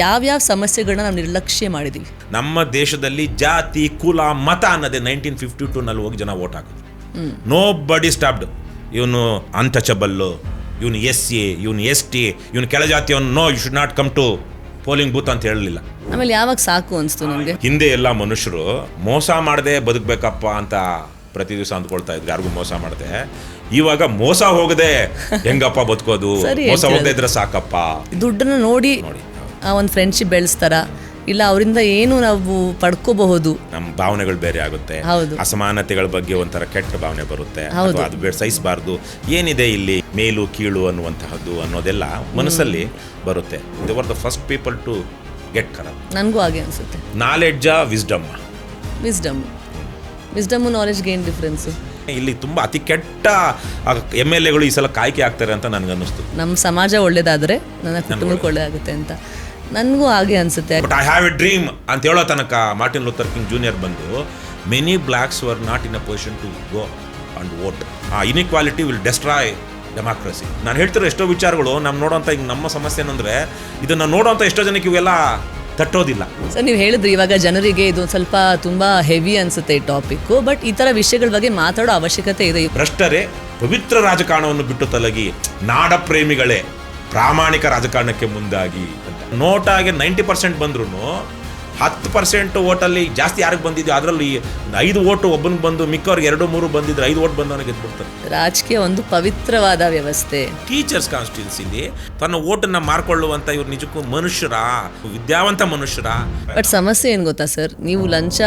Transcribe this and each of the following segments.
ಯಾವ್ಯಾವ ಸಮಸ್ಯೆಗಳನ್ನ ನಾವು ನಿರ್ಲಕ್ಷ್ಯ ಮಾಡಿದ್ದೀವಿ. ನಮ್ಮ ದೇಶದಲ್ಲಿ ಜಾತಿ ಕುಲ ಮತ ಅನ್ನೋದೇ 1952 ಹೋಗಿ ಜನ ವೋಟ್ ಹಾಕೋದು. ನೋ ಬಡಿ ಸ್ಟಾಪ್ಡ್. ಇವನು ಅನ್ಟಚಬಲ್ಲು, ಇವನು SC, ಇವನು ST, ಇವನು ಕೆಳಜಾತಿಯವನು, no you should not come to polling booth ಅಂತ ಹೇಳಲಿಲ್ಲ. ಆಮೇಲೆ ಯಾವಾಗ ಸಾಕು ಅನಿಸ್ತು ನನಗೆ, ಹಿಂದೆ ಎಲ್ಲ ಮನುಷ್ಯರು ಮೋಸ ಮಾಡದೆ ಬದುಕಬೇಕಪ್ಪ ಅಂತ ಪ್ರತಿ ದಿವಸ ಅಂದ್ಕೊಳ್ತಾ ಇದ್ರು, ಯಾರಿಗೂ ಮೋಸ ಮಾಡದೆ. ಇವಾಗ ಮೋಸ ಹೋಗದೆ ಹೆಂಗಪ್ಪ ಬದುಕೋದು, ಮೋಸ ಹೋಗದೆ ಇದ್ರೆ ಸಾಕಪ್ಪ. ದುಡ್ಡನ್ನು ನೋಡಿ ಒಂದು ಫ್ರೆಂಡ್ಶಿಪ್ ಬೆಳೆಸ್ತಾರ, ಇಲ್ಲ ಅವರಿಂದ ಏನು ನಾವು ಪಡ್ಕೋಬಹುದು. ನಮ್ಮ ಭಾವನೆಗಳು ಬೇರೆ ಆಗುತ್ತೆ, ಅಸಮಾನತೆಗಳ ಬಗ್ಗೆ ಒಂಥರ ಕೆಟ್ಟ ಭಾವನೆ ಬರುತ್ತೆ, ಅದು ಬೇಡ ಸಹಿಸಬಾರ್ದು. ಏನಿದೆ ಇಲ್ಲಿ ಮೇಲು ಕೀಳು ಅನ್ನುವಂತಹದ್ದು ಅನ್ನೋದೆಲ್ಲ ಮನಸ್ಸಲ್ಲಿ ಬರುತ್ತೆ. They were the first people to get corrupt. ನನಗೂ ಹಾಗೆ ಅನ್ಸುತ್ತೆ. ನಾಲೆಡ್ಜಾ ವಿಸ್ಡಮ್ ನಾಲೆಡ್ಜ್ಗೆ ಏನು ಡಿಫ್ರೆನ್ಸು? ಇಲ್ಲಿ ತುಂಬ ಅತಿ ಕೆಟ್ಟ MLAಗಳು ಈ ಸಲ ಕಾಯ್ಕೆ ಆಗ್ತಾರೆ ಅಂತ ನನಗನ್ನಿಸ್ತು. ನಮ್ಮ ಸಮಾಜ ಒಳ್ಳೇದಾದರೆ ನನ್ನ ಕುಟುಂಬಕ್ಕೆ ಒಳ್ಳೇದಾಗುತ್ತೆ ಅಂತ ನನಗೂ ಹಾಗೆ ಅನಿಸುತ್ತೆ. But I have a dream ಅಂತ ಹೇಳೋ ತನಕ ಮಾರ್ಟಿನ್ ಲೂಥರ್ ಕಿಂಗ್ ಜೂನಿಯರ್ ಬಂದು many blacks were not in a position to go and vote. Inequality will destroy democracy. ನಾನು ಹೇಳ್ತಿರೋ ಎಷ್ಟೋ ವಿಚಾರಗಳು ನಮ್ಮ ನೋಡೋಂಥ ಈಗ ನಮ್ಮ ಸಮಸ್ಯೆ ಏನಂದರೆ ಇದನ್ನು ನೋಡೋಂಥ ಎಷ್ಟೋ ಜನಕ್ಕೆ ಇವೆಲ್ಲ ತಟ್ಟೋದಿಲ್ಲ. ಸರ್, ನೀವು ಹೇಳಿದ್ರಿ ಇವಾಗ ಜನರಿಗೆ ಇದು ಸ್ವಲ್ಪ ತುಂಬ ಹೆವಿ ಅನಿಸುತ್ತೆ ಈ ಟಾಪಿಕ್ಕು, ಬಟ್ ಈ ಥರ ವಿಷಯಗಳ ಬಗ್ಗೆ ಮಾತಾಡೋ ಅವಶ್ಯಕತೆ ಇದೆ. ಭ್ರಷ್ಟರೇ ಪವಿತ್ರ ರಾಜಕಾರಣವನ್ನು ಬಿಟ್ಟು ತೊಲಗಿ, ನಾಡ ಪ್ರೇಮಿಗಳೇ ಪ್ರಾಮಾಣಿಕ ರಾಜಕಾರಣಕ್ಕೆ ಮುಂದಾಗಿ ಅಂತ. ನೋಟಾಗೆ 90% ಬಂದ್ರೂ 10% ಓಟಲ್ಲಿ ಜಾಸ್ತಿ ಯಾರಿಗೆ ಬಂದಿದ್ಯೋ ಅದರಲ್ಲಿ 5 ಓಟು ಒಬ್ಬನಿಗೆ ಬಂದು ಮಿಕ್ಕವ್ರಿಗೆ 2-3 ಬಂದಿದ್ರೆ 5 ಓಟ್ ಬಂದವನಿಗೆ ಗೆದ್ಬಿಡ್ತಾರೆ. ರಾಜಕೀಯ ಒಂದು ಪವಿತ್ರವಾದ ವ್ಯವಸ್ಥೆ. ಟೀಚರ್ಸ್ ಕಾನ್ಸ್ಟಿಟ್ಯೂನ್ಸಿಲಿ ತನ್ನ ಓಟನ್ನ ಮಾರ್ಕೊಳ್ಳುವಂತ ಇವ್ರು ನಿಜಕ್ಕೂ ಮನುಷ್ಯರ, ವಿದ್ಯಾವಂತ ಮನುಷ್ಯರ. ಬಟ್ ಸಮಸ್ಯೆ ಏನು ಗೊತ್ತಾ ಸರ್, ನೀವು ಲಂಚ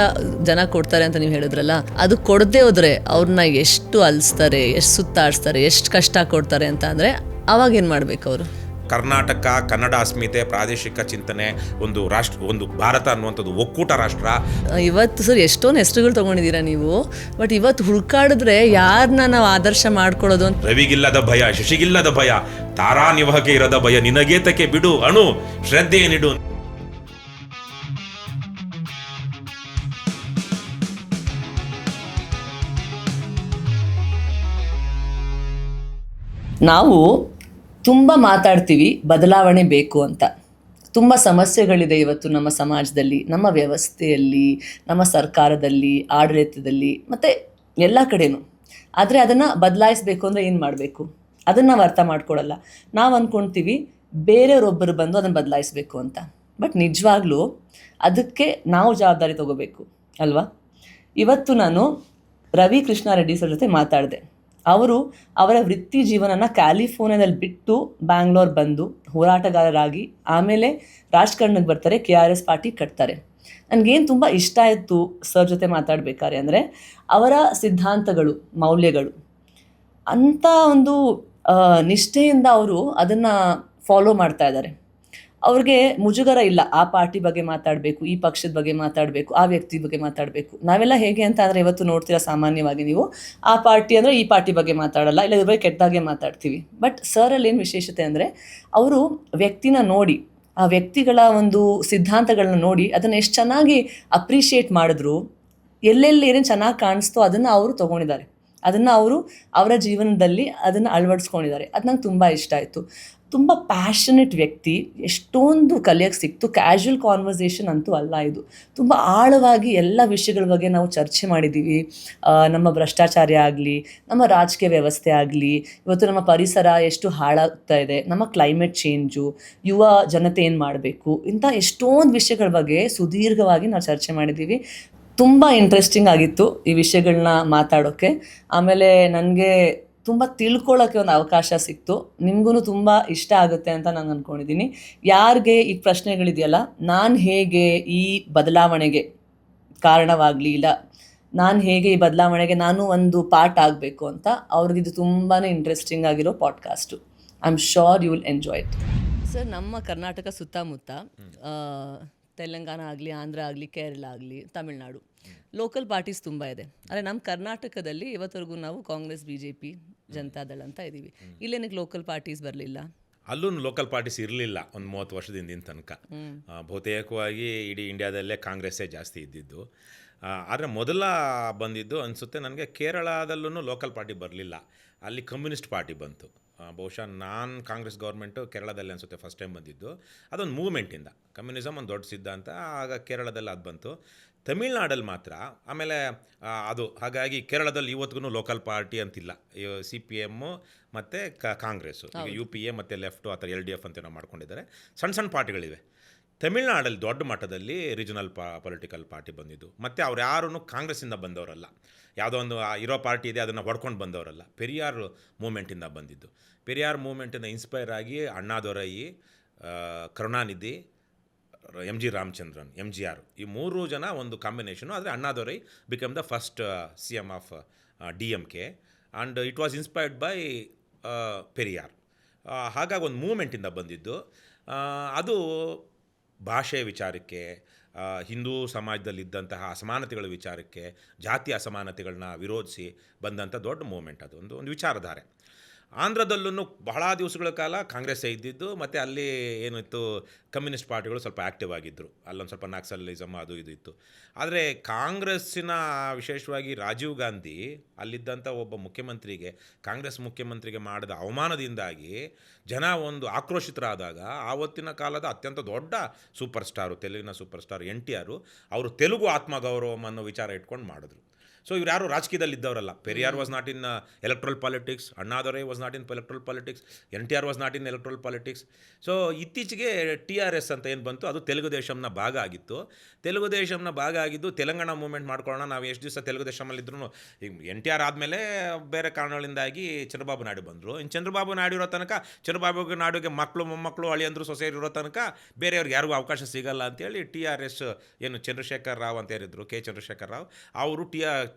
ಜನ ಕೊಡ್ತಾರೆ ಅಂತ ನೀವು ಹೇಳಿದ್ರಲ್ಲ, ಅದು ಕೊಡದೆ ಹೋದ್ರೆ ಅವ್ರನ್ನ ಎಷ್ಟು ಅಲಿಸ್ತಾರೆ, ಎಷ್ಟು ಸುತ್ತಾಡಿಸ್ತಾರೆ, ಎಷ್ಟು ಕಷ್ಟ ಕೊಡ್ತಾರೆ ಅಂತ ಅಂದರೆ ಅವಾಗ ಏನು ಮಾಡ್ಬೇಕು ಅವರು? ಕರ್ನಾಟಕ, ಕನ್ನಡ ಅಸ್ಮಿತೆ, ಪ್ರಾದೇಶಿಕ ಚಿಂತನೆ, ಒಂದು ರಾಷ್ಟ್ರ, ಒಂದು ಭಾರತ ಅನ್ನುವಂಥದ್ದು ಒಕ್ಕೂಟ ರಾಷ್ಟ್ರ. ಇವತ್ತು ಸರ್ ಎಷ್ಟೊಂದು ಹೆಸರುಗಳು ತೊಗೊಂಡಿದ್ದೀರಾ ನೀವು, ಬಟ್ ಇವತ್ತು ಹುಡುಕಾಡಿದ್ರೆ ಯಾರನ್ನ ನಾವು ಆದರ್ಶ ಮಾಡ್ಕೊಳ್ಳೋದು ಅಂತ. ರವಿಗಿಲ್ಲದ ಭಯ, ಶಶಿಗಿಲ್ಲದ ಭಯ, ತಾರಾ ನಿವಹಕ್ಕೆ ಇರದ ಭಯ, ನಿನಗೇತಕ್ಕೆ ಬಿಡು ಅಣು ಶ್ರದ್ಧೆ ನಿಡು. ನಾವು ತುಂಬ ಮಾತಾಡ್ತೀವಿ ಬದಲಾವಣೆ ಬೇಕು ಅಂತ. ತುಂಬ ಸಮಸ್ಯೆಗಳಿದೆ ಇವತ್ತು ನಮ್ಮ ಸಮಾಜದಲ್ಲಿ, ನಮ್ಮ ವ್ಯವಸ್ಥೆಯಲ್ಲಿ, ನಮ್ಮ ಸರ್ಕಾರದಲ್ಲಿ, ಆಡಳಿತದಲ್ಲಿ ಮತ್ತು ಎಲ್ಲ ಕಡೆನೂ. ಆದರೆ ಅದನ್ನು ಬದಲಾಯಿಸಬೇಕು ಅಂದರೆ ಏನು ಮಾಡಬೇಕು ಅದನ್ನು ನಾವು ಅರ್ಥ ಮಾಡ್ಕೊಳ್ಳಲ್ಲ. ನಾವು ಅಂದ್ಕೊಳ್ತೀವಿ ಬೇರೆಯವರೊಬ್ಬರು ಬಂದು ಅದನ್ನು ಬದಲಾಯಿಸಬೇಕು ಅಂತ. ಬಟ್ ನಿಜವಾಗ್ಲೂ ಅದಕ್ಕೆ ನಾವು ಜವಾಬ್ದಾರಿ ತಗೋಬೇಕು ಅಲ್ವಾ? ಇವತ್ತು ನಾನು ರವಿ ಕೃಷ್ಣಾರೆಡ್ಡಿ ಸರ್ ಜೊತೆ ಮಾತಾಡಿದೆ. ಅವರು ಅವರ ವೃತ್ತಿ ಜೀವನನ ಕ್ಯಾಲಿಫೋರ್ನಿಯಾದಲ್ಲಿ ಬಿಟ್ಟು ಬ್ಯಾಂಗ್ಳೂರ್ ಬಂದು ಹೋರಾಟಗಾರರಾಗಿ ಆಮೇಲೆ ರಾಜಕಾರಣಕ್ಕೆ ಬರ್ತಾರೆ, KRS ಪಾರ್ಟಿ ಕಟ್ತಾರೆ. ನನಗೇನು ತುಂಬ ಇಷ್ಟ ಆಯಿತು ಸರ್ ಜೊತೆ ಮಾತಾಡಬೇಕಾದ್ರೆ ಅಂದರೆ ಅವರ ಸಿದ್ಧಾಂತಗಳು, ಮೌಲ್ಯಗಳು ಅಂಥ ಒಂದು ನಿಷ್ಠೆಯಿಂದ ಅವರು ಅದನ್ನು ಫಾಲೋ ಮಾಡ್ತಾ ಇದ್ದಾರೆ. ಅವ್ರಿಗೆ ಮುಜುಗರ ಇಲ್ಲ, ಆ ಪಾರ್ಟಿ ಬಗ್ಗೆ ಮಾತಾಡಬೇಕು, ಈ ಪಕ್ಷದ ಬಗ್ಗೆ ಮಾತಾಡಬೇಕು, ಆ ವ್ಯಕ್ತಿ ಬಗ್ಗೆ ಮಾತಾಡಬೇಕು. ನಾವೆಲ್ಲ ಹೇಗೆ ಅಂತ ಅಂದರೆ ಇವತ್ತು ನೋಡ್ತೀರಾ, ಸಾಮಾನ್ಯವಾಗಿ ನೀವು ಆ ಪಾರ್ಟಿ ಅಂದರೆ ಈ ಪಾರ್ಟಿ ಬಗ್ಗೆ ಮಾತಾಡಲ್ಲ, ಇಲ್ಲ ಇದ್ರ ಬಗ್ಗೆ ಕೆಟ್ಟದಾಗೆ ಮಾತಾಡ್ತೀವಿ. ಬಟ್ ಸರಲ್ಲಿ ಏನು ವಿಶೇಷತೆ ಅಂದರೆ ಅವರು ವ್ಯಕ್ತಿನ ನೋಡಿ, ಆ ವ್ಯಕ್ತಿಗಳ ಒಂದು ಸಿದ್ಧಾಂತಗಳನ್ನ ನೋಡಿ ಅದನ್ನು ಎಷ್ಟು ಚೆನ್ನಾಗಿ ಅಪ್ರಿಷಿಯೇಟ್ ಮಾಡಿದ್ರು, ಎಲ್ಲೆಲ್ಲಿ ಏನೇನು ಚೆನ್ನಾಗಿ ಕಾಣಿಸ್ತೋ ಅದನ್ನು ಅವರು ತೊಗೊಂಡಿದ್ದಾರೆ, ಅದನ್ನು ಅವರು ಅವರ ಜೀವನದಲ್ಲಿ ಅದನ್ನು ಅಳವಡಿಸ್ಕೊಂಡಿದ್ದಾರೆ. ಅದು ನಂಗೆ ತುಂಬ ಇಷ್ಟ ಆಯಿತು. ತುಂಬ ಪ್ಯಾಷನೆಟ್ ವ್ಯಕ್ತಿ, ಎಷ್ಟೊಂದು ಕಲಿಯೋಕ್ಕೆ ಸಿಕ್ತು. ಕ್ಯಾಶುವಲ್ ಕಾನ್ವರ್ಸೇಷನ್ ಅಂತೂ ಅಲ್ಲ ಇದು. ತುಂಬ ಆಳವಾಗಿ ಎಲ್ಲ ವಿಷಯಗಳ ಬಗ್ಗೆ ನಾವು ಚರ್ಚೆ ಮಾಡಿದ್ದೀವಿ. ನಮ್ಮ ಭ್ರಷ್ಟಾಚಾರ ಆಗಲಿ, ನಮ್ಮ ರಾಜಕೀಯ ವ್ಯವಸ್ಥೆ ಆಗಲಿ, ಇವತ್ತು ನಮ್ಮ ಪರಿಸರ ಎಷ್ಟು ಹಾಳಾಗ್ತಾ ಇದೆ, ನಮ್ಮ ಕ್ಲೈಮೇಟ್ ಚೇಂಜು, ಯುವ ಜನತೆ ಏನು ಮಾಡಬೇಕು, ಇಂಥ ಎಷ್ಟೊಂದು ವಿಷಯಗಳ ಬಗ್ಗೆ ಸುದೀರ್ಘವಾಗಿ ನಾವು ಚರ್ಚೆ ಮಾಡಿದ್ದೀವಿ. ತುಂಬ ಇಂಟ್ರೆಸ್ಟಿಂಗ್ ಆಗಿತ್ತು ಈ ವಿಷಯಗಳನ್ನ ಮಾತಾಡೋಕ್ಕೆ. ಆಮೇಲೆ ನನಗೆ ತುಂಬ ತಿಳ್ಕೊಳ್ಳೋಕ್ಕೆ ಒಂದು ಅವಕಾಶ ಸಿಕ್ತು. ನಿಮಗೂ ತುಂಬ ಇಷ್ಟ ಆಗುತ್ತೆ ಅಂತ ನಾನು ಅಂದ್ಕೊಂಡಿದ್ದೀನಿ. ಯಾರಿಗೆ ಈ ಪ್ರಶ್ನೆಗಳಿದೆಯಲ್ಲ, ನಾನು ಹೇಗೆ ಈ ಬದಲಾವಣೆಗೆ ಕಾರಣವಾಗಲಿ, ಇಲ್ಲ ನಾನು ಹೇಗೆ ಈ ಬದಲಾವಣೆಗೆ ನಾನು ಒಂದು ಪಾರ್ಟ್ ಆಗಬೇಕು ಅಂತ, ಅವ್ರಿಗಿದು ತುಂಬಾ ಇಂಟ್ರೆಸ್ಟಿಂಗ್ ಆಗಿರೋ podcast. I am sure you will enjoy it. Sir, ನಮ್ಮ ಕರ್ನಾಟಕ ಸುತ್ತಮುತ್ತ ತೆಲಂಗಾಣ ಆಗಲಿ, ಆಂಧ್ರ ಆಗಲಿ, ಕೇರಳ ಆಗಲಿ, ತಮಿಳ್ನಾಡು ಲೋಕಲ್ ಪಾರ್ಟೀಸ್ ತುಂಬ ಇದೆ. ಆದರೆ ನಮ್ಮ ಕರ್ನಾಟಕದಲ್ಲಿ ಇವತ್ತರೆಗೂ ನಾವು ಕಾಂಗ್ರೆಸ್, BJP, ಜನತಾದಳ ಅಂತ ಇದ್ದೀವಿ. ಇಲ್ಲೇನಕ್ಕೆ ಲೋಕಲ್ ಪಾರ್ಟೀಸ್ ಬರಲಿಲ್ಲ? ಅಲ್ಲೂ ಲೋಕಲ್ ಪಾರ್ಟೀಸ್ ಇರಲಿಲ್ಲ ಒಂದು 30 ವರ್ಷದಿಂದ ತನಕ. ಬಹುತೇಕವಾಗಿ ಇಡೀ ಇಂಡಿಯಾದಲ್ಲೇ ಕಾಂಗ್ರೆಸ್ಸೇ ಜಾಸ್ತಿ ಇದ್ದಿದ್ದು. ಆದರೆ ಮೊದಲ ಬಂದಿದ್ದು ಅನಿಸುತ್ತೆ ನನಗೆ ಕೇರಳದಲ್ಲೂ ಲೋಕಲ್ ಪಾರ್ಟಿ ಬರಲಿಲ್ಲ, ಅಲ್ಲಿ ಕಮ್ಯುನಿಸ್ಟ್ ಪಾರ್ಟಿ ಬಂತು. ಬಹುಶಃ ಕಾಂಗ್ರೆಸ್ ಗೌರ್ಮೆಂಟು ಕೇರಳದಲ್ಲಿ ಅನಿಸುತ್ತೆ ಫಸ್ಟ್ ಟೈಮ್ ಬಂದಿದ್ದು. ಅದೊಂದು ಮೂವ್ಮೆಂಟಿಂದ ಕಮ್ಯುನಿಸಮ್ ಒಂದು ದೊಡ್ಡ ಸಿದ್ಧಾಂತ, ಆಗ ಕೇರಳದಲ್ಲಿ ಅದು ಬಂತು. ತಮಿಳ್ನಾಡಲ್ಲಿ ಮಾತ್ರ ಆಮೇಲೆ ಅದು ಹಾಗಾಗಿ ಕೇರಳದಲ್ಲಿ ಇವತ್ತಿಗೂ ಲೋಕಲ್ ಪಾರ್ಟಿ ಅಂತಿಲ್ಲ. CPM ಮತ್ತು ಕಾಂಗ್ರೆಸ್ಸು, ಈಗ UPA ಮತ್ತು ಲೆಫ್ಟು ಆ ಥರ LDF ಅಂತ ನಾವು ಮಾಡ್ಕೊಂಡಿದ್ದಾರೆ. ಸಣ್ಣ ಸಣ್ಣ ಪಾರ್ಟಿಗಳಿವೆ. ತಮಿಳ್ನಾಡಲ್ಲಿ ದೊಡ್ಡ ಮಟ್ಟದಲ್ಲಿ ರೀಜನಲ್ ಪೊಲಿಟಿಕಲ್ ಪಾರ್ಟಿ ಬಂದಿದ್ದು. ಮತ್ತು ಅವ್ರು ಯಾರೂ ಕಾಂಗ್ರೆಸ್ಸಿಂದ ಬಂದವರಲ್ಲ, ಯಾವುದೋ ಒಂದು ಇರೋ ಪಾರ್ಟಿ ಇದೆ ಅದನ್ನು ಹೊಡ್ಕೊಂಡು ಬಂದವರಲ್ಲ, ಪೆರಿಯಾರ್ ಮೂಮೆಂಟಿಂದ ಬಂದಿದ್ದು. ಪೆರಿಯಾರ್ ಮೂಮೆಂಟಿಂದ ಇನ್ಸ್ಪೈರ್ ಆಗಿ ಅಣ್ಣಾದೊರೈ, ಕರುಣಾನಿಧಿ, MG ರಾಮಚಂದ್ರನ್, MGR, ಈ 3 ಜನ ಒಂದು ಕಾಂಬಿನೇಷನು. ಆದರೆ Annadurai become the first CM of DMK and it was inspired by Periyar. ಹಾಗಾಗಿ ಒಂದು ಮೂಮೆಂಟಿಂದ ಬಂದಿದ್ದು. ಅದು ಭಾಷೆಯ ವಿಚಾರಕ್ಕೆ, ಹಿಂದೂ ಸಮಾಜದಲ್ಲಿದ್ದಂತಹ ಅಸಮಾನತೆಗಳ ವಿಚಾರಕ್ಕೆ, ಜಾತಿ ಅಸಮಾನತೆಗಳನ್ನ ವಿರೋಧಿಸಿ ಬಂದಂಥ ದೊಡ್ಡ ಮೂಮೆಂಟ್. ಅದು ಒಂದು ವಿಚಾರಧಾರೆ. ಆಂಧ್ರದಲ್ಲೂ ಬಹಳ ದಿವಸಗಳ ಕಾಲ ಕಾಂಗ್ರೆಸ್ಸೇ ಇದ್ದಿದ್ದು. ಮತ್ತು ಅಲ್ಲಿ ಏನಿತ್ತು, ಕಮ್ಯುನಿಸ್ಟ್ ಪಾರ್ಟಿಗಳು ಸ್ವಲ್ಪ ಆ್ಯಕ್ಟಿವ್ ಆಗಿದ್ದರು. ಅಲ್ಲೊಂದು ಸ್ವಲ್ಪ ನಕ್ಸಲಿಸಮ್ ಅದು ಇದು ಇತ್ತು. ಆದರೆ ಕಾಂಗ್ರೆಸ್ಸಿನ ವಿಶೇಷವಾಗಿ ರಾಜೀವ್ ಗಾಂಧಿ ಅಲ್ಲಿದ್ದಂಥ ಒಬ್ಬ ಮುಖ್ಯಮಂತ್ರಿಗೆ, ಕಾಂಗ್ರೆಸ್ ಮುಖ್ಯಮಂತ್ರಿಗೆ ಮಾಡಿದ ಅವಮಾನದಿಂದಾಗಿ ಜನ ಒಂದು ಆಕ್ರೋಶಿತರಾದಾಗ ಆವತ್ತಿನ ಕಾಲದ ಅತ್ಯಂತ ದೊಡ್ಡ ಸೂಪರ್ ಸ್ಟಾರು, ತೆಲುಗಿನ ಸೂಪರ್ ಸ್ಟಾರ್ NTR ಅವರು ತೆಲುಗು ಆತ್ಮಗೌರವಂ ಅನ್ನೋ ವಿಚಾರ ಇಟ್ಕೊಂಡು ಮಾಡಿದ್ರು. ಸೊ ಇವ್ರು ಯಾರು ರಾಜಕೀಯದಲ್ಲಿ ಇದ್ದವರಲ್ಲ. Periyar was not in electoral politics, Annadurai was not in electoral politics, NTR was not in electoral politics. So ಇತ್ತೀಚೆಗೆ TRS ಅಂತ ಏನು ಬಂತು, ಅದು ತೆಲುಗು ದೇಶಂನ ಭಾಗ ಆಗಿತ್ತು. ತೆಲುಗು ದೇಶಂನ ಭಾಗ ಆಗಿದ್ದು ತೆಲಂಗಾಣ ಮೂವ್ಮೆಂಟ್ ಮಾಡ್ಕೊಳ್ಳೋಣ, ನಾವು ಎಷ್ಟು ದಿವಸ ತೆಲುಗು ದೇಶಮಲ್ಲಿದ್ರೂ. ಈಗ NTR ಆದಮೇಲೆ ಬೇರೆ ಕಾರಣಗಳಿಂದಾಗಿ ಚಂದ್ರಬಾಬು ನಾಯ್ಡು ಬಂದರು. ಇನ್ನು ಚಂದ್ರಬಾಬು ನಾಯ್ಡು ಇರೋ ತನಕ, ಚಂದ್ರಬಾಬು ನಾಯ್ಡುಗೆ ಮಕ್ಕಳು ಮೊಮ್ಮಕ್ಕಳು ಅಳಿಯಂದರು ಸೊಸೆಯರು ಇರೋ ತನಕ ಬೇರೆಯವ್ರಿಗೆ ಯಾರಿಗೂ ಅವಕಾಶ ಸಿಗಲ್ಲ ಅಂತೇಳಿ TRS ಏನು ಚಂದ್ರಶೇಖರ್ ರಾವ್ ಅಂತ ಯಾರಿದ್ರು, K. ಚಂದ್ರಶೇಖರ್ ರಾವ್, ಅವರು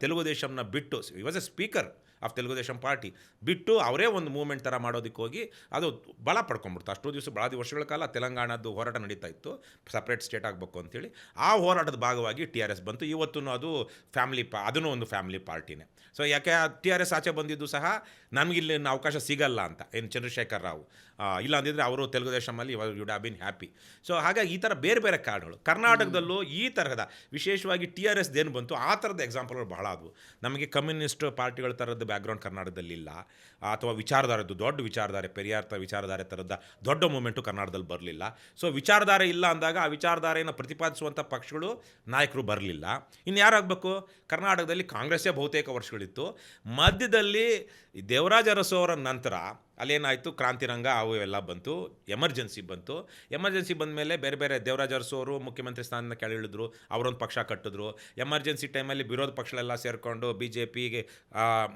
ತೆಲುಗು ದೇಶಂನ ಬಿಟ್ಟು, ಈ was A speaker of Telugu Desam party, ಬಿಟ್ಟು ಅವರೇ ಒಂದು ಮೂವ್ಮೆಂಟ್ ಥರ ಮಾಡೋದಕ್ಕೆ ಹೋಗಿ ಅದು ಬಲ ಪಡ್ಕೊಂಡ್ಬಿಡ್ತು. ಅಷ್ಟು ದಿವಸ ಭಾಳ ವರ್ಷಗಳ ಕಾಲ ತೆಲಂಗಾಣದ್ದು ಹೋರಾಟ ನಡೀತಾ ಇತ್ತು, ಸಪ್ರೇಟ್ ಸ್ಟೇಟ್ ಆಗಬೇಕು ಅಂತೇಳಿ. ಆ ಹೋರಾಟದ ಭಾಗವಾಗಿ TRS ಬಂತು. ಇವತ್ತು ಅದು ಅದೂ ಒಂದು ಫ್ಯಾಮಿಲಿ ಪಾರ್ಟಿನೇ. ಸೊ ಯಾಕೆ TRS ಆಚೆ ಬಂದಿದ್ದು ಸಹ ನಮಗಿಲ್ಲಿ ಅವಕಾಶ ಸಿಗಲ್ಲ ಅಂತ, ಏನು ಚಂದ್ರಶೇಖರ್ ರಾವ್ ಇಲ್ಲ ಅಂದಿದ್ರೆ ಅವರು ತೆಲುಗು ದೇಶಮಲ್ಲಿ you'd have been happy. So ಹಾಗಾಗಿ ಈ ಥರ ಬೇರೆ ಬೇರೆ ಕಾರಣಗಳು. ಕರ್ನಾಟಕದಲ್ಲೂ ಈ ತರಹದ ವಿಶೇಷವಾಗಿ TRS ಏನು ಬಂತು, ಆ ಥರದ ಎಕ್ಸಾಂಪಲ್ಗಳು ಬಹಳ ಆದವು. ನಮಗೆ ಕಮ್ಯುನಿಸ್ಟ್ ಪಾರ್ಟಿಗಳ ಥರದ್ದು ಬ್ಯಾಕ್ಗ್ರೌಂಡ್ ಕರ್ನಾಟಕದಲ್ಲಿ ಇಲ್ಲ, ಅಥವಾ ವಿಚಾರಧಾರೆದ್ದು ದೊಡ್ಡ ವಿಚಾರಧಾರೆ, ಪೆರಿಯಾರ್ ವಿಚಾರಧಾರೆ ಥರದ ದೊಡ್ಡ ಮೂಮೆಂಟು ಕರ್ನಾಟಕದಲ್ಲಿ ಬರಲಿಲ್ಲ. ಸೊ ವಿಚಾರಧಾರೆ ಇಲ್ಲ ಅಂದಾಗ ಆ ವಿಚಾರಧಾರೆಯನ್ನು ಪ್ರತಿಪಾದಿಸುವಂಥ ಪಕ್ಷಗಳು, ನಾಯಕರು ಬರಲಿಲ್ಲ. ಇನ್ನು ಯಾರಾಗಬೇಕು? ಕರ್ನಾಟಕದಲ್ಲಿ ಕಾಂಗ್ರೆಸ್ಸೇ ಬಹುತೇಕ ವರ್ಷಗಳಿತ್ತು. ಮಧ್ಯದಲ್ಲಿ ದೇವರಾಜ ಅರಸು ಅವರ ನಂತರ ಅಲ್ಲೇನಾಯಿತು, ಕ್ರಾಂತಿರಂಗ ಅವು ಎಲ್ಲ ಬಂತು, ಎಮರ್ಜೆನ್ಸಿ ಬಂತು. ಎಮರ್ಜೆನ್ಸಿ ಬಂದ ಮೇಲೆ ಬೇರೆ ಬೇರೆ ದೇವರಾಜ ಅರಸು ಅವರು ಮುಖ್ಯಮಂತ್ರಿ ಸ್ಥಾನದಿಂದ ಕೆಳಗಿಳಿದ್ರು, ಅವರೊಂದು ಪಕ್ಷ ಕಟ್ಟಿದ್ರು. ಎಮರ್ಜೆನ್ಸಿ ಟೈಮಲ್ಲಿ ವಿರೋಧ ಪಕ್ಷಗಳೆಲ್ಲ ಸೇರಿಕೊಂಡು BJPಗೆ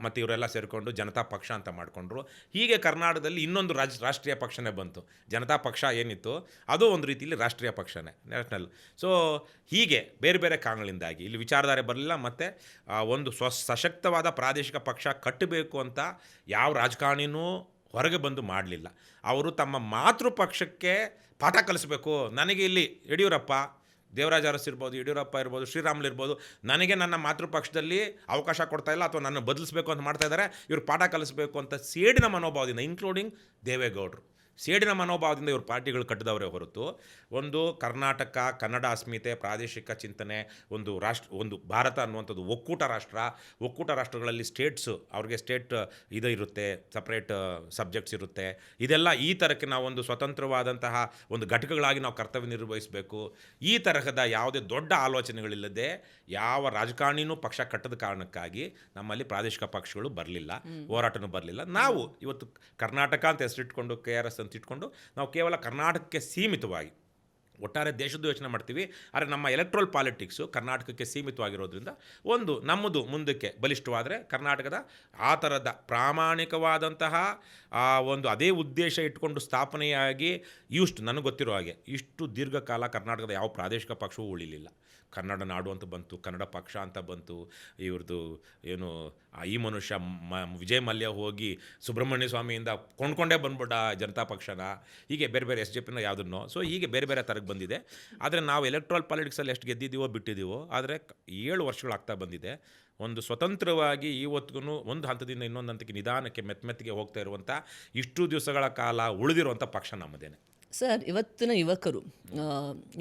ಮತ್ತು ಇವರೆಲ್ಲ ಸೇರಿಕೊಂಡು ಜನತಾ ಪಕ್ಷ ಅಂತ ಮಾಡಿಕೊಂಡ್ರು. ಹೀಗೆ ಕರ್ನಾಟಕದಲ್ಲಿ ಇನ್ನೊಂದು ರಾಷ್ಟ್ರೀಯ ಪಕ್ಷನೇ ಬಂತು. ಜನತಾ ಪಕ್ಷ ಏನಿತ್ತು ಅದು ಒಂದು ರೀತಿಯಲ್ಲಿ ರಾಷ್ಟ್ರೀಯ ಪಕ್ಷನೇ, ನ್ಯಾಷನಲ್. ಸೊ ಹೀಗೆ ಬೇರೆ ಬೇರೆ ಕಾರಣಗಳಿಂದಾಗಿ ಇಲ್ಲಿ ವಿಚಾರಧಾರೆ ಬರಲಿಲ್ಲ. ಮತ್ತು ಒಂದು ಸಶಕ್ತವಾದ ಪ್ರಾದೇಶಿಕ ಪಕ್ಷ ಕಟ್ಟಬೇಕು ಅಂತ ಯಾವ ರಾಜಕಾರಣಿನೂ ಹೊರಗೆ ಬಂದು ಮಾಡಲಿಲ್ಲ. ಅವರು ತಮ್ಮ ಮಾತೃ ಪಕ್ಷಕ್ಕೆ ಪಾಠ ಕಲಿಸ್ಬೇಕು. ನನಗೆ ಇಲ್ಲಿ ಯಡಿಯೂರಪ್ಪ, ದೇವರಾಜ ಅರಸು ಇರ್ಬೋದು, ಯಡಿಯೂರಪ್ಪ ಇರ್ಬೋದು, ಶ್ರೀರಾಮುಲು ಇರ್ಬೋದು, ನನಗೆ ನನ್ನ ಮಾತೃಪಕ್ಷದಲ್ಲಿ ಅವಕಾಶ ಕೊಡ್ತಾಯಿಲ್ಲ ಅಥವಾ ನನ್ನ ಬದಲಿಸಬೇಕು ಅಂತ ಮಾಡ್ತಾ ಇದ್ದಾರೆ, ಇವರು ಪಾಠ ಕಲಿಸಬೇಕು ಅಂತ ಸೇಡಿನ ಮನೋಭಾವದಿಂದ, ಇನ್ಕ್ಲೂಡಿಂಗ್ ದೇವೇಗೌಡರು, ಸೇಡಿನ ಮನೋಭಾವದಿಂದ ಇವರು ಪಾರ್ಟಿಗಳು ಕಟ್ಟಿದವರೇ ಹೊರತು ಒಂದು ಕರ್ನಾಟಕ, ಕನ್ನಡ ಅಸ್ಮಿತೆ, ಪ್ರಾದೇಶಿಕ ಚಿಂತನೆ, ಒಂದು ಭಾರತ ಅನ್ನುವಂಥದ್ದು ಒಕ್ಕೂಟ ರಾಷ್ಟ್ರಗಳಲ್ಲಿ ಸ್ಟೇಟ್ಸು, ಅವ್ರಿಗೆ ಸ್ಟೇಟ್ ಇದು ಇರುತ್ತೆ, ಸಪ್ರೇಟ್ ಸಬ್ಜೆಕ್ಟ್ಸ್ ಇರುತ್ತೆ. ಇದೆಲ್ಲ ಈ ಥರಕ್ಕೆ ನಾವೊಂದು ಸ್ವತಂತ್ರವಾದಂತಹ ಒಂದು ಘಟಕಗಳಾಗಿ ನಾವು ಕರ್ತವ್ಯ ನಿರ್ವಹಿಸಬೇಕು. ಈ ತರಹದ ಯಾವುದೇ ದೊಡ್ಡ ಆಲೋಚನೆಗಳಿಲ್ಲದೆ ಯಾವ ರಾಜಕಾರಣಿನೂ ಪಕ್ಷ ಕಟ್ಟದ ಕಾರಣಕ್ಕಾಗಿ ನಮ್ಮಲ್ಲಿ ಪ್ರಾದೇಶಿಕ ಪಕ್ಷಗಳು ಬರಲಿಲ್ಲ, ಹೋರಾಟನೂ ಬರಲಿಲ್ಲ. ನಾವು ಇವತ್ತು ಕರ್ನಾಟಕ ಅಂತ ಹೆಸರಿಟ್ಕೊಂಡು, KRS ಅಂತ ಇಟ್ಕೊಂಡು ನಾವು ಕೇವಲ ಕರ್ನಾಟಕಕ್ಕೆ ಸೀಮಿತವಾಗಿ, ಒಟ್ಟಾರೆ ದೇಶದ್ದು ಯೋಚನೆ ಮಾಡ್ತೀವಿ, ಆದರೆ ನಮ್ಮ ಎಲೆಕ್ಟ್ರಲ್ ಪಾಲಿಟಿಕ್ಸು ಕರ್ನಾಟಕಕ್ಕೆ ಸೀಮಿತವಾಗಿರೋದ್ರಿಂದ ನಮ್ಮದು ಮುಂದಕ್ಕೆ ಬಲಿಷ್ಠವಾದರೆ ಕರ್ನಾಟಕದ ಆ ಥರದ ಪ್ರಾಮಾಣಿಕವಾದಂತಹ ಅದೇ ಉದ್ದೇಶ ಇಟ್ಕೊಂಡು ಸ್ಥಾಪನೆಯಾಗಿ ನನಗೆ ಗೊತ್ತಿರೋ ಹಾಗೆ ಇಷ್ಟು ದೀರ್ಘಕಾಲ ಕರ್ನಾಟಕದ ಯಾವ ಪ್ರಾದೇಶಿಕ ಪಕ್ಷವೂ ಉಳಿಲಿಲ್ಲ. ಕನ್ನಡ ನಾಡು ಅಂತ ಬಂತು, ಕನ್ನಡ ಪಕ್ಷ ಅಂತ ಬಂತು, ಇವ್ರದ್ದು ಏನು ಈ ಮನುಷ್ಯ ವಿಜಯ್ ಮಲ್ಯ ಹೋಗಿ ಸುಬ್ರಹ್ಮಣ್ಯ ಸ್ವಾಮಿಯಿಂದ ಕೊಂಡ್ಕೊಂಡೇ ಬಂದ್ಬಿಟ್ಟ ಜನತಾ ಪಕ್ಷನ, ಹೀಗೆ ಬೇರೆ ಬೇರೆ SJPನ ಯಾವುದನ್ನೋ. ಸೊ ಹೀಗೆ ಬೇರೆ ಬೇರೆ ಥರಕ್ಕೆ ಬಂದಿದೆ. ಆದರೆ ನಾವು ಎಲೆಕ್ಟ್ರಲ್ ಪಾಲಿಟಿಕ್ಸಲ್ಲಿ ಎಷ್ಟು ಗೆದ್ದಿದ್ದೀವೋ ಬಿಟ್ಟಿದ್ದೀವೋ, ಆದರೆ 7 ವರ್ಷಗಳಾಗ್ತಾ ಬಂದಿದೆ. ಒಂದು ಸ್ವತಂತ್ರವಾಗಿ ಇವತ್ತಿಗೂ ಒಂದು ಹಂತದಿಂದ ಇನ್ನೊಂದು ಹಂತಕ್ಕೆ ನಿಧಾನಕ್ಕೆ ಮೆತ್ತಿಗೆ ಹೋಗ್ತಾ ಇರುವಂಥ, ಇಷ್ಟು ದಿವಸಗಳ ಕಾಲ ಉಳಿದಿರುವಂಥ ಪಕ್ಷ ನಮ್ಮದೇನೆ. ಸರ್, ಇವತ್ತಿನ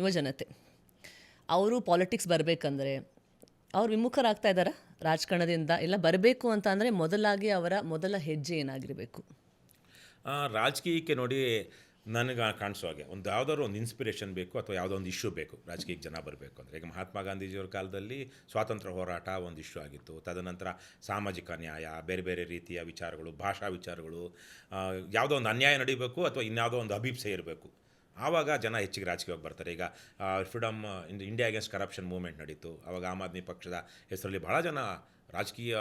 ಯುವಜನತೆ ಅವರು ಪಾಲಿಟಿಕ್ಸ್ ಬರಬೇಕಂದ್ರೆ ಅವ್ರು ವಿಮುಖರಾಗ್ತಾ ಇದ್ದಾರಾ ರಾಜಕಾರಣದಿಂದ? ಇಲ್ಲ ಬರಬೇಕು ಅಂತ ಅಂದರೆ ಮೊದಲಾಗಿ ಅವರ ಮೊದಲ ಹೆಜ್ಜೆ ಏನಾಗಿರಬೇಕು? ರಾಜಕೀಯಕ್ಕೆ ನೋಡಿ ನನಗೆ ಕಾಣಿಸೋ ಹಾಗೆ ಒಂದು ಯಾವುದಾದ್ರು ಒಂದು ಇನ್ಸ್ಪಿರೇಷನ್ ಬೇಕು ಅಥವಾ ಯಾವುದೋ ಒಂದು ಇಶ್ಯೂ ಬೇಕು ರಾಜಕೀಯಕ್ಕೆ ಜನ ಬರಬೇಕು ಅಂದರೆ. ಈಗ ಮಹಾತ್ಮ ಗಾಂಧೀಜಿಯವ್ರ ಕಾಲದಲ್ಲಿ ಸ್ವಾತಂತ್ರ್ಯ ಹೋರಾಟ ಒಂದು ಇಶ್ಯೂ ಆಗಿತ್ತು. ತದನಂತರ ಸಾಮಾಜಿಕ ನ್ಯಾಯ, ಬೇರೆ ಬೇರೆ ರೀತಿಯ ವಿಚಾರಗಳು, ಭಾಷಾ ವಿಚಾರಗಳು, ಯಾವುದೋ ಒಂದು ಅನ್ಯಾಯ ನಡೀಬೇಕು ಅಥವಾ ಇನ್ಯಾವುದೋ ಒಂದು ಅಭಿಪ್ಸೆ ಇರಬೇಕು, ಆವಾಗ ಜನ ಹೆಚ್ಚಿಗೆ ರಾಜಕೀಯವಾಗಿ ಬರ್ತಾರೆ. ಈಗ freedom India against corruption movement ನಡೀತು. ಆವಾಗ ಆಮ್ ಆದ್ಮಿ ಪಕ್ಷದ ಹೆಸರಲ್ಲಿ ಭಾಳ ಜನ ರಾಜಕೀಯ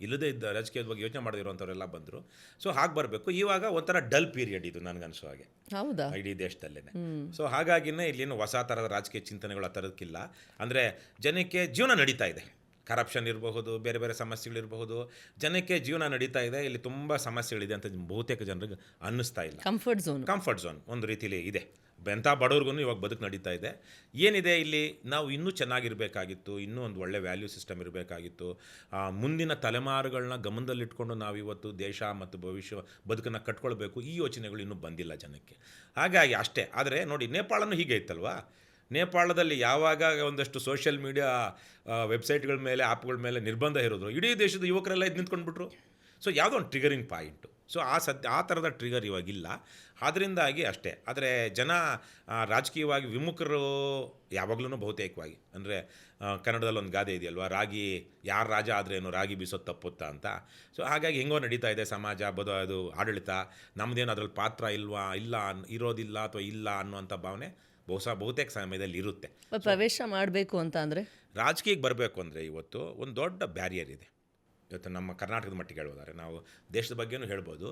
ಇಲ್ಲದೇ ಇದ್ದ ರಾಜಕೀಯದ ಬಗ್ಗೆ ಯೋಚನೆ ಮಾಡದಿರುವಂಥವರೆಲ್ಲ ಬಂದರು. ಸೊ ಹಾಗೆ ಬರಬೇಕು. ಇವಾಗ ಒಂಥರ ಡಲ್ ಪೀರಿಯಡ್ ಇದು ನನಗನ್ಸೋ ಹಾಗೆ, ಹೌದಾ, ಇಡೀ ದೇಶದಲ್ಲೇ. ಸೊ ಹಾಗಾಗಿನೇ ಇಲ್ಲೇನು ಹೊಸ ಥರದ ರಾಜಕೀಯ ಚಿಂತನೆಗಳು ಆ ಥರದಕ್ಕಿಲ್ಲ. ಅಂದರೆ ಜನಕ್ಕೆ ಜೀವನ ನಡೀತಾ ಇದೆ. ಕರಪ್ಷನ್ ಇರಬಹುದು, ಬೇರೆ ಬೇರೆ ಸಮಸ್ಯೆಗಳಿರಬಹುದು, ಜನಕ್ಕೆ ಜೀವನ ನಡೀತಾ ಇದೆ. ಇಲ್ಲಿ ತುಂಬ ಸಮಸ್ಯೆಗಳಿದೆ ಅಂತ ಬಹುತೇಕ ಜನರಿಗೆ ಅನ್ನಿಸ್ತಾ ಇಲ್ಲ. ಕಂಫರ್ಟ್ ಝೋನ್ ಒಂದು ರೀತಿಲಿ ಇದೆ. ಎಂಥ ಬಡವ್ರಿಗೂ ಇವಾಗ ಬದುಕು ನಡೀತಾ ಇದೆ. ಏನಿದೆ ಇಲ್ಲಿ, ನಾವು ಇನ್ನೂ ಚೆನ್ನಾಗಿರಬೇಕಾಗಿತ್ತು, ಇನ್ನೂ ಒಂದು ಒಳ್ಳೆ ವ್ಯಾಲ್ಯೂ ಸಿಸ್ಟಮ್ ಇರಬೇಕಾಗಿತ್ತು. ಮುಂದಿನ ತಲೆಮಾರುಗಳನ್ನ ಗಮನದಲ್ಲಿಟ್ಕೊಂಡು ನಾವು ಇವತ್ತು ದೇಶ ಮತ್ತು ಭವಿಷ್ಯ ಬದುಕನ್ನು ಕಟ್ಕೊಳ್ಬೇಕು, ಈ ಯೋಚನೆಗಳು ಇನ್ನೂ ಬಂದಿಲ್ಲ ಜನಕ್ಕೆ. ಹಾಗಾಗಿ ಅಷ್ಟೇ. ಆದರೆ ನೋಡಿ, ನೇಪಾಳನೂ ಹೀಗೆ ಇತ್ತಲ್ವಾ. ನೇಪಾಳದಲ್ಲಿ ಯಾವಾಗ ಒಂದಷ್ಟು ಸೋಷಿಯಲ್ ಮೀಡಿಯಾ ವೆಬ್ಸೈಟ್ಗಳ ಮೇಲೆ, ಆ್ಯಪ್ಗಳ ಮೇಲೆ ನಿರ್ಬಂಧ ಇರೋದು, ಇಡೀ ದೇಶದ ಯುವಕರೆಲ್ಲ ಇದು ನಿಂತ್ಕೊಂಡ್ಬಿಟ್ರು. ಸೊ ಯಾವುದೋ ಒಂದು ಟ್ರಿಗರಿಂಗ್ ಪಾಯಿಂಟು. ಸೊ ಆ ಥರದ ಟ್ರಿಗರ್ ಇವಾಗಿಲ್ಲ. ಅದರಿಂದಾಗಿ ಅಷ್ಟೇ. ಆದರೆ ಜನ ರಾಜಕೀಯವಾಗಿ ವಿಮುಖರು ಯಾವಾಗಲೂ ಬಹುತೇಕವಾಗಿ. ಅಂದರೆ ಕನ್ನಡದಲ್ಲಿ ಒಂದು ಗಾದೆ ಇದೆಯಲ್ವ, ರಾಗಿ ಯಾರು ರಾಜ ಆದ್ರೇನು, ರಾಗಿ ಬೀಸೋದು ತಪ್ಪುತ್ತಾ ಅಂತ. ಸೊ ಹಾಗಾಗಿ ಹೆಂಗೋ ನಡೀತಾ ಇದೆ ಸಮಾಜ, ಅದು ಆಡಳಿತ. ನಮ್ಮದೇನು ಅದರಲ್ಲಿ ಪಾತ್ರ ಇರೋದಿಲ್ಲ ಅಥವಾ ಇಲ್ಲ ಅನ್ನುವಂಥ ಭಾವನೆ ಬಹುತೇಕ ಸಮಯದಲ್ಲಿ ಇರುತ್ತೆ. ಪ್ರವೇಶ ಮಾಡಬೇಕು ಅಂತ ಅಂದರೆ, ರಾಜಕೀಯಕ್ಕೆ ಬರಬೇಕು ಅಂದರೆ ಇವತ್ತು ಒಂದು ದೊಡ್ಡ ಬ್ಯಾರಿಯರ್ ಇದೆ. ಇವತ್ತು ನಮ್ಮ ಕರ್ನಾಟಕದ ಮಟ್ಟಿಗೆ ಹೇಳ್ಬೋದಾರೆ, ನಾವು ದೇಶದ ಬಗ್ಗೆನೂ ಹೇಳ್ಬೋದು.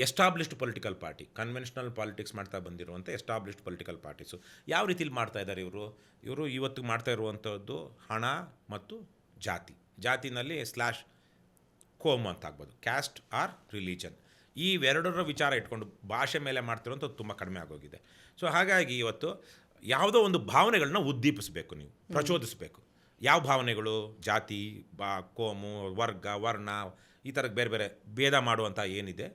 Established political party, conventional politics ಮಾಡ್ತಾ ಬಂದಿರುವಂಥ ಎಸ್ಟಾಬ್ಲಿಷ್ಡ್ ಪೊಲಿಟಿಕಲ್ ಪಾರ್ಟೀಸು ಯಾವ ರೀತಿಲಿ ಮಾಡ್ತಾ ಇದ್ದಾರೆ ಇವರು ಇವತ್ತು ಮಾಡ್ತಾ ಇರುವಂಥದ್ದು ಹಣ ಮತ್ತು ಜಾತಿನಲ್ಲಿ ಕೋಮು ಅಂತ ಆಗ್ಬೋದು, ಕ್ಯಾಸ್ಟ್ ಆರ್ ರಿಲಿಜನ್. ಈ ಎರಡರ ವಿಚಾರ ಇಟ್ಕೊಂಡು ಭಾಷೆ ಮೇಲೆ ಮಾಡ್ತಿರೋಂಥದ್ದು ತುಂಬ ಕಡಿಮೆ ಆಗೋಗಿದೆ. ಸೊ ಹಾಗಾಗಿ ಇವತ್ತು ಯಾವುದೋ ಒಂದು ಭಾವನೆಗಳನ್ನ ಉದ್ದೀಪಿಸಬೇಕು, ನೀವು ಪ್ರಚೋದಿಸಬೇಕು. ಯಾವ ಭಾವನೆಗಳು? ಜಾತಿ, ಕೋಮು, ವರ್ಗ, ವರ್ಣ, ಈ ಥರ ಬೇರೆ ಬೇರೆ ಭೇದ ಮಾಡುವಂಥ ಏನಿದೆ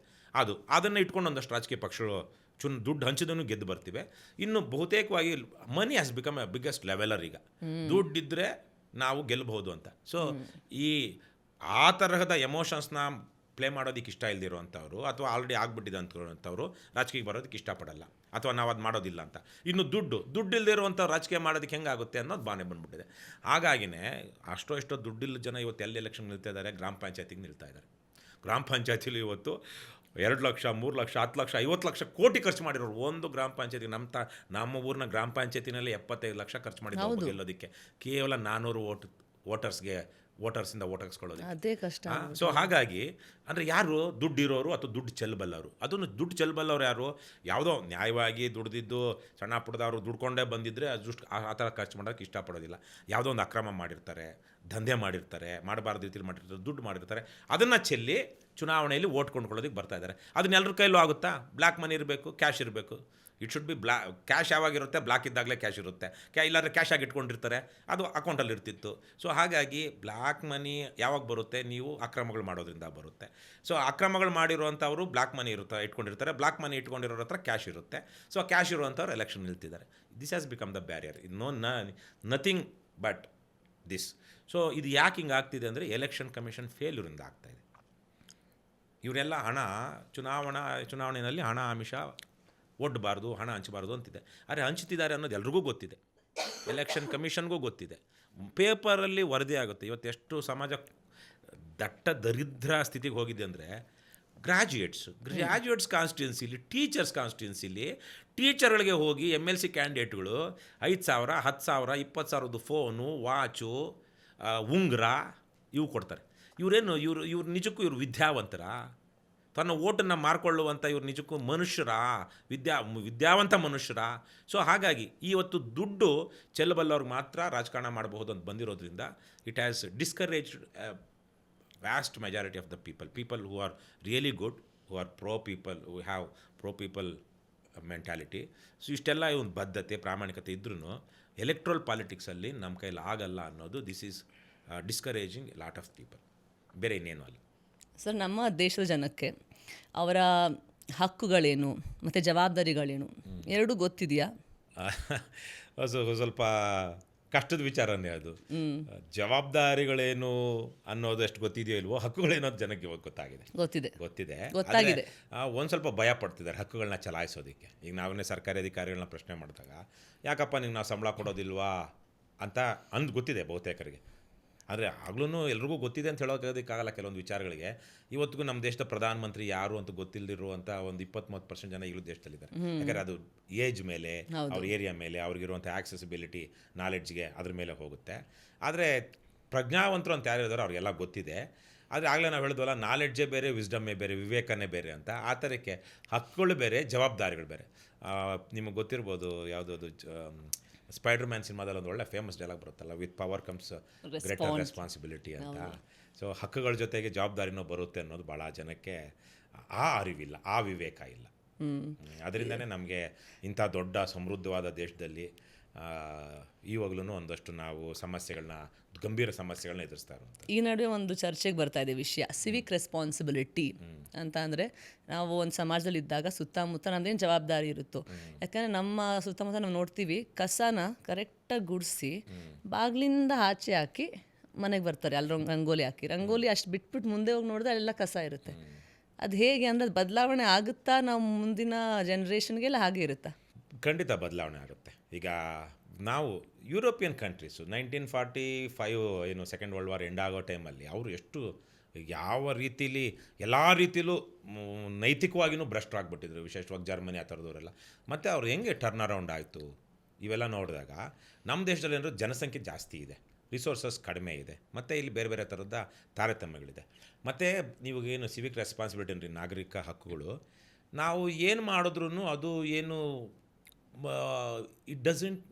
ಅದನ್ನು ಇಟ್ಕೊಂಡು ಒಂದಷ್ಟು ರಾಜಕೀಯ ಪಕ್ಷಗಳು ದುಡ್ಡು ಹಂಚಿದೂ ಗೆದ್ದು ಬರ್ತಿವೆ. ಇನ್ನು ಬಹುತೇಕವಾಗಿ ಮನಿ has become A biggest leveller. ಈಗ ದುಡ್ಡಿದ್ದರೆ ನಾವು ಗೆಲ್ಲಬಹುದು ಅಂತ. ಸೊ ಆ ತರಹದ ಎಮೋಷನ್ಸ್ನ ಪ್ಲೇ ಮಾಡೋದಕ್ಕೆ ಇಷ್ಟ ಇಲ್ದಿರುವಂಥವ್ರು ಅಥವಾ ಆಲ್ರೆಡಿ ಆಗ್ಬಿಟ್ಟಿದೆ ಅಂಥವ್ರು ರಾಜಕೀಯಕ್ಕೆ ಬರೋದಕ್ಕೆ ಇಷ್ಟಪಡಲ್ಲ, ಅಥವಾ ನಾವು ಅದು ಮಾಡೋದಿಲ್ಲ ಅಂತ. ಇನ್ನು ದುಡ್ಡು ಇಲ್ಲದಿರುವಂಥ ರಾಜಕೀಯ ಮಾಡೋದಕ್ಕೆ ಹೆಂಗಾಗುತ್ತೆ ಅನ್ನೋದು ಭಾವನೆ ಬಂದ್ಬಿಟ್ಟಿದೆ. ಹಾಗಾಗಿನೇ ಎಷ್ಟೋ ದುಡ್ಡಿಲ್ಲ ಜನ ಇವತ್ತು ಎಲೆಕ್ಷನ್ ನಿಲ್ತಾ ಇದ್ದಾರೆ, ಗ್ರಾಮ ಪಂಚಾಯತಿಗೆ ನಿಲ್ತಾ ಇದ್ದಾರೆ. ಗ್ರಾಮ ಪಂಚಾಯತಿಲಿ ಇವತ್ತು 2 ಲಕ್ಷ, 3 ಲಕ್ಷ, 10 ಲಕ್ಷ, 50 ಲಕ್ಷ ಕೋಟಿ ಖರ್ಚು ಮಾಡಿರೋರು ಒಂದು ಗ್ರಾಮ ಪಂಚಾಯತಿಗೆ. ನಮ್ಮ ಊರಿನ ಗ್ರಾಮ ಪಂಚಾಯತಿನಲ್ಲಿ 75 ಲಕ್ಷ ಖರ್ಚು ಮಾಡಿದ್ರು ಗೆಲ್ಲೋದಕ್ಕೆ, ಕೇವಲ 400 ವೋಟರ್ಸಿಂದ ಓಟ್ ಹಾಕ್ಸ್ಕೊಳ್ಳೋದು, ಅದೇ ಕಷ್ಟ. ಸೊ ಹಾಗಾಗಿ ಅಂದರೆ ಯಾರು ದುಡ್ಡಿರೋರು ಅಥವಾ ದುಡ್ಡು ಚೆಲ್ಲಬಲ್ಲವರು, ಅದನ್ನು ದುಡ್ಡು ಚೆಲ್ಲಬಲ್ಲವ್ರು ಯಾರು? ಯಾವುದೋ ನ್ಯಾಯವಾಗಿ ದುಡ್ದಿದ್ದು ಸಣ್ಣ ಪುಟ್ಟದವರು ದುಡ್ಕೊಂಡೇ ಬಂದಿದ್ದರೆ ಅಷ್ಟು ಆ ಥರ ಖರ್ಚು ಮಾಡೋಕ್ಕೆ ಇಷ್ಟಪಡೋದಿಲ್ಲ. ಯಾವುದೋ ಒಂದು ಅಕ್ರಮ ಮಾಡಿರ್ತಾರೆ, ದಂಧೆ ಮಾಡಿರ್ತಾರೆ, ಮಾಡಬಾರ್ದು ರೀತಿಯಲ್ಲಿ ಮಾಡಿರ್ತಾರೆ, ದುಡ್ಡು ಮಾಡಿರ್ತಾರೆ, ಅದನ್ನು ಚೆಲ್ಲಿ ಚುನಾವಣೆಯಲ್ಲಿ ಓಟ್ ಕೊಂಡ್ಕೊಳ್ಳೋದಕ್ಕೆ ಬರ್ತಾ ಇದ್ದಾರೆ. ಅದನ್ನ ಎಲ್ಲರ ಕೈಲೂ ಆಗುತ್ತಾ? ಬ್ಲ್ಯಾಕ್ ಮನಿ ಇರಬೇಕು, ಕ್ಯಾಶ್ ಇರಬೇಕು. ಇಟ್ ಶುಡ್ ಬಿ ಕ್ಯಾಶ್ ಯಾವಾಗಿರುತ್ತೆ? ಬ್ಲ್ಯಾಕ್ ಇದ್ದಾಗಲೇ ಕ್ಯಾಶ್ ಇರುತ್ತೆ. ಇಲ್ಲಾಂದರೆ ಕ್ಯಾಶ್ ಆಗಿ ಇಟ್ಕೊಂಡಿರ್ತಾರೆ, ಅದು ಅಕೌಂಟಲ್ಲಿ ಇರ್ತಿತ್ತು. ಸೊ ಹಾಗಾಗಿ ಬ್ಲ್ಯಾಕ್ ಮನಿ ಯಾವಾಗ ಬರುತ್ತೆ? ನೀವು ಅಕ್ರಮಗಳು ಮಾಡೋದ್ರಿಂದ ಬರುತ್ತೆ. ಸೊ ಅಕ್ರಮಗಳು ಮಾಡಿರುವಂಥವರು ಬ್ಲ್ಯಾಕ್ ಮನಿ ಇಟ್ಕೊಂಡಿರ್ತಾರೆ, ಬ್ಲ್ಯಾಕ್ ಮನಿ ಇಟ್ಕೊಂಡಿರೋರ ಹತ್ರ ಕ್ಯಾಶ್ ಇರುತ್ತೆ. ಸೊ ಕ್ಯಾಶ್ ಇರುವಂಥವ್ರು ಎಲೆಕ್ಷನ್ ನಿಲ್ತಿದ್ದಾರೆ. This has become the barrier. Nothing but this. So ಇದು ಯಾಕೆ ಹಿಂಗೆ ಆಗ್ತಿದೆ ಅಂದರೆ ಎಲೆಕ್ಷನ್ ಕಮಿಷನ್ ಫೇಲ್ಯೂರಿಂದ ಆಗ್ತಾಯಿದೆ. ಇವರೆಲ್ಲ ಚುನಾವಣೆಯಲ್ಲಿ ಹಣ ಆಮಿಷ ಒಡ್ಡಬಾರ್ದು, ಹಣ ಹಂಚಬಾರ್ದು ಅಂತಿದೆ. ಆದರೆ ಹಂಚ್ತಿದ್ದಾರೆ ಅನ್ನೋದು ಎಲ್ರಿಗೂ ಗೊತ್ತಿದೆ, ಎಲೆಕ್ಷನ್ ಕಮಿಷನ್ಗೂ ಗೊತ್ತಿದೆ, ಪೇಪರಲ್ಲಿ ವರದಿ ಆಗುತ್ತೆ. ಇವತ್ತು ಎಷ್ಟು ಸಮಾಜ ದಟ್ಟ ದರಿದ್ರ ಸ್ಥಿತಿಗೆ ಹೋಗಿದೆ ಅಂದರೆ, ಗ್ರ್ಯಾಜುಯೇಟ್ಸ್ ಕಾನ್ಸ್ಟಿಟ್ಯೂನ್ಸಿಲಿ, ಟೀಚರ್ಸ್ ಕಾನ್ಸ್ಟಿಟ್ಯೂನ್ಸಿಲಿ ಟೀಚರ್ಗಳಿಗೆ ಹೋಗಿ MLC ಕ್ಯಾಂಡಿಡೇಟ್ಗಳು 5,000, 10,000, 20,000 ಫೋನು, ವಾಚು, ಉಂಗುರ ಇವು ಕೊಡ್ತಾರೆ. ಇವ್ರು ನಿಜಕ್ಕೂ ಇವರು ವಿದ್ಯಾವಂತರ? ತನ್ನ ಓಟನ್ನು ಮಾರ್ಕೊಳ್ಳುವಂಥ ಇವ್ರು ನಿಜಕ್ಕೂ ಮನುಷ್ಯರ? ವಿದ್ಯಾವಂತ ಮನುಷ್ಯರ? ಸೊ ಹಾಗಾಗಿ ಇವತ್ತು ದುಡ್ಡು ಚೆಲ್ಲಬಲ್ಲವ್ರಿಗೆ ಮಾತ್ರ ರಾಜಕಾರಣ ಮಾಡಬಹುದು ಅಂತ ಬಂದಿರೋದ್ರಿಂದ it has discouraged vast majority of the people who are really good, who are pro people mentality. So ಇಷ್ಟೆಲ್ಲ ಒಂದು ಬದ್ಧತೆ, ಪ್ರಾಮಾಣಿಕತೆ ಇದ್ರೂ ಎಲೆಕ್ಟ್ರಲ್ ಪಾಲಿಟಿಕ್ಸಲ್ಲಿ ನಮ್ಮ ಕೈಲಿ ಆಗಲ್ಲ ಅನ್ನೋದು this is discouraging lot of people, ಬೇರೆ ಇನ್ನೇನು ಅಲ್ಲ. ಸರ್, ನಮ್ಮ ದೇಶದ ಜನಕ್ಕೆ ಅವರ ಹಕ್ಕುಗಳೇನು ಮತ್ತು ಜವಾಬ್ದಾರಿಗಳೇನು ಎರಡೂ ಗೊತ್ತಿದೆಯಾ? ಸ್ವಲ್ಪ ಕಷ್ಟದ ವಿಚಾರನೇ ಅದು. ಜವಾಬ್ದಾರಿಗಳೇನು ಅನ್ನೋದು ಎಷ್ಟು ಗೊತ್ತಿದೆಯೋ ಇಲ್ವೋ, ಹಕ್ಕುಗಳೇನೋ ಅಂತ ಜನಕ್ಕೆ ಇವಾಗ ಗೊತ್ತಿದೆ. ಗೊತ್ತಾಗಿದೆ. ಒಂದು ಸ್ವಲ್ಪ ಭಯ ಪಡ್ತಿದ್ದಾರೆ ಹಕ್ಕುಗಳನ್ನ ಚಲಾಯಿಸೋದಕ್ಕೆ. ಈಗ ನಾವೇ ಸರ್ಕಾರಿ ಅಧಿಕಾರಿಗಳನ್ನ ಪ್ರಶ್ನೆ ಮಾಡಿದಾಗ ಯಾಕಪ್ಪ ನಿಮ್ಗೆ ನಾವು ಸಂಬಳ ಕೊಡೋದಿಲ್ವಾ ಅಂತ ಗೊತ್ತಿದೆ ಬಹುತೇಕರಿಗೆ. ಆದರೆ ಆಗ್ಲೂ ಎಲ್ರಿಗೂ ಗೊತ್ತಿದೆ ಅಂತ ಹೇಳೋಕ್ಕಾಗಲ್ಲ ಕೆಲವೊಂದು ವಿಚಾರಗಳಿಗೆ. ಇವತ್ತಿಗೂ ನಮ್ಮ ದೇಶದ ಪ್ರಧಾನಮಂತ್ರಿ ಯಾರು ಅಂತ ಗೊತ್ತಿಲ್ಲದಿರುವಂಥ ಒಂದು 20-30% ಜನ ಈಗಲೂ ದೇಶದಲ್ಲಿದ್ದಾರೆ. ಯಾಕಂದರೆ ಅದು ಏಜ್ ಮೇಲೆ, ಅವ್ರ ಏರಿಯಾ ಮೇಲೆ, ಅವ್ರಿಗಿರುವಂಥ ಆಕ್ಸೆಸಿಬಿಲಿಟಿ, ನಾಲೆಡ್ಜ್ಗೆ ಅದ್ರ ಮೇಲೆ ಹೋಗುತ್ತೆ. ಆದರೆ ಪ್ರಜ್ಞಾವಂತರು ಅಂತ ಯಾರು ಇದ್ದಾರೋ ಅವ್ರಿಗೆಲ್ಲ ಗೊತ್ತಿದೆ. ಆದರೆ ಆಗಲೇ ನಾವು ಹೇಳಿದ್ವಲ್ಲ, ನಾಲೆಡ್ಜೇ ಬೇರೆ, ವಿಸ್ಡಮ್ಮೇ ಬೇರೆ, ವಿವೇಕನೇ ಬೇರೆ ಅಂತ. ಆ ಥರಕ್ಕೆ ಹಕ್ಕುಗಳು ಬೇರೆ, ಜವಾಬ್ದಾರಿಗಳು ಬೇರೆ. ನಿಮಗೆ ಗೊತ್ತಿರ್ಬೋದು ಯಾವುದದು ಸ್ಪೈಡರ್ ಮ್ಯಾನ್ ಸಿನಿಮಾದಲ್ಲಿ ಒಂದು ಒಳ್ಳೆ ಫೇಮಸ್ ಡೈಲಾಗ್ ಬರುತ್ತಲ್ಲ, with power comes greater responsibility ಅಂತ. ಸೊ ಹಕ್ಕುಗಳ ಜೊತೆಗೆ ಜವಾಬ್ದಾರಿನೂ ಬರುತ್ತೆ ಅನ್ನೋದು ಭಾಳ ಜನಕ್ಕೆ ಆ ಅರಿವಿಲ್ಲ, ಆ ವಿವೇಕ ಇಲ್ಲ. ಅದರಿಂದನೇ ನಮಗೆ ಇಂಥ ದೊಡ್ಡ ಸಮೃದ್ಧವಾದ ದೇಶದಲ್ಲಿ ಇವಾಗಲೂ ಒಂದಷ್ಟು ನಾವು ಗಂಭೀರ ಸಮಸ್ಯೆಗಳನ್ನ ಎದುರಿಸ್ತಾ ಇರುವಂಥ. ಈ ನಡುವೆ ಒಂದು ಚರ್ಚೆಗೆ ಬರ್ತಾ ಇದೆ ವಿಷಯ ಸಿವಿಕ್ ರೆಸ್ಪಾನ್ಸಿಬಿಲಿಟಿ ಅಂತ. ಅಂದರೆ ನಾವು ಒಂದು ಸಮಾಜದಲ್ಲಿ ಇದ್ದಾಗ ಸುತ್ತಮುತ್ತ ನಮ್ದೇನು ಜವಾಬ್ದಾರಿ ಇರುತ್ತೋ, ಯಾಕಂದರೆ ನಮ್ಮ ಸುತ್ತಮುತ್ತ ನಾವು ನೋಡ್ತೀವಿ ಕಸನ ಕರೆಕ್ಟಾಗಿ ಗುಡಿಸಿ ಬಾಗಿಲಿಂದ ಆಚೆ ಹಾಕಿ ಮನೆಗೆ ಬರ್ತಾರೆ. ಅಲ್ಲಿ ರಂಗೋಲಿ ಅಷ್ಟು ಬಿಟ್ಬಿಟ್ಟು ಮುಂದೆ ಹೋಗಿ ನೋಡಿದ್ರೆ ಅಲ್ಲೆಲ್ಲ ಕಸ ಇರುತ್ತೆ. ಅದು ಹೇಗೆ ಅಂದರೆ ಅದು ಬದಲಾವಣೆ ಆಗುತ್ತಾ ನಾವು ಮುಂದಿನ ಜನ್ರೇಷನ್ಗೆಲ್ಲ ಹಾಗೆ ಇರುತ್ತಾ? ಖಂಡಿತ ಬದಲಾವಣೆ ಆಗುತ್ತೆ. ಈಗ ನಾವು ಯುರೋಪಿಯನ್ ಕಂಟ್ರೀಸು 1945 ಏನು ಸೆಕೆಂಡ್ ವರ್ಲ್ಡ್ ವಾರ್ ಎಂಡ್ ಆಗೋ ಟೈಮಲ್ಲಿ ಅವರು ಎಷ್ಟು ಯಾವ ರೀತಿಲಿ ಎಲ್ಲ ರೀತಿಲೂ ನೈತಿಕವಾಗಿಯೂ ಭ್ರಷ್ಟರಾಗ್ಬಿಟ್ಟಿದ್ರು, ವಿಶೇಷವಾಗಿ ಜರ್ಮನಿ ಆ ಥರದವರೆಲ್ಲ. ಮತ್ತು ಅವ್ರು ಹೆಂಗೆ ಟರ್ನ್ ಅರೌಂಡ್ ಆಯಿತು ಇವೆಲ್ಲ ನೋಡಿದಾಗ ನಮ್ಮ ದೇಶದಲ್ಲಿ ಏನಾದ್ರು ಜನಸಂಖ್ಯೆ ಜಾಸ್ತಿ ಇದೆ, ರಿಸೋರ್ಸಸ್ ಕಡಿಮೆ ಇದೆ, ಮತ್ತು ಇಲ್ಲಿ ಬೇರೆ ಬೇರೆ ಥರದ ತಾರತಮ್ಯಗಳಿದೆ. ಮತ್ತು ನೀವು ಏನು ಸಿವಿಕ್ ರೆಸ್ಪಾನ್ಸಿಬಿಲಿಟಿ ಅಂದರೆ ನಾಗರಿಕ ಹಕ್ಕುಗಳು, ನಾವು ಏನು ಮಾಡಿದ್ರೂ ಅದು ಏನು it doesn't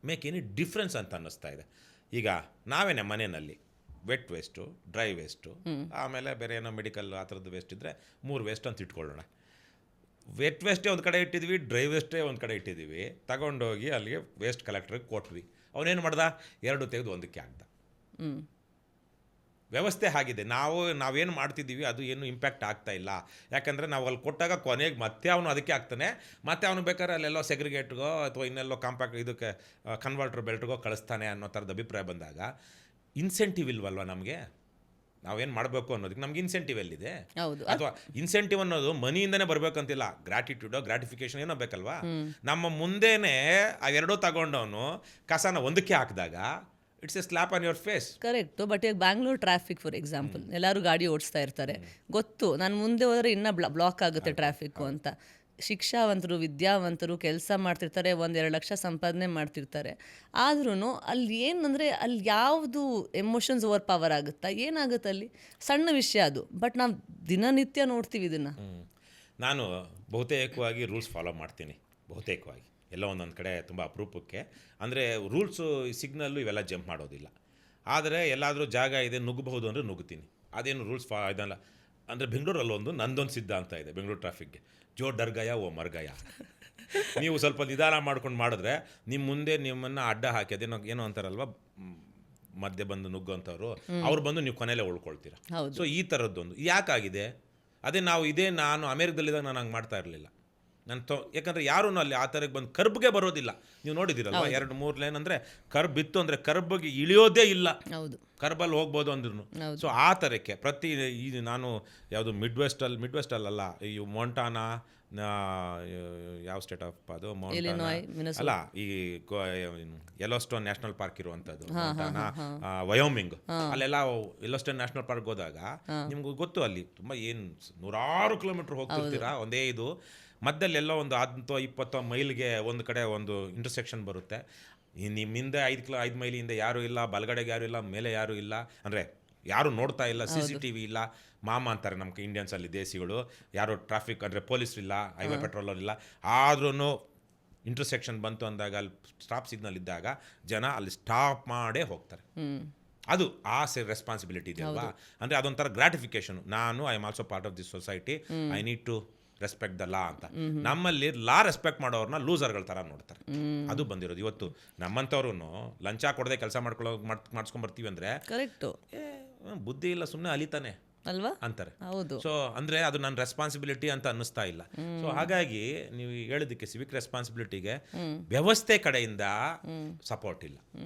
make any difference ಅಂತ ಅನ್ನಿಸ್ತಾ ಇದೆ. ಈಗ ನಾವೇನೆ ಮನೆಯಲ್ಲಿ ವೆಟ್ ವೇಸ್ಟು, ಡ್ರೈ ವೇಸ್ಟು, ಆಮೇಲೆ ಬೇರೆ ಏನೋ ಮೆಡಿಕಲ್ ಆ ಥರದ್ದು ವೇಸ್ಟ್ ಇದ್ದರೆ 3 ವೇಸ್ಟ್ ಅಂತ ಇಟ್ಕೊಳ್ಳೋಣ. ವೆಟ್ ವೇಸ್ಟೇ ಒಂದು ಕಡೆ ಇಟ್ಟಿದ್ವಿ, ಡ್ರೈ ವೇಸ್ಟೇ ಒಂದು ಕಡೆ ಇಟ್ಟಿದ್ದೀವಿ. ತಗೊಂಡೋಗಿ ಅಲ್ಲಿಗೆ ವೇಸ್ಟ್ ಕಲೆಕ್ಟ್ರಿಗೆ ಕೊಟ್ವಿ. ಅವನೇನು ಮಾಡ್ದ, 2 ತೆಗೆದು ಒಂದಕ್ಕೆ ಹಾಕ್ದ. ವ್ಯವಸ್ಥೆ ಆಗಿದೆ. ನಾವೇನು ಮಾಡ್ತಿದ್ದೀವಿ ಅದು ಏನು ಇಂಪ್ಯಾಕ್ಟ್ ಆಗ್ತಾ ಇಲ್ಲ. ಯಾಕಂದರೆ ನಾವು ಅಲ್ಲಿ ಕೊಟ್ಟಾಗ ಕೊನೆಗೆ ಮತ್ತೆ ಅವನು ಅದಕ್ಕೆ ಆಗ್ತಾನೆ, ಮತ್ತೆ ಅವನು ಬೇಕಾದ್ರೆ ಅಲ್ಲೆಲ್ಲೋ ಸೆಗ್ರಿಗೇಟ್ಗೋ ಅಥವಾ ಇನ್ನೆಲ್ಲೋ ಕಾಂಪ್ಯಾಕ್ಟ್ ಇದಕ್ಕೆ ಕನ್ವರ್ಟರ್ ಬೆಲ್ಟ್ಗೋ ಕಳಿಸ್ತಾನೆ ಅನ್ನೋ ಥರದ ಅಭಿಪ್ರಾಯ ಬಂದಾಗ ಇನ್ಸೆಂಟಿವ್ ಇಲ್ವಲ್ವ ನಮಗೆ? ನಾವೇನು ಮಾಡಬೇಕು ಅನ್ನೋದಕ್ಕೆ ನಮ್ಗೆ ಇನ್ಸೆಂಟಿವ್ ಎಲ್ಲಿದೆ? ಅಥವಾ ಇನ್ಸೆಂಟಿವ್ ಅನ್ನೋದು ಮನಿಯಿಂದನೇ ಬರಬೇಕಂತಿಲ್ಲ, ಗ್ರಾಟಿಫಿಕೇಶನ್ ಏನೋ ಬೇಕಲ್ವಾ? ನಮ್ಮ ಮುಂದೆನೇ ಅವೆರಡೂ ತಗೊಂಡವನು ಕಸನ ಒಂದಕ್ಕೆ ಹಾಕಿದಾಗ it's a slap on your face. Correct. But ಈಗ ಬ್ಯಾಂಗ್ಳೂರ್ ಟ್ರಾಫಿಕ್ ಫಾರ್ ಎಕ್ಸಾಂಪಲ್, ಎಲ್ಲರೂ ಗಾಡಿ ಓಡಿಸ್ತಾ ಇರ್ತಾರೆ, ಗೊತ್ತು ನಾನು ಮುಂದೆ ಹೋದರೆ ಇನ್ನೂ ಬ್ಲಾಕ್ ಆಗುತ್ತೆ ಟ್ರಾಫಿಕ್ಕು ಅಂತ. ಶಿಕ್ಷಾವಂತರು, ವಿದ್ಯಾವಂತರು ಕೆಲಸ ಮಾಡ್ತಿರ್ತಾರೆ, 1-2 ಲಕ್ಷ ಸಂಪಾದನೆ ಮಾಡ್ತಿರ್ತಾರೆ. ಆದ್ರೂ ಅಲ್ಲಿ ಏನಂದರೆ ಅಲ್ಲಿ ಯಾವುದು ಎಮೋಷನ್ಸ್ ಓವರ್ ಪವರ್ ಆಗುತ್ತಾ, ಏನಾಗುತ್ತೆ ಅಲ್ಲಿ? ಸಣ್ಣ ವಿಷಯ ಅದು, ಬಟ್ ನಾವು ದಿನನಿತ್ಯ ನೋಡ್ತೀವಿ ಇದನ್ನು. ನಾನು ಬಹುತೇಕವಾಗಿ ರೂಲ್ಸ್ ಫಾಲೋ ಮಾಡ್ತೀನಿ, ಬಹುತೇಕವಾಗಿ. ಎಲ್ಲೋ ಒಂದೊಂದು ಕಡೆ ತುಂಬ ಅಪರೂಪಕ್ಕೆ. ಅಂದರೆ ರೂಲ್ಸು, ಸಿಗ್ನಲ್ಲು ಇವೆಲ್ಲ ಜಂಪ್ ಮಾಡೋದಿಲ್ಲ. ಆದರೆ ಎಲ್ಲಾದರೂ ಜಾಗ ಇದೆ ನುಗ್ಗಬಹುದು ಅಂದರೆ ನುಗ್ಗುತ್ತೀನಿ. ಅದೇನು ರೂಲ್ಸ್ ಇದಲ್ಲ. ಅಂದರೆ ಬೆಂಗಳೂರಲ್ಲೊಂದು ನಂದೊಂದು ಸಿದ್ಧಾಂತ ಇದೆ ಬೆಂಗಳೂರು ಟ್ರಾಫಿಕ್ಗೆ, ಜೋ ಡರ್ಗಯ ಓ ಮರ್ಗಯ. ನೀವು ಸ್ವಲ್ಪ ನಿಧಾನ ಮಾಡ್ಕೊಂಡು ಮಾಡಿದ್ರೆ ನಿಮ್ಮ ಮುಂದೆ ನಿಮ್ಮನ್ನು ಅಡ್ಡ ಹಾಕಿ ಅದೇನೋ ಏನೋ ಅಂತಾರಲ್ವ, ಮಧ್ಯೆ ಬಂದು ನುಗ್ಗುವಂಥವ್ರು, ಅವ್ರು ಬಂದು ನೀವು ಕೊನೆಯಲ್ಲೇ ಉಳ್ಕೊಳ್ತೀರ. ಸೊ ಈ ಥರದ್ದೊಂದು ಯಾಕಾಗಿದೆ? ನಾನು ಅಮೇರಿಕದಲ್ಲಿದ್ದಾಗ ನಾನು ಹಂಗೆ ಮಾಡ್ತಾ ಇರಲಿಲ್ಲ. ಯಾಕಂದರೆ ಯಾರೂ ಅಲ್ಲಿ ಆ ಥರಕ್ಕೆ ಬಂದು ಕರ್ಬ್ಗೆ ಬರೋದಿಲ್ಲ. ನೀವು ನೋಡಿದ್ದೀರಲ್ವ, 2-3 ಲೈನ್ ಅಂದರೆ ಕರ್ಬ್ ಇತ್ತು ಅಂದರೆ ಕರ್ಬ್ಗೆ ಇಳಿಯೋದೇ ಇಲ್ಲ, ಕರ್ಬಲ್ಲಿ ಹೋಗ್ಬೋದು ಅಂದ್ರೂ. ಸೊ ಆ ಥರಕ್ಕೆ ನಾನು ಯಾವುದು ಮಿಡ್ ವೆಸ್ಟಲ್ಲ, ಈ ಮೊಂಟಾನಾ, ಯಾವ ಸ್ಟೇಟ್ ಆಫ್ ಅದು ಮೌಂಟಾನಾ ಅಲ್ಲ, ಈ ಯೆಲ್ಲೋಸ್ಟೋನ್ ನ್ಯಾಷನಲ್ ಪಾರ್ಕ್ ಇರುವಂಥದ್ದು ಮೊಂಟಾನಾ, ವಯೋಮಿಂಗ್, ಅಲ್ಲೆಲ್ಲ ಯೆಲ್ಲೋಸ್ಟೋನ್ ನ್ಯಾಷನಲ್ ಪಾರ್ಕ್ ಹೋದಾಗ ನಿಮ್ಗೆ ಗೊತ್ತು ಅಲ್ಲಿ ತುಂಬ ಏನು 100 ಕಿಲೋಮೀಟ್ರ್ ಹೋಗ್ತಿರ್ತೀರಾ ಒಂದೇ ಇದು. ಮಧ್ಯದಲ್ಲಿ ಎಲ್ಲೋ ಒಂದು 10-20 ಮೈಲ್ಗೆ ಒಂದು ಕಡೆ ಒಂದು ಇಂಟರ್ಸೆಕ್ಷನ್ ಬರುತ್ತೆ. ನಿಮ್ಮಿಂದ 5 ಮೈಲಿಂದ ಯಾರೂ ಇಲ್ಲ, ಬಲಗಡೆಗೆ ಯಾರೂ ಇಲ್ಲ, ಮೇಲೆ ಯಾರೂ ಇಲ್ಲ, ಅಂದರೆ ಯಾರು ನೋಡ್ತಾ ಇಲ್ಲ, CCTV ಇಲ್ಲ. ಮಾಮ ಅಂತಾರೆ ನಮ್ಮ ಇಂಡಿಯನ್ಸಲ್ಲಿ ದೇಸಿಗಳು, ಯಾರು ಟ್ರಾಫಿಕ್ ಅಂದರೆ ಪೊಲೀಸರು ಇಲ್ಲ, ಹೈವೇ ಪೆಟ್ರೋಲರ್ ಇಲ್ಲ. ಆದ್ರೂ ಇಂಟರ್ಸೆಕ್ಷನ್ ಬಂತು ಅಂದಾಗ ಅಲ್ಲಿ ಸ್ಟಾಪ್ ಸಿಗ್ನಲ್ ಇದ್ದಾಗ ಜನ ಅಲ್ಲಿ ಸ್ಟಾಪ್ ಮಾಡೇ ಹೋಗ್ತಾರೆ. ಅದು ಆ ರೆಸ್ಪಾನ್ಸಿಬಿಲಿಟಿ ಇದೆ ಅಲ್ವಾ? ಅಂದರೆ ಅದೊಂಥರ gratification. I am also part of this society, I need to respect the law ಅಂತ. ನಮ್ಮಲ್ಲಿ ಲಾ ರೆಸ್ಪೆಕ್ಟ್ ಮಾಡೋರನ್ನ ಲೂಸರ್ಗಳ ಥರ ನೋಡ್ತಾರೆ. ಅದು ಬಂದಿರೋದು. ಇವತ್ತು ನಮ್ಮಂಥವ್ರು ಲಂಚ ಕೊಡದೆ ಕೆಲಸ ಮಾಡಿಸ್ಕೊಂಬರ್ತೀವಿ ಅಂದರೆ ಕರೆಕ್ಟು, ಬುದ್ಧಿ ಇಲ್ಲ, ಸುಮ್ಮನೆ ಅಲಿತಾನೆ. ಅಲ್ವಾ ಅಂತಾರೆ. ಹೌದು. ಸೊ ಅಂದರೆ ಅದು ನನ್ನ ರೆಸ್ಪಾನ್ಸಿಬಿಲಿಟಿ ಅಂತ ಅನ್ನಿಸ್ತಾ ಇಲ್ಲ. ಸೊ ಹಾಗಾಗಿ ನೀವು ಹೇಳೋದಕ್ಕೆ ಸಿವಿಕ್ ರೆಸ್ಪಾನ್ಸಿಬಿಲಿಟಿಗೆ ವ್ಯವಸ್ಥೆ ಕಡೆಯಿಂದ ಸಪೋರ್ಟ್ ಇಲ್ಲ.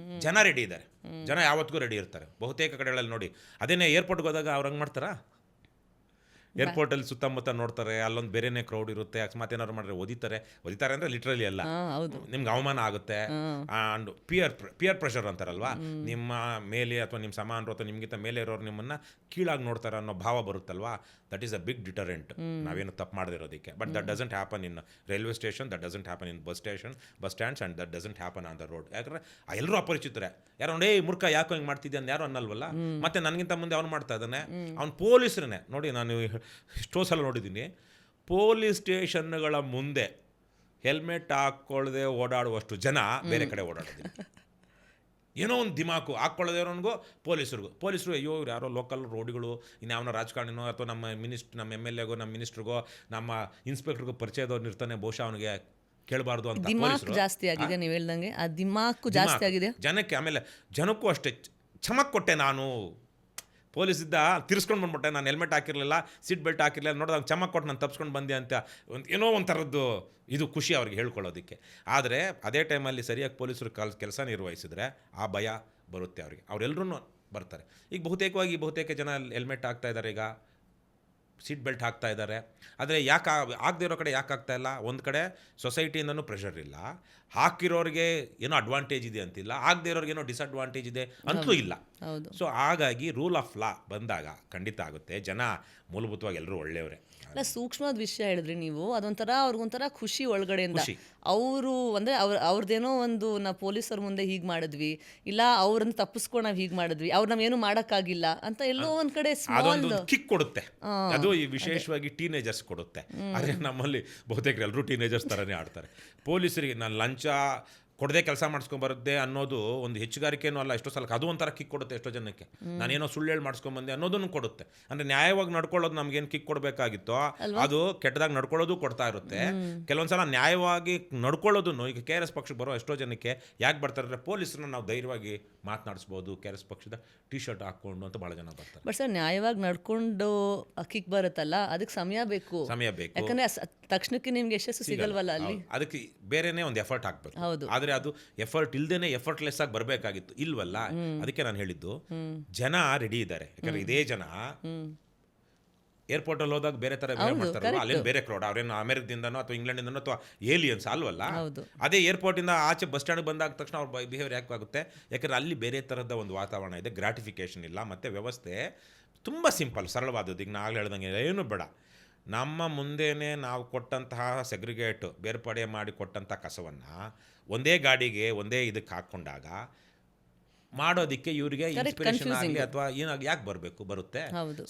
ಜನ ರೆಡಿ ಇದ್ದಾರೆ, ಜನ ಯಾವತ್ತಿಗೂ ರೆಡಿ ಇರ್ತಾರೆ ಬಹುತೇಕ ಕಡೆಗಳಲ್ಲಿ. ನೋಡಿ ಅದೇನೇ ಏರ್ಪೋರ್ಟ್ಗೆ ಹೋದಾಗ ಅವ್ರು ಹಂಗೆ ಮಾಡ್ತಾರಾ? ಏರ್ಪೋರ್ಟಲ್ಲಿ ಸುತ್ತಮುತ್ತ ನೋಡ್ತಾರೆ, ಅಲ್ಲೊಂದು ಬೇರೆನೇ ಕ್ರೌಡ್ ಇರುತ್ತೆ, ಅಕಸ್ಮಾತ್ ಏನಾದ್ರು ಮಾಡಿದ್ರೆ ಒದಿತಾರೆ ಅಂದರೆ ಲಿಟ್ರಲಿ ಅಲ್ಲ, ನಿಮ್ಗೆ ಅವಮಾನ ಆಗುತ್ತೆ. ಆ್ಯಂಡ್ ಪಿಯರ್ ಪ್ರೆಷರ್ ಅಂತಾರಲ್ವಾ, ನಿಮ್ಮ ಮೇಲೆ ಅಥವಾ ನಿಮ್ಮ ಸಮಾನರು ಅಥವಾ ನಿಮಗಿಂತ ಮೇಲೆ ಇರೋರು ನಿಮ್ಮನ್ನು ಕೀಳಾಗಿ ನೋಡ್ತಾರೆ ಅನ್ನೋ ಭಾವ ಬರುತ್ತಲ್ವಾ. That is a big deterrent ನಾವೇನು ತಪ್ಪು ಮಾಡದಿರೋದಕ್ಕೆ. But that doesn't happen in railway station, that doesn't happen in bus stands and that doesn't happen on the road. ಯಾಕಂದರೆ ಎಲ್ಲರೂ ಅಪರಿಚಿತರೆ. ಯಾರೋ ಒಂದೇ ಮುರ್ಕ ಯಾಕೋ ಹಿಂಗೆ ಮಾಡ್ತಿದ್ದೆ ಅಂತ ಯಾರು ಅನ್ನಲ್ವಲ್ಲ. ಮತ್ತೆ ನನಗಿಂತ ಮುಂದೆ ಅವ್ನು ಮಾಡ್ತಾ ಇದ್ದಾನೆ, ಅವ್ನು ಪೊಲೀಸರನ್ನೇ. ನೋಡಿ ನಾನು ಎಷ್ಟೋ ಸಲ ನೋಡಿದ್ದೀನಿ ಪೊಲೀಸ್ ಸ್ಟೇಷನ್ಗಳ ಮುಂದೆ ಹೆಲ್ಮೆಟ್ ಹಾಕ್ಕೊಳ್ಳದೆ ಓಡಾಡುವಷ್ಟು ಜನ ಬೇರೆ ಕಡೆ ಓಡಾಡೋದಿಲ್ಲ. ಏನೋ ಒಂದು ದಿಮಾಕು ಹಾಕ್ಕೊಳ್ಳೋದೇ ಇರೋನಿಗೂ ಪೊಲೀಸರು ಅಯ್ಯೋ ಇವ್ರು ಯಾರೋ ಲೋಕಲ್ ರೋಡಿಗಳು, ಇನ್ಯಾವನೋ ರಾಜಕಾರಣಿನೋ ಅಥವಾ ನಮ್ಮ ನಮ್ಮ MLAಗೋ ನಮ್ಮ ಮಿನಿಸ್ಟ್ರಿಗೋ ನಮ್ಮ ಇನ್ಸ್ಪೆಕ್ಟರ್ಗೂ ಪರಿಚಯದವ್ರು ಇರ್ತಾನೆ, ಬಹುಶಃ ಅವನಿಗೆ ಕೇಳಬಾರ್ದು ಅಂತ. ದಿಮಾಕು ಜಾಸ್ತಿ ಆಗಿದೆ, ನೀವು ಹೇಳ್ದಂಗೆ ಆ ದಿಮಾಕು ಜಾಸ್ತಿ ಆಗಿದೆ ಜನಕ್ಕೆ. ಆಮೇಲೆ ಜನಕ್ಕೂ ಅಷ್ಟೇ ಚಮಕ್ ಕೊಟ್ಟೆ ನಾನು, ಪೊಲೀಸಿದ್ದ ತಿರ್ಸ್ಕೊಂಡು ಬಂದ್ಬಿಟ್ಟೆ, ನಾನು ಹೆಲ್ಮೆಟ್ ಹಾಕಿರಲಿಲ್ಲ, ಸೀಟ್ ಬೆಲ್ಟ್ ಹಾಕಿರಲಿಲ್ಲ, ನೋಡೋದು ಅವ್ನು ಚಮಕ್ ಕೊಟ್ಟು ನಾನು ತಪ್ಸ್ಕೊಂಡು ಬಂದೆ ಅಂತ ಏನೋ ಒಂಥರದ್ದು ಇದು ಖುಷಿ ಅವ್ರಿಗೆ ಹೇಳ್ಕೊಳ್ಳೋದಕ್ಕೆ. ಆದರೆ ಅದೇ ಟೈಮಲ್ಲಿ ಸರಿಯಾಗಿ ಪೊಲೀಸರು ಕೆಲಸ ನಿರ್ವಹಿಸಿದ್ರೆ ಆ ಭಯ ಬರುತ್ತೆ ಅವ್ರಿಗೆ, ಅವರೆಲ್ಲರೂ ಬರ್ತಾರೆ. ಈಗ ಬಹುತೇಕ ಜನ ಹೆಲ್ಮೆಟ್ ಹಾಕ್ತಾ ಇದ್ದಾರೆ, ಈಗ ಸೀಟ್ ಬೆಲ್ಟ್ ಹಾಕ್ತಾ ಇದ್ದಾರೆ. ಆದರೆ ಯಾಕೆ ಆಗದೇ ಇರೋ ಕಡೆ ಯಾಕೆ ಆಗ್ತಾ ಇಲ್ಲ? ಒಂದು ಕಡೆ ಸೊಸೈಟಿಯಿಂದನೂ ಪ್ರೆಷರ್ ಇಲ್ಲ, ಹಾಕಿರೋರಿಗೆ ಏನೋ ಅಡ್ವಾಂಟೇಜ್ ಇದೆ ಅಂತಿಲ್ಲ, ಆಗದೇ ಇರೋರಿಗೆ ಏನೋ ಡಿಸಡ್ವಾಂಟೇಜ್ ಇದೆ ಅಂತಲೂ ಇಲ್ಲ. ಸೊ ಹಾಗಾಗಿ ರೂಲ್ ಆಫ್ ಲಾ ಬಂದಾಗ ಖಂಡಿತ ಆಗುತ್ತೆ. ಜನ ಮೂಲಭೂತವಾಗಿ ಎಲ್ಲರೂ ಒಳ್ಳೆಯವರೇ. ಅಲ್ಲ, ಸೂಕ್ಷ್ಮವಾದ ವಿಷಯ ಹೇಳಿದ್ರಿ ನೀವು. ಅದೊಂಥರ ಅವ್ರಿಗೊಂಥರ ಖುಷಿ ಒಳಗಡೆಯಿಂದ. ಅವರು ಅಂದರೆ ಅವ್ರದ್ದೇನೋ ಒಂದು ನಾವು ಪೊಲೀಸರ ಮುಂದೆ ಹೀಗೆ ಮಾಡಿದ್ವಿ, ಇಲ್ಲ ಅವ್ರನ್ನ ತಪ್ಪಿಸ್ಕೊಂಡು ನಾವು ಹೀಗೆ ಮಾಡಿದ್ವಿ, ಅವ್ರು ನಾವೇನು ಮಾಡೋಕ್ಕಾಗಿಲ್ಲ ಅಂತ ಎಲ್ಲೋ ಒಂದು ಕಡೆ ಕಿಕ್ ಕೊಡುತ್ತೆ. ಅದು ವಿಶೇಷವಾಗಿ ಟೀನೇಜರ್ಸ್ ಕೊಡುತ್ತೆ. ಆದರೆ ನಮ್ಮಲ್ಲಿ ಬಹುತೇಕ ಎಲ್ಲರೂ ಟೀನೇಜರ್ಸ್ ಥರನೇ ಆಡ್ತಾರೆ. ಪೊಲೀಸರಿಗೆ ನಾನು ಲಂಚ ಕೊಡದೆ ಕೆಲಸ ಮಾಡಿಸ್ಕೊಂಬರುತ್ತೆ ಅನ್ನೋದು ಒಂದು ಹೆಚ್ಚುಗಾರಿಕೆನೂ ಅಲ್ಲ. ಎಷ್ಟೋ ಸಲ ಅದು ಒಂಥರ ಕಿಕ್ ಕೊಡುತ್ತೆ ಎಷ್ಟೋ ಜನಕ್ಕೆ. ನಾನೇನೋ ಸುಳ್ಳು ಹೇಳಿ ಮಾಡಿಸ್ಕೊಂಬಂದೆ ಅನ್ನೋದನ್ನು ಕೊಡುತ್ತೆ. ಅಂದರೆ ನ್ಯಾಯವಾಗಿ ನಡ್ಕೊಳ್ಳೋದು ನಮ್ಗೇನು ಕಿಕ್ ಕೊಡಬೇಕಾಗಿತ್ತೋ ಅದು ಕೆಟ್ಟದಾಗಿ ನಡ್ಕೊಳ್ಳೋದು ಕೊಡ್ತಾ ಇರುತ್ತೆ. ಕೆಲವೊಂದು ಸಲ ನ್ಯಾಯವಾಗಿ ನಡ್ಕೊಳ್ಳೋದನ್ನು, ಈಗ KRS ಪಕ್ಷಕ್ಕೆ ಬರೋ ಎಷ್ಟೋ ಜನಕ್ಕೆ ಯಾಕೆ ಬರ್ತಾರೆ ಅಂದರೆ ಪೊಲೀಸರನ್ನ ನಾವು ಧೈರ್ಯವಾಗಿ ಮಾತನಾಡಿಸ್ಬೋದು, KRS ಪಕ್ಷದ T-ಶರ್ಟ್ ಹಾಕ್ಕೊಂಡು ಅಂತ ಭಾಳ ಜನ ಬರ್ತಾರೆ. ಬಟ್ ಸರ್, ನ್ಯಾಯವಾಗಿ ನಡ್ಕೊಂಡು ಕಿಕ್ ಬರುತ್ತಲ್ಲ, ಅದಕ್ಕೆ ಸಮಯ ಬೇಕು. ಯಾಕಂದರೆ ತಕ್ಷಣಕ್ಕೆ ನಿಮ್ಗೆ ಯಶಸ್ಸು ಸಿಗಲ್ವಲ್ಲ ಅಲ್ಲಿ. ಅದಕ್ಕೆ ಬೇರೆನೇ ಒಂದು ಎಫರ್ಟ್ ಹಾಕ್ಬೇಕು. ಆದರೆ ಅದು ಎಫರ್ಟ್ ಇಲ್ದೇನೆ ಎಫರ್ಟ್ಲೆಸ್ ಆಗಿ ಬರಬೇಕಾಗಿತ್ತು, ಇಲ್ವಲ್ಲ. ಅದಕ್ಕೆ ನಾನು ಹೇಳಿದ್ದು ಜನ ರೆಡಿ ಇದ್ದಾರೆ. ಯಾಕಂದ್ರೆ ಇದೇ ಜನ ಏರ್ಪೋರ್ಟಲ್ಲಿ ಹೋದಾಗ ಬೇರೆ ಥರ ಬಿಹೇವ್ ಮಾಡ್ತಾರಲ್ಲ, ಅಲ್ಲೇನು ಬೇರೆ ಕ್ರೌಡ್, ಅವ್ರೇನು ಅಮೆರಿಕದಿಂದನೋ ಅಥವಾ ಇಂಗ್ಲೆಂಡಿಂದನೋ ಅಥವಾ ಏಲಿಯನ್ಸ್ ಅಲ್ವಲ್ಲ. ಅದೇ ಏರ್ಪೋರ್ಟಿಂದ ಆಚೆ ಬಸ್ ಸ್ಟ್ಯಾಂಡ್ಗೆ ಬಂದಾಗ ತಕ್ಷಣ ಅವ್ರ ಬಿಹೇವಿಯರ್ ಯಾಕೆ ಆಗುತ್ತೆ? ಯಾಕಂದರೆ ಅಲ್ಲಿ ಬೇರೆ ಥರದ ಒಂದು ವಾತಾವರಣ ಇದೆ, ಗ್ರಾಟಿಫಿಕೇಷನ್ ಇಲ್ಲ, ಮತ್ತು ವ್ಯವಸ್ಥೆ ತುಂಬ ಸಿಂಪಲ್, ಸರಳವಾದದ್ದು. ಈಗ ನಾನು ಹೇಳ್ದಂಗೆ ಏನು ಬೇಡ, ನಮ್ಮ ಮುಂದೆನೇ ನಾವು ಕೊಟ್ಟಂತಹ ಸೆಗ್ರಿಗೇಟ್ ಬೇರ್ಪಡೆ ಮಾಡಿ ಕೊಟ್ಟಂಥ ಕಸವನ್ನು ಒಂದೇ ಗಾಡಿಗೆ ಒಂದೇ ಇದಕ್ಕೆ ಹಾಕ್ಕೊಂಡಾಗ ಮಾಡೋದಕ್ಕೆ ಇವರಿಗೆ ಇನ್ಸ್ಪಿರೇಷನ್ ಆಗಲಿ ಅಥವಾ ಏನಾಗಲಿ ಯಾಕೆ ಬರುತ್ತೆ.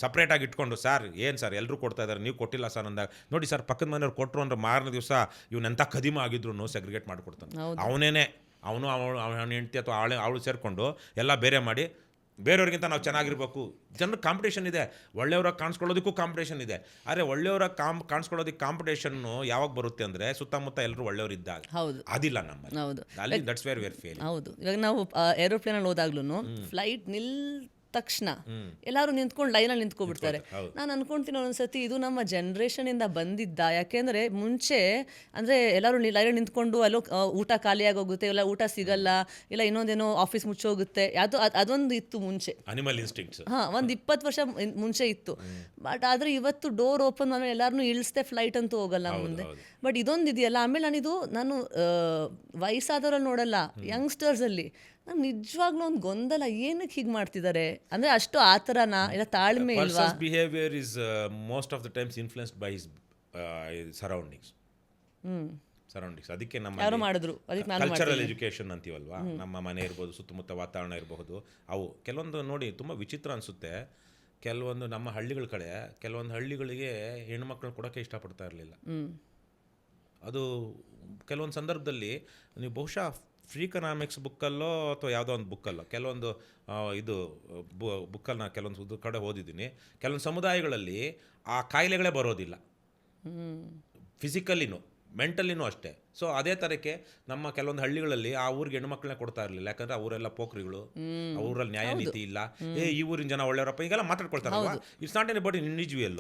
ಸಪ್ರೇಟಾಗಿ ಇಟ್ಕೊಂಡು ಸರ್ ಏನು ಸರ್ ಎಲ್ಲರೂ ಕೊಡ್ತಾ ಇದ್ದಾರೆ, ನೀವು ಕೊಟ್ಟಿಲ್ಲ ಸರ್ ಅಂದಾಗ, ನೋಡಿ ಸರ್ ಪಕ್ಕದ ಮನೆಯವ್ರು ಕೊಟ್ಟರು ಅಂದ್ರೆ ಮಾರನೇ ದಿವಸ ಇವನೆಂಥ ಕದಿಮ ಆಗಿದ್ರು ಸೆಗ್ರಿಗೇಟ್ ಮಾಡಿಕೊಡ್ತಾನೆ. ಅವನು ಅವನ ಹೆಂಡತಿ ಅಥವಾ ಅವಳು ಸೇರಿಕೊಂಡು ಎಲ್ಲ ಬೇರೆ ಮಾಡಿ ಬೇರೆಯವ್ರಿಗಿಂತ ನಾವು ಚೆನ್ನಾಗಿರ್ಬೇಕು. ಜನರ ಕಾಂಪಿಟೇಷನ್ ಇದೆ, ಒಳ್ಳೆಯವ್ರಾಗಿ ಕಾಣಿಸ್ಕೊಳ್ಳೋದಕ್ಕೂ ಕಾಂಪಿಟೇಷನ್ ಇದೆ. ಆದರೆ ಒಳ್ಳೆಯವರಾಗಿ ಕಾಣಿಸ್ಕೊಳ್ಳೋದಕ್ಕೆ ಕಾಂಪಿಟೇಷನ್ನು ಯಾವಾಗ ಬರುತ್ತೆ ಅಂದರೆ ಸುತ್ತಮುತ್ತ ಎಲ್ಲರೂ ಒಳ್ಳೆಯವರು ಇದ್ದಾಗ. ಅದಿಲ್ಲ ನಮ್ಮಲ್ಲಿ. That's where where fail. ಹೌದು, ಇವಾಗ ನಾವು ಏರೋಪ್ಲೇನಲ್ಲಿ ಹೋದಾಗ್ಲೂ ಫ್ಲೈಟ್ ತಕ್ಷಣ ಎಲ್ಲರೂ ನಿಂತ್ಕೊಂಡು ಲೈನಲ್ಲಿ ನಿಂತ್ಕೊಬಿಡ್ತಾರೆ. ನಾನು ಅನ್ಕೊಂತೀನಿ ಒಂದೊಂದ್ಸತಿ ಇದು ನಮ್ಮ ಜನ್ರೇಷನಿಂದ ಬಂದಿದ್ದ. ಯಾಕೆಂದರೆ ಮುಂಚೆ ಅಂದರೆ ಎಲ್ಲರೂ ಲೈನಲ್ಲಿ ನಿಂತ್ಕೊಂಡು ಅಲ್ಲೋ ಊಟ ಖಾಲಿಯಾಗಿ ಹೋಗುತ್ತೆ, ಇಲ್ಲ ಊಟ ಸಿಗಲ್ಲ, ಇಲ್ಲ ಇನ್ನೊಂದೇನೋ ಆಫೀಸ್ ಮುಚ್ಚೋಗುತ್ತೆ, ಅದೊಂದು ಇತ್ತು ಮುಂಚೆ. ಅನಿಮಲ್ ಇನ್ಸ್ಟಿಂಕ್ಟ್ಸ್ ಒಂದು 20 ವರ್ಷ ಮುಂಚೆ ಇತ್ತು. ಬಟ್ ಆದರೆ ಇವತ್ತು ಡೋರ್ ಓಪನ್ ಆಮೇಲೆ ಎಲ್ಲರೂ ಇಳಿಸ್ದೆ ಫ್ಲೈಟ್ ಅಂತೂ ಹೋಗಲ್ಲ ಮುಂದೆ. ಬಟ್ ಇದೊಂದು ಇದೆಯಲ್ಲ, ಆಮೇಲೆ ನಾನು ವಯಸ್ಸಾದವರಲ್ಲಿ ನೋಡಲ್ಲ, ಯಂಗ್ಸ್ಟರ್ಸಲ್ಲಿ ನಾನು ನಿಜವಾಗ್ಲೂ ಒಂದು ಗೊಂದಲ, ಏನಕ್ಕೆ ಹೀಗೆ ಮಾಡ್ತಿದ್ದಾರೆ ಅಂದರೆ ಅಷ್ಟು ಆ ಥರನಾ ಇಲ್ಲ ತಾಳ್ಮೆ ಇಲ್ವಾ? Behaviour is most of the times influenced by his surroundings. ಅದಕ್ಕೆ ನಮ್ಮ ಮಾಡಿದ್ರು ಕಲ್ಚರಲ್ ಎಜುಕೇಷನ್ ಅಂತೀವಲ್ವಾ, ನಮ್ಮ ಮನೆ ಇರ್ಬೋದು, ಸುತ್ತಮುತ್ತ ವಾತಾವರಣ ಇರಬಹುದು, ಅವು ಕೆಲವೊಂದು ನೋಡಿ ತುಂಬ ವಿಚಿತ್ರ ಅನಿಸುತ್ತೆ. ಕೆಲವೊಂದು ನಮ್ಮ ಹಳ್ಳಿಗಳ ಕಡೆ ಕೆಲವೊಂದು ಹಳ್ಳಿಗಳಿಗೆ ಹೆಣ್ಮಕ್ಳು ಕೊಡೋಕ್ಕೆ ಇಷ್ಟಪಡ್ತಾ ಇರಲಿಲ್ಲ. ಅದು ಕೆಲವೊಂದು ಸಂದರ್ಭದಲ್ಲಿ ನೀವು ಬಹುಶಃ ಫ್ರೀಕನಾಮಿಕ್ಸ್ ಬುಕ್ಕಲ್ಲೋ ಅಥವಾ ಯಾವುದೋ ಒಂದು ಬುಕ್ಕಲ್ಲೋ ಕೆಲವೊಂದು ಇದು ಬುಕ್ಕನ್ನು ಕೆಲವೊಂದು ಕಡೆ ಓದಿದ್ದೀನಿ. ಕೆಲವೊಂದು ಸಮುದಾಯಗಳಲ್ಲಿ ಆ ಕಾಯಿಲೆಗಳೇ ಬರೋದಿಲ್ಲ, ಫಿಸಿಕಲಿನೂ ಮೆಂಟಲಿನೂ ಅಷ್ಟೇ. ಸೊ ಅದೇ ಥರಕ್ಕೆ ನಮ್ಮ ಕೆಲವೊಂದು ಹಳ್ಳಿಗಳಲ್ಲಿ ಆ ಊರಿಗೆ ಹೆಣ್ಮಕ್ಳನ್ನ ಕೊಡ್ತಾ ಇರಲಿಲ್ಲ, ಯಾಕಂದ್ರೆ ಅವರೆಲ್ಲ ಪೋಖ್ರಿಗಳು, ಆ ಊರಲ್ಲಿ ನ್ಯಾಯ ನೀತಿ ಇಲ್ಲ, ಈ ಊರಿನ ಜನ ಒಳ್ಳೆಯವರಪ್ಪ ಈಗೆಲ್ಲ ಮಾತಾಡ್ಕೊಳ್ತಾರಲ್ವಾ. It's not any but individual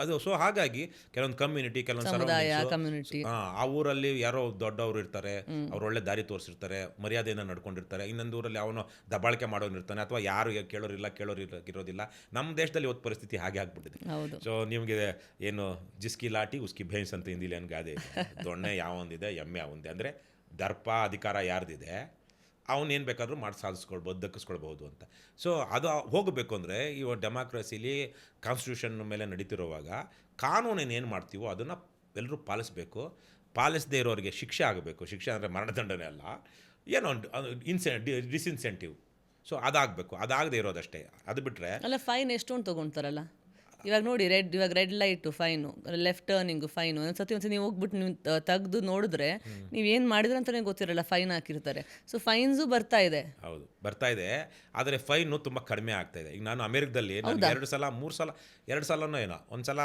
ಅದು. ಸೊ ಹಾಗಾಗಿ ಕೆಲವೊಂದು ಕಮ್ಯುನಿಟಿ, ಕೆಲವೊಂದು ಕಮ್ಯುನಿಟಿ, ಆ ಊರಲ್ಲಿ ಯಾರೋ ದೊಡ್ಡವರು ಇರ್ತಾರೆ, ಅವ್ರು ಒಳ್ಳೆ ದಾರಿ ತೋರಿಸಿರ್ತಾರೆ, ಮರ್ಯಾದೆಯನ್ನು ನಡ್ಕೊಂಡಿರ್ತಾರೆ. ಇನ್ನೊಂದು ಊರಲ್ಲಿ ಅವನು ದಬ್ಬಾಳಿಕೆ ಮಾಡೋನಿರ್ತಾನೆ, ಅಥವಾ ಯಾರು ಇರೋದಿಲ್ಲ. ನಮ್ಮ ದೇಶದಲ್ಲಿ ಇವತ್ತು ಪರಿಸ್ಥಿತಿ ಹಾಗೆ ಆಗ್ಬಿಟ್ಟಿದೆ. ಸೊ ನಿಮಗೆ ಏನು ಜಿಸ್ಕಿ ಲಾಟಿ ಉಸ್ಕಿ ಭೈನ್ಸ್ ಅಂತ ಹಿಂದಿಲಿ ಏನು ಗಾದೆ, ದೊಣ್ಣೆ ಯಾವೊಂದಿದೆ ಎಮ್ಮೆ ಅವಂದೆ, ಅಂದರೆ ದರ್ಪ ಅಧಿಕಾರ ಯಾರ್ದಿದೆ ಅವನೇನು ಬೇಕಾದ್ರೂ ಮಾಡಿ ಸಾಧಿಸ್ಕೊಳ್ಬೋದು, ದಕ್ಕಿಸ್ಕೊಳ್ಬೋದು ಅಂತ. ಸೊ ಅದು ಹೋಗಬೇಕು ಅಂದರೆ ಇವಾಗ ಡೆಮಾಕ್ರಸಿಲಿ ಕಾನ್ಸ್ಟಿಟ್ಯೂಷನ್ ಮೇಲೆ ನಡೀತಿರುವಾಗ ಕಾನೂನೇನು ಏನು ಮಾಡ್ತೀವೋ ಅದನ್ನು ಎಲ್ಲರೂ ಪಾಲಿಸಬೇಕು. ಪಾಲಿಸದೇ ಇರೋರಿಗೆ ಶಿಕ್ಷೆ ಆಗಬೇಕು. ಶಿಕ್ಷೆ ಅಂದರೆ ಮರಣದಂಡನೆ ಅಲ್ಲ, ಏನೋ ಡಿಸ್ಇನ್ಸೆಂಟಿವ್. ಸೊ ಅದಾಗಬೇಕು, ಅದಾಗದೇ ಇರೋದಷ್ಟೇ. ಅದು ಬಿಟ್ಟರೆ ಅಲ್ಲ, ಫೈನ್ ಎಷ್ಟೊಂದು ತೊಗೊಳ್ತಾರಲ್ಲ ಇವಾಗ ನೋಡಿ. Red light fine, left turning fine. ಒಂದ್ಸತಿ ನೀವು ಹೋಗ್ಬಿಟ್ಟು ನೀವು ತೆಗೆದು ನೋಡಿದ್ರೆ ನೀವೇನು ಮಾಡಿದ್ರೆ ಅಂತಲೇ ಗೊತ್ತಿರಲ್ಲ, ಫೈನ್ ಹಾಕಿರ್ತಾರೆ. ಸೊ ಫೈನ್ಸು ಬರ್ತಾ ಇದೆ. ಹೌದು, ಬರ್ತಾ ಇದೆ. ಆದರೆ ಫೈನು ತುಂಬ ಕಡಿಮೆ ಆಗ್ತಾ ಇದೆ. ಈಗ ನಾನು ಅಮೇರಿಕದಲ್ಲಿ ನಾನು 2 ಸಲನೋ ಏನೋ, ಒಂದು ಸಲ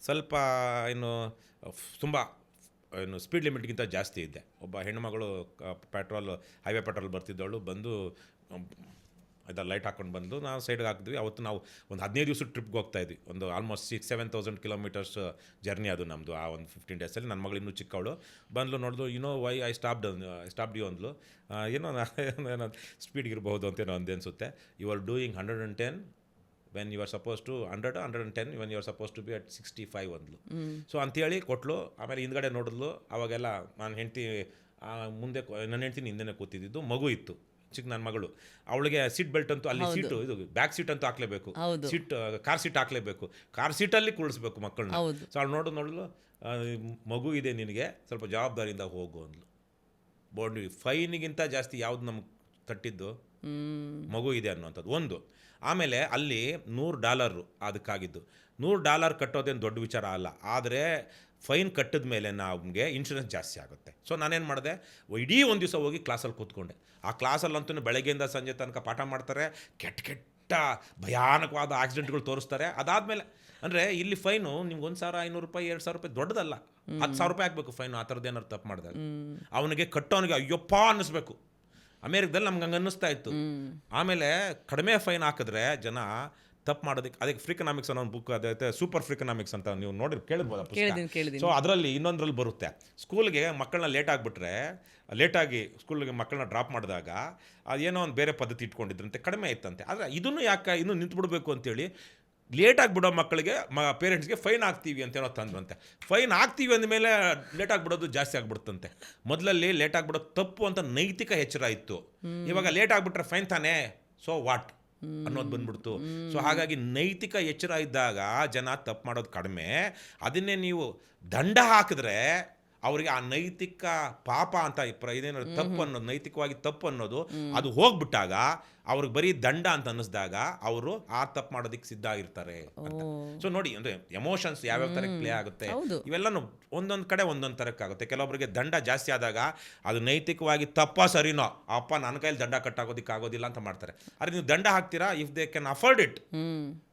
ಸ್ವಲ್ಪ ಏನು ತುಂಬ ಏನು ಸ್ಪೀಡ್ ಲಿಮಿಟ್ಗಿಂತ ಜಾಸ್ತಿ ಇದ್ದೆ. ಒಬ್ಬ ಹೆಣ್ಣುಮಗಳು ಹೈವೇ ಪೆಟ್ರೋಲ್ ಬರ್ತಿದ್ದವಳು ಬಂದು ಇದನ್ನು ಲೈಟ್ ಹಾಕ್ಕೊಂಡು ಬಂದು ನಾವು ಸೈಡ್ಗೆ ಹಾಕಿದ್ವಿ. ಅವತ್ತು ನಾವು ಒಂದು 15 ದಿವಸ ಟ್ರಿಪ್ಗೆ ಹೋಗ್ತಾಯಿದ್ವಿ. ಒಂದು ಆಲ್ಮೋಸ್ಟ್ 6,000-7,000 ಕಿಲೋಮೀಟರ್ಸ್ ಜರ್ನಿ ಅದು ನಮ್ಮದು. ಆ ಒಂದು 15 ಡೇಸಲ್ಲಿ ನನ್ನ ಮಗಳು ಇನ್ನೂ ಚಿಕ್ಕವಳು ಬಂದು ನೋಡಿದ್ರು. ವೈ ಐ ಸ್ಟಾಪ್ಡ್ ಯು ಅಂದ್ಲು. ಏನೋ ನಾನು ಸ್ಪೀಡ್ಗಿರ್ಬೋದು ಅಂತೇನೋ ಅಂದೆ ಅನಿಸುತ್ತೆ. You are doing 110 when you are suppose to 110 when you are suppose to be at 65 ಅಂದ್ಲು. ಸೊ ಅಂತೇಳಿ ಕೊಟ್ಟಲು. ಆಮೇಲೆ ಹಿಂದ್ಗಡೆ ನೋಡಿದ್ಲು. ಅವಾಗೆಲ್ಲ ನನ್ನ ಹೆಂಡ್ತಿ ಮುಂದೆ, ನನ್ನ ಹೆಂಡ್ತಿನ ಹಿಂದೆನೇ ಕೂತಿದ್ದು, ಮಗು ಇತ್ತು ಚಿಕ್ಕ ನನ್ನ ಮಗಳು. ಅವಳಿಗೆ ಸೀಟ್ ಬೆಲ್ಟ್ ಅಂತೂ ಅಲ್ಲಿ ಸೀಟು ಇದು ಬ್ಯಾಕ್ ಸೀಟ್ ಅಂತೂ ಹಾಕ್ಲೇಬೇಕು, ಕಾರ್ ಸೀಟ್ ಹಾಕ್ಲೇಬೇಕು, ಕಾರ್ ಸೀಟಲ್ಲಿ ಕೂಡಿಸ್ಬೇಕು ಮಕ್ಕಳನ್ನ. ಸೊ ಅವಳು ನೋಡಲು ಮಗು ಇದೆ ನಿನಗೆ, ಸ್ವಲ್ಪ ಜವಾಬ್ದಾರಿಯಿಂದ ಹೋಗು ಅಂದ್ಲು. ಬೋರ್ಡ್ ಫೈನಿಗಿಂತ ಜಾಸ್ತಿ ಯಾವ್ದು ನಮ್ಗೆ ತಟ್ಟಿದ್ದು ಮಗು ಇದೆ ಅನ್ನೋಂಥದ್ದು ಒಂದು. ಆಮೇಲೆ ಅಲ್ಲಿ $100 ಅದಕ್ಕಾಗಿದ್ದು. $100 ಕಟ್ಟೋದೇನು ದೊಡ್ಡ ವಿಚಾರ ಅಲ್ಲ, ಆದರೆ ಫೈನ್ ಕಟ್ಟಿದ ಮೇಲೆ ನಮಗೆ ಇನ್ಶೂರೆನ್ಸ್ ಜಾಸ್ತಿ ಆಗುತ್ತೆ. ಸೊ ನಾನೇನು ಮಾಡಿದೆ, ಇಡೀ ಒಂದು ದಿವಸ ಹೋಗಿ ಕ್ಲಾಸಲ್ಲಿ ಕೂತ್ಕೊಂಡೆ. ಆ ಕ್ಲಾಸಲ್ಲಂತೂ ಬೆಳಗ್ಗೆಯಿಂದ ಸಂಜೆ ತನಕ ಪಾಠ ಮಾಡ್ತಾರೆ, ಕೆಟ್ಟ ಭಯಾನಕವಾದ ಆಕ್ಸಿಡೆಂಟ್ಗಳು ತೋರಿಸ್ತಾರೆ. ಅದಾದಮೇಲೆ ಅಂದರೆ ಇಲ್ಲಿ ಫೈನು ನಿಮ್ಗೆ $1,500 $2,000 ದೊಡ್ಡದಲ್ಲ, $10,000 ಆಗಬೇಕು ಫೈನು. ಆ ಥರದ್ದು ಏನಾದ್ರು ತಪ್ಪು ಮಾಡಿದಾಗ ಅವನಿಗೆ ಕಟ್ಟೋನಿಗೆ ಅಯ್ಯಪ್ಪ ಅನ್ನಿಸ್ಬೇಕು. ಅಮೇರಿಕದಲ್ಲಿ ನಮ್ಗೆ ಹಂಗೆ ಅನ್ನಿಸ್ತಾ ಇತ್ತು. ಆಮೇಲೆ ಕಡಿಮೆ ಫೈನ್ ಹಾಕಿದ್ರೆ ಜನ ತಪ್ಪು ಮಾಡೋದಕ್ಕೆ, ಅದಕ್ಕೆ ಫ್ರೀಕನಾಮಿಕ್ಸ್ ಅನ್ನೋ ಒಂದು ಬುಕ್ ಅದೈತೆ, ಸೂಪರ್ ಫ್ರೀಕನಾಮಿಕ್ಸ್ ಅಂತ ನೀವು ನೋಡಿ ಕೇಳಿರ್ಬೋದು. ಸೊ ಅದರಲ್ಲಿ ಇನ್ನೊಂದರಲ್ಲಿ ಬರುತ್ತೆ, ಸ್ಕೂಲ್ಗೆ ಮಕ್ಕಳನ್ನ ಲೇಟಾಗಿ ಸ್ಕೂಲ್ಗೆ ಮಕ್ಕಳನ್ನ ಡ್ರಾಪ್ ಮಾಡಿದಾಗ ಅದೇನೋ ಒಂದು ಬೇರೆ ಪದ್ಧತಿ ಇಟ್ಕೊಂಡಿದ್ರಂತೆ, ಕಡಿಮೆ ಇತ್ತಂತೆ. ಆದರೆ ಇದನ್ನು ಯಾಕೆ ಇನ್ನೂ ನಿಂತುಬಿಡ್ಬೇಕು ಅಂತೇಳಿ ಲೇಟಾಗಿ ಬಿಡೋ ಮಕ್ಕಳಿಗೆ ಪೇರೆಂಟ್ಸ್ಗೆ ಫೈನ್ ಹಾಕ್ತೀವಿ ಅಂತೇನೋ ತಂದ್ರಂತೆ. ಫೈನ್ ಹಾಕ್ತೀವಿ ಅಂದಮೇಲೆ ಲೇಟಾಗಿ ಬಿಡೋದು ಜಾಸ್ತಿ ಆಗ್ಬಿಡುತ್ತಂತೆ. ಮೊದಲಲ್ಲಿ ಲೇಟಾಗಿ ಬಿಡೋದು ತಪ್ಪು ಅಂತ ನೈತಿಕ ಎಚ್ಚರ ಇತ್ತು. ಇವಾಗ ಲೇಟ್ ಆಗಿಬಿಟ್ರೆ ಫೈನ್ ತಾನೇ, ಸೊ ವಾಟ್ ಅನ್ನೋದು ಬಂದ್ಬಿಡ್ತು. ಸೊ ಹಾಗಾಗಿ ನೈತಿಕ ಎಚ್ಚರ ಇದ್ದಾಗ ಜನ ತಪ್ಪು ಮಾಡೋದು ಕಡಿಮೆ. ಅದನ್ನೇ ನೀವು ದಂಡ ಹಾಕಿದ್ರೆ ಅವರಿಗೆ ಆ ನೈತಿಕ ಪಾಪ ಅಂತ ಇದೇನೋ ತಪ್ಪು ಅನ್ನೋದು, ನೈತಿಕವಾಗಿ ತಪ್ಪು ಅನ್ನೋದು ಅದು ಹೋಗ್ಬಿಟ್ಟಾಗ ಅವ್ರಿಗೆ ಬರೀ ದಂಡ ಅಂತ ಅನ್ನಿಸ್ದಾಗ ಅವರು ಆ ತಪ್ಪು ಮಾಡೋದಕ್ಕೆ ಸಿದ್ಧ ಆಗಿರ್ತಾರೆ ಅಂತ. ಸೊ ನೋಡಿ, ಅಂದರೆ ಎಮೋಷನ್ಸ್ ಯಾವ್ಯಾವ ಥರಕ್ಕೆ ಪ್ಲೇ ಆಗುತ್ತೆ, ಇವೆಲ್ಲನೂ ಒಂದೊಂದು ಕಡೆ ಒಂದೊಂದು ಥರಕ್ಕಾಗುತ್ತೆ. ಕೆಲವೊಬ್ಬರಿಗೆ ದಂಡ ಜಾಸ್ತಿ ಆದಾಗ ಅದು ನೈತಿಕವಾಗಿ ತಪ್ಪ ಸರಿನೋ, ಅಪ್ಪ ನನ್ನ ಕೈಯಲ್ಲಿ ದಂಡ ಕಟ್ಟಾಗೋದಕ್ಕೆ ಆಗೋದಿಲ್ಲ ಅಂತ ಮಾಡ್ತಾರೆ. ಆದರೆ ನೀವು ದಂಡ ಹಾಕ್ತೀರಾ if they can afford it,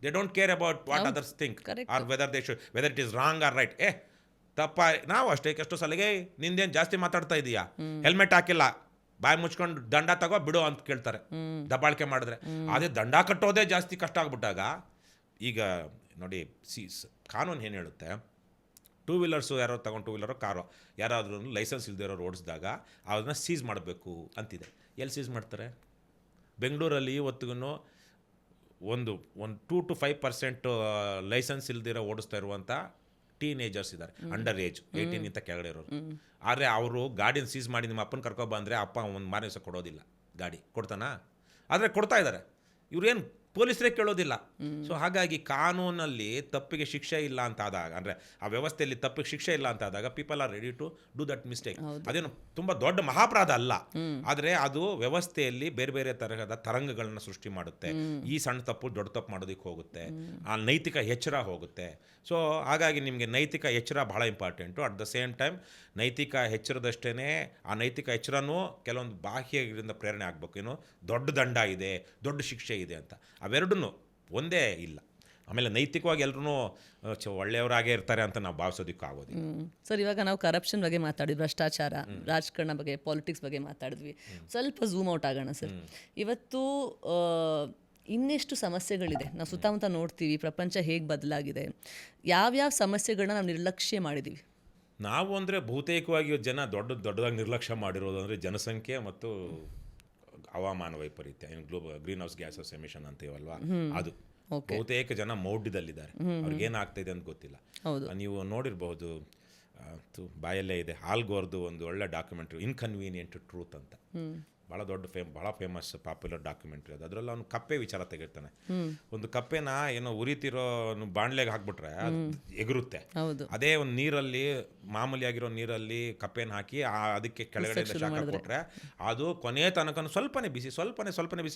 they don't care about what others think or whether it is wrong or right. ತಪ್ಪ ನಾವು ಅಷ್ಟೇ ಎಷ್ಟೋ ಸಲಿಗೆ ನಿಂದೇನು ಜಾಸ್ತಿ ಮಾತಾಡ್ತಾ ಇದೀಯಾ, ಹೆಲ್ಮೆಟ್ ಹಾಕಿಲ್ಲ, ಬಾಯಿ ಮುಚ್ಕೊಂಡು ದಂಡ ತಗೋ ಬಿಡು ಅಂತ ಕೇಳ್ತಾರೆ ದಬ್ಬಾಳಿಕೆ ಮಾಡಿದ್ರೆ. ಅದೇ ದಂಡ ಕಟ್ಟೋದೇ ಜಾಸ್ತಿ ಕಷ್ಟ ಆಗ್ಬಿಟ್ಟಾಗ, ಈಗ ನೋಡಿ ಕಾನೂನು ಏನು ಹೇಳುತ್ತೆ, 2 ವೀಲರ್ಸು ಯಾರೋ ತಗೊಂಡು 2 ವೀಲರೋ ಕಾರೋ ಯಾರಾದ್ರೂ ಲೈಸೆನ್ಸ್ ಇಲ್ಲದೆ ಇರೋರು ಓಡಿಸಿದಾಗ ಅದನ್ನು ಸೀಸ್ ಮಾಡಬೇಕು ಅಂತಿದೆ. ಎಲ್ಲಿ ಸೀಸ್ ಮಾಡ್ತಾರೆ? ಬೆಂಗಳೂರಲ್ಲಿ ಇವತ್ತಿಗೂ ಒಂದು 2 to 5% ಲೈಸೆನ್ಸ್ ಇಲ್ದಿರೋ ಓಡಿಸ್ತಾ ಇರುವಂಥ ಟೀನೇಜರ್ಸ್ ಇದ್ದಾರೆ, ಅಂಡರ್ ಏಜ್ 18 ಇಂತ ಕೆಳಗಡೆ ಇರೋರು. ಆದರೆ ಅವರು ಗಾಡಿನ ಸೀಸ್ ಮಾಡಿ ನಿಮ್ಮ ಅಪ್ಪನ ಕರ್ಕೊಬಂದರೆ ಅಪ್ಪ ಒಂದು ಮಾರನೇ ದಿವಸ ಕೊಡೋದಿಲ್ಲ, ಗಾಡಿ ಕೊಡ್ತಾನಾ? ಆದರೆ ಕೊಡ್ತಾ ಇದ್ದಾರೆ, ಇವ್ರೇನು ಪೊಲೀಸರೇ ಕೇಳೋದಿಲ್ಲ. ಸೊ ಹಾಗಾಗಿ ಕಾನೂನಲ್ಲಿ ತಪ್ಪಿಗೆ ಶಿಕ್ಷೆ ಇಲ್ಲ ಅಂತ ಆದಾಗ, ಅಂದರೆ ಆ ವ್ಯವಸ್ಥೆಯಲ್ಲಿ ತಪ್ಪಿಗೆ ಶಿಕ್ಷೆ ಇಲ್ಲ ಅಂತ ಆದಾಗ people are ready to do that mistake. ಅದೇನು ತುಂಬ ದೊಡ್ಡ ಮಹಾಪರಾಧ ಅಲ್ಲ, ಆದರೆ ಅದು ವ್ಯವಸ್ಥೆಯಲ್ಲಿ ಬೇರೆ ಬೇರೆ ತರಹದ ತರಂಗಗಳನ್ನ ಸೃಷ್ಟಿ ಮಾಡುತ್ತೆ. ಈ ಸಣ್ಣ ತಪ್ಪು ದೊಡ್ಡ ತಪ್ಪು ಮಾಡೋದಕ್ಕೆ ಹೋಗುತ್ತೆ, ಆ ನೈತಿಕ ಎಚ್ಚರ ಹೋಗುತ್ತೆ. ಸೊ ಹಾಗಾಗಿ ನಿಮಗೆ ನೈತಿಕ ಎಚ್ಚರ ಬಹಳ important. At the same time ನೈತಿಕ ಎಚ್ಚರದಷ್ಟೇ ಆ ನೈತಿಕ ಎಚ್ಚರನೂ ಕೆಲವೊಂದು ಬಾಹ್ಯದಿಂದ ಪ್ರೇರಣೆ ಆಗಬೇಕು. ಏನು ದೊಡ್ಡ ದಂಡ ಇದೆ, ದೊಡ್ಡ ಶಿಕ್ಷೆ ಇದೆ ಅಂತ, ಅವೆರಡೂ ಒಂದೇ ಇಲ್ಲ. ಆಮೇಲೆ ನೈತಿಕವಾಗಿ ಎಲ್ಲರೂ ಒಳ್ಳೆಯವರಾಗೇ ಇರ್ತಾರೆ ಅಂತ ನಾವು ಭಾವಿಸೋದಕ್ಕೂ ಆಗೋದಿಲ್ಲ. ಸರ್, ಇವಾಗ ನಾವು ಕರಪ್ಷನ್ ಬಗ್ಗೆ ಮಾತಾಡಿದ್ವಿ, ಭ್ರಷ್ಟಾಚಾರ, ರಾಜಕಾರಣ ಬಗ್ಗೆ, ಪಾಲಿಟಿಕ್ಸ್ ಬಗ್ಗೆ ಮಾತಾಡಿದ್ವಿ. ಸ್ವಲ್ಪ ಝೂಮ್ ಔಟ್ ಆಗೋಣ ಸರ್. ಇವತ್ತು ಇನ್ನೆಷ್ಟು ಸಮಸ್ಯೆಗಳಿದೆ, ನಾವು ಸುತ್ತಮುತ್ತ ನೋಡ್ತೀವಿ, ಪ್ರಪಂಚ ಹೇಗೆ ಬದಲಾಗಿದೆ, ಯಾವ್ಯಾವ ಸಮಸ್ಯೆಗಳನ್ನ ನಾವು ನಿರ್ಲಕ್ಷ್ಯ ಮಾಡಿದ್ದೀವಿ? ನಾವು ಅಂದರೆ ಬಹುತೇಕವಾಗಿ ಜನ ದೊಡ್ಡದಾಗಿ ನಿರ್ಲಕ್ಷ್ಯ ಮಾಡಿರೋದು ಅಂದರೆ ಜನಸಂಖ್ಯೆ ಮತ್ತು ಹವಾಮಾನ ವೈಪರೀತ್ಯ, ಏನು ಗ್ರೀನ್ ಹೌಸ್ ಗ್ಯಾಸಸ್ ಎಮಿಷನ್ ಅಂತೀವಲ್ವಾ, ಅದು ಬಹುತೇಕ ಜನ ಮೌಢ್ಯದಲ್ಲಿದ್ದಾರೆ. ಅವ್ರಿಗೇನಾಗ್ತಾಯಿದೆ ಅಂತ ಗೊತ್ತಿಲ್ಲ. ನೀವು ನೋಡಿರಬಹುದು, ಬಾಯಲ್ಲೇ ಇದೆ, ಆಲ್ಗೋರ್ದು ಒಂದು ಒಳ್ಳೆ ಡಾಕ್ಯುಮೆಂಟ್ರಿ ಇನ್ಕನ್ವೀನಿಯಂಟ್ ಟ್ರೂತ್ ಅಂತ, ಭಾಳ ಫೇಮಸ್ ಪಾಪ್ಯುಲರ್ ಡಾಕ್ಯುಮೆಂಟ್ರಿ ಅದು. ಅದರಲ್ಲಿ ಅವನು ಕಪ್ಪೆ ವಿಚಾರ ತೆಗಿರ್ತಾನೆ. ಒಂದು ಕಪ್ಪೆನ ಏನೋ ಉರಿತಿರೋ ಬಾಣಲೆಗೆ ಹಾಕ್ಬಿಟ್ರೆ ಅದು ಎಗರುತ್ತೆ. ಅದೇ ಒಂದು ನೀರಲ್ಲಿ, ಮಾಮೂಲಿಯಾಗಿರೋ ನೀರಲ್ಲಿ ಕಪ್ಪೆನ ಹಾಕಿ ಅದಕ್ಕೆ ಕೆಳಗಡೆ ಶಾಖ ಕೊಟ್ಟರೆ ಅದು ಕೊನೆಯ ತನಕ ಸ್ವಲ್ಪನೇ ಬಿಸಿ